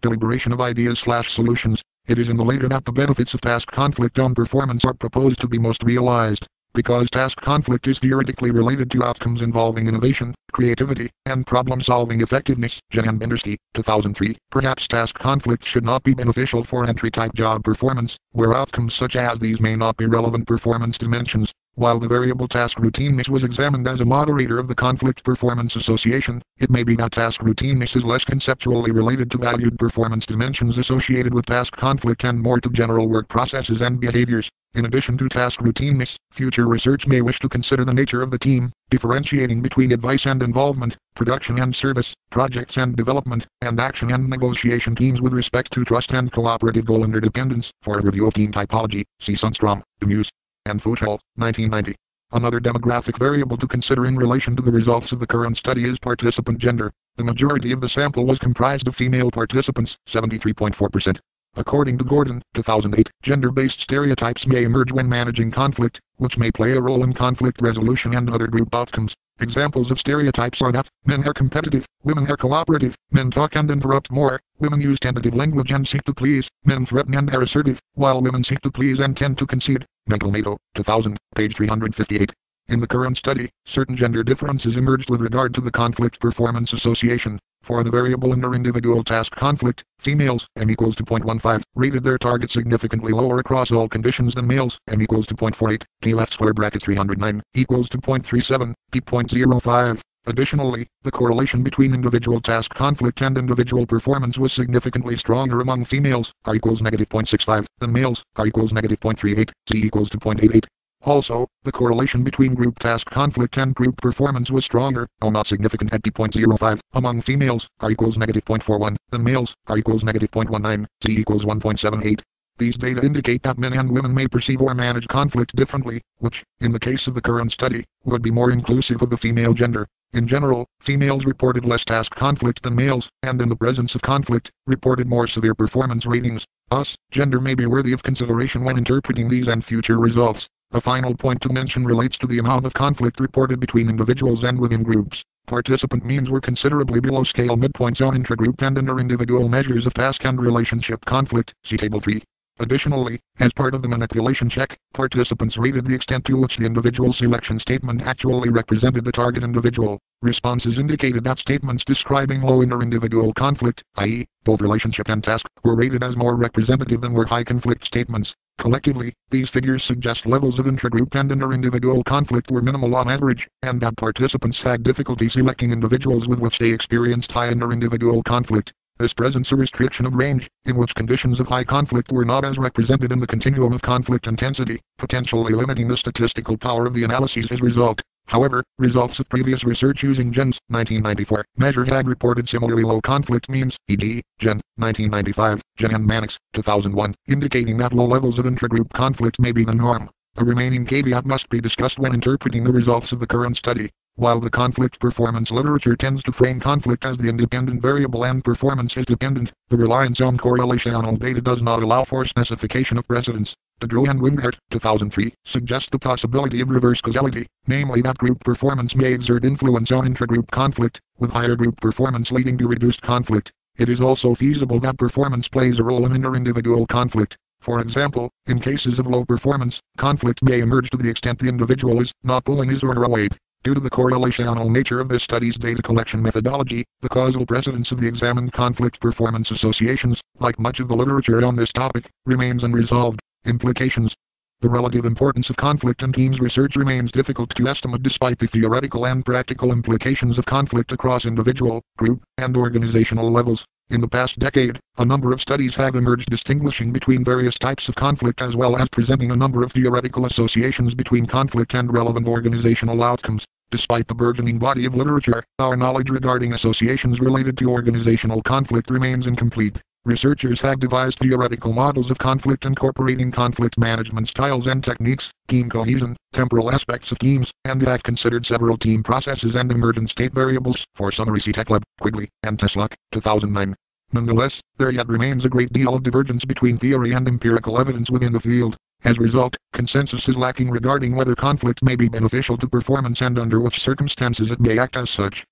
deliberation of ideas/solutions. It is in the later that the benefits of task conflict on performance are proposed to be most realized. Because task conflict is theoretically related to outcomes involving innovation, creativity, and problem-solving effectiveness, Jan Bendersky, 2003, perhaps task conflict should not be beneficial for entry-type job performance, where outcomes such as these may not be relevant performance dimensions. While the variable task routineness was examined as a moderator of the conflict performance association, it may be that task routineness is less conceptually related to valued performance dimensions associated with task conflict and more to general work processes and behaviors. In addition to task routineness, future research may wish to consider the nature of the team, differentiating between advice and involvement, production and service, projects and development, and action and negotiation teams with respect to trust and cooperative goal interdependence. For a review of team typology, see Sundstrom, Demuse, and Futrell, 1990. Another demographic variable to consider in relation to the results of the current study is participant gender. The majority of the sample was comprised of female participants, 73.4%. According to Gordon, 2008, gender-based stereotypes may emerge when managing conflict, which may play a role in conflict resolution and other group outcomes. Examples of stereotypes are that men are competitive, women are cooperative, men talk and interrupt more, women use tentative language and seek to please, men threaten and are assertive, while women seek to please and tend to concede. Mental-Nato, 2000, page 358. In the current study, certain gender differences emerged with regard to the conflict performance association. For the variable inter-individual task conflict, females, m equals to 0.15, rated their target significantly lower across all conditions than males, m equals to 0.48, t left square bracket 309, equals to 0.37, p 0.05. Additionally, the correlation between individual task conflict and individual performance was significantly stronger among females, r equals negative 0.65, than males, r equals negative 0.38, c equals to 0.88. Also, the correlation between group task conflict and group performance was stronger, though not significant at p.05, among females, r equals negative 0.41, than males, r equals negative 0.19, c equals 1.78. These data indicate that men and women may perceive or manage conflict differently, which, in the case of the current study, would be more inclusive of the female gender. In general, females reported less task conflict than males, and in the presence of conflict, reported more severe performance ratings. Thus, gender may be worthy of consideration when interpreting these and future results. A final point to mention relates to the amount of conflict reported between individuals and within groups. Participant means were considerably below scale midpoints on intragroup and inter-individual measures of task and relationship conflict, see Table 3. Additionally, as part of the manipulation check, participants rated the extent to which the individual selection statement actually represented the target individual. Responses indicated that statements describing low inter-individual conflict, i.e., both relationship and task, were rated as more representative than were high conflict statements. Collectively, these figures suggest levels of intragroup and inter-individual conflict were minimal on average, and that participants had difficulty selecting individuals with which they experienced high inter-individual conflict. This presents a restriction of range, in which conditions of high conflict were not as represented in the continuum of conflict intensity, potentially limiting the statistical power of the analyses as a result. However, results of previous research using GEN's 1994 measure had reported similarly low conflict means, e.g., GEN 1995, GEN and Mannix 2001, indicating that low levels of intragroup conflict may be the norm. A remaining caveat must be discussed when interpreting the results of the current study. While the conflict performance literature tends to frame conflict as the independent variable and performance is dependent, the reliance on correlational data does not allow for specification of precedence. DePaul and Wingert, 2003, suggest the possibility of reverse causality, namely that group performance may exert influence on intragroup conflict, with higher group performance leading to reduced conflict. It is also feasible that performance plays a role in inter-individual conflict. For example, in cases of low performance, conflict may emerge to the extent the individual is not pulling his or her weight. Due to the correlational nature of this study's data collection methodology, the causal precedence of the examined conflict performance associations, like much of the literature on this topic, remains unresolved. Implications. The relative importance of conflict in teams research remains difficult to estimate despite the theoretical and practical implications of conflict across individual, group, and organizational levels. In the past decade, a number of studies have emerged distinguishing between various types of conflict as well as presenting a number of theoretical associations between conflict and relevant organizational outcomes. Despite the burgeoning body of literature, our knowledge regarding associations related to organizational conflict remains incomplete. Researchers have devised theoretical models of conflict incorporating conflict management styles and techniques, team cohesion, temporal aspects of teams, and have considered several team processes and emergent state variables, for summary see TechLab, Quigley, and Tesluck, 2009. Nonetheless, there yet remains a great deal of divergence between theory and empirical evidence within the field. As a result, consensus is lacking regarding whether conflict may be beneficial to performance and under which circumstances it may act as such.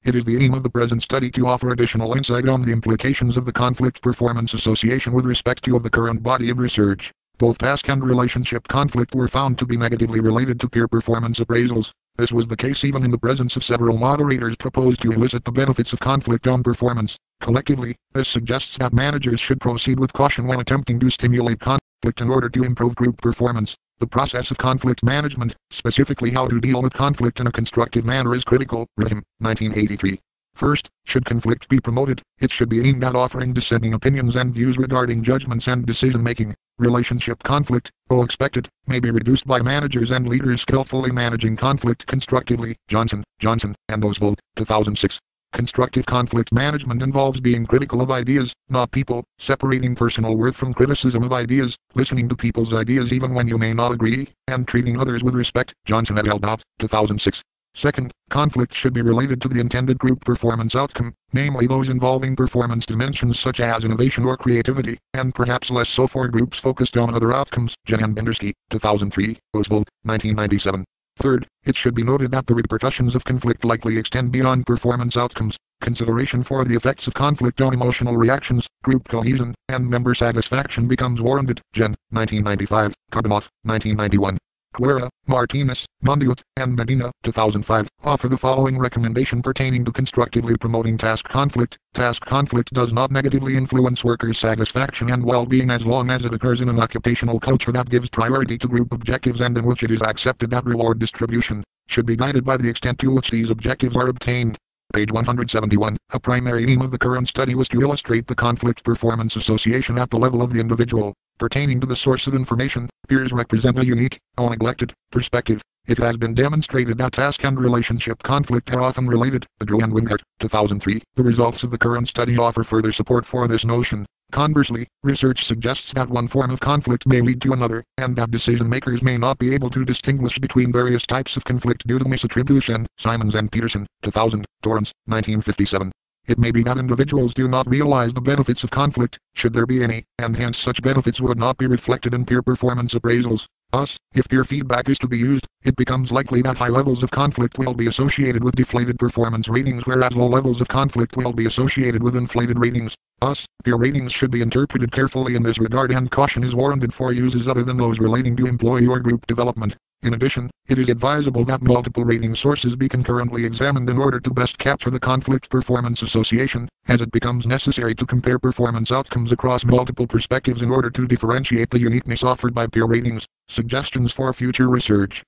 It is the aim of the present study to offer additional insight on the implications of the conflict performance association with respect to the current body of research. Both task and relationship conflict were found to be negatively related to peer performance appraisals. This was the case even in the presence of several moderators proposed to elicit the benefits of conflict on performance. Collectively, this suggests that managers should proceed with caution when attempting to stimulate conflict in order to improve group performance. The process of conflict management, specifically how to deal with conflict in a constructive manner, is critical. Rhythm, 1983. First, should conflict be promoted, it should be aimed at offering dissenting opinions and views regarding judgments and decision-making. Relationship conflict, though expected, may be reduced by managers and leaders skillfully managing conflict constructively. Johnson, and Oswald, 2006. Constructive conflict management involves being critical of ideas, not people, separating personal worth from criticism of ideas, listening to people's ideas even when you may not agree, and treating others with respect. Johnson et al. 2006. Second, conflict should be related to the intended group performance outcome, namely those involving performance dimensions such as innovation or creativity, and perhaps less so for groups focused on other outcomes. Jen and Bendersky, 2003, Oswald, 1997. Third, it should be noted that the repercussions of conflict likely extend beyond performance outcomes. Consideration for the effects of conflict on emotional reactions, group cohesion, and member satisfaction becomes warranted. Jen, 1995, Karbanoff, 1991. Guerra, Martinez, Mondiut, and Medina, 2005, offer the following recommendation pertaining to constructively promoting task conflict. Task conflict does not negatively influence workers' satisfaction and well-being as long as it occurs in an occupational culture that gives priority to group objectives and in which it is accepted that reward distribution should be guided by the extent to which these objectives are obtained. Page 171. A primary aim of the current study was to illustrate the conflict performance association at the level of the individual. Pertaining to the source of information, peers represent a unique, neglected, perspective. It has been demonstrated that task and relationship conflict are often related. Drew and Wingert, 2003. The results of the current study offer further support for this notion. Conversely, research suggests that one form of conflict may lead to another, and that decision-makers may not be able to distinguish between various types of conflict due to misattribution. Simons and Peterson, 2000, Torrance, 1957. It may be that individuals do not realize the benefits of conflict, should there be any, and hence such benefits would not be reflected in peer performance appraisals. If peer feedback is to be used, it becomes likely that high levels of conflict will be associated with deflated performance ratings whereas low levels of conflict will be associated with inflated ratings. Peer ratings should be interpreted carefully in this regard and caution is warranted for uses other than those relating to employee or group development. In addition, it is advisable that multiple rating sources be concurrently examined in order to best capture the conflict-performance association, as it becomes necessary to compare performance outcomes across multiple perspectives in order to differentiate the uniqueness offered by peer ratings. Suggestions for future research.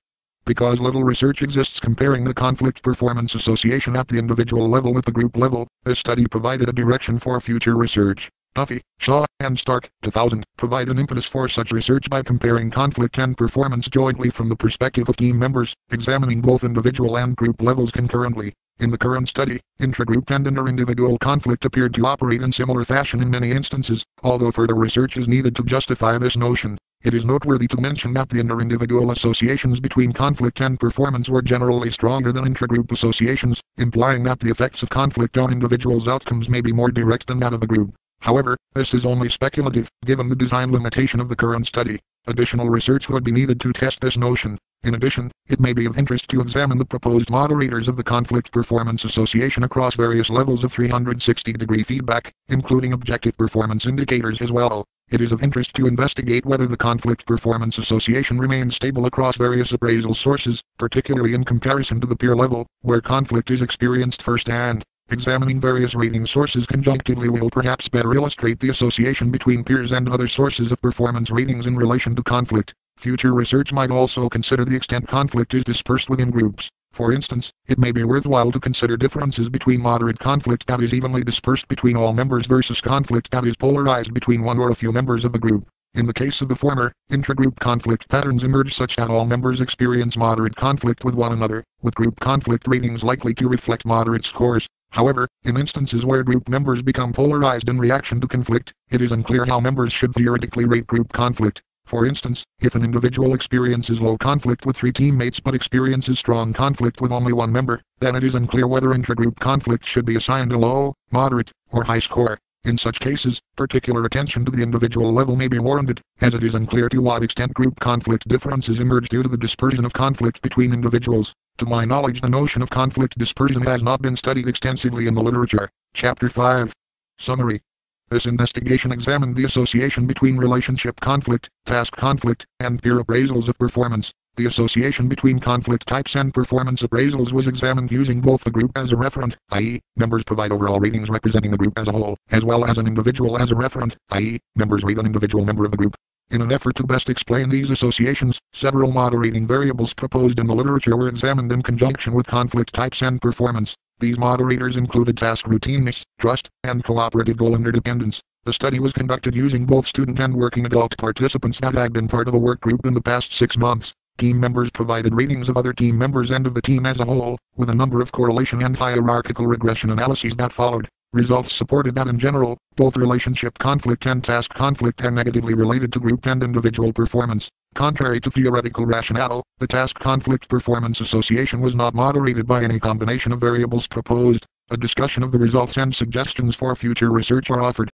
Because little research exists comparing the conflict-performance association at the individual level with the group level, this study provided a direction for future research. Duffy, Shaw, and Stark, 2000, provide an impetus for such research by comparing conflict and performance jointly from the perspective of team members, examining both individual and group levels concurrently. In the current study, intragroup and interindividual conflict appeared to operate in similar fashion in many instances, although further research is needed to justify this notion. It is noteworthy to mention that the interindividual associations between conflict and performance were generally stronger than intragroup associations, implying that the effects of conflict on individuals' outcomes may be more direct than that of the group. However, this is only speculative, given the design limitation of the current study. Additional research would be needed to test this notion. In addition, it may be of interest to examine the proposed moderators of the conflict-performance association across various levels of 360-degree feedback, including objective performance indicators as well. It is of interest to investigate whether the conflict-performance association remains stable across various appraisal sources, particularly in comparison to the peer level, where conflict is experienced firsthand. Examining various rating sources conjunctively will perhaps better illustrate the association between peers and other sources of performance ratings in relation to conflict. Future research might also consider the extent conflict is dispersed within groups. For instance, it may be worthwhile to consider differences between moderate conflict that is evenly dispersed between all members versus conflict that is polarized between one or a few members of the group. In the case of the former, intragroup conflict patterns emerge such that all members experience moderate conflict with one another, with group conflict ratings likely to reflect moderate scores. However, in instances where group members become polarized in reaction to conflict, it is unclear how members should theoretically rate group conflict. For instance, if an individual experiences low conflict with 3 teammates but experiences strong conflict with only one member, then it is unclear whether intragroup conflict should be assigned a low, moderate, or high score. In such cases, particular attention to the individual level may be warranted, as it is unclear to what extent group conflict differences emerge due to the dispersion of conflict between individuals. To my knowledge, the notion of conflict dispersion has not been studied extensively in the literature. Chapter 5. Summary. This investigation examined the association between relationship conflict, task conflict, and peer appraisals of performance. The association between conflict types and performance appraisals was examined using both the group as a referent, i.e., members provide overall ratings representing the group as a whole, as well as an individual as a referent, i.e., members rate an individual member of the group. In an effort to best explain these associations, several moderating variables proposed in the literature were examined in conjunction with conflict types and performance. These moderators included task routineness, trust, and cooperative goal interdependence. The study was conducted using both student and working adult participants that had been part of a work group in the past 6 months. Team members provided ratings of other team members and of the team as a whole, with a number of correlation and hierarchical regression analyses that followed. Results supported that in general, both relationship conflict and task conflict are negatively related to group and individual performance. Contrary to theoretical rationale, the task conflict performance association was not moderated by any combination of variables proposed. A discussion of the results and suggestions for future research are offered.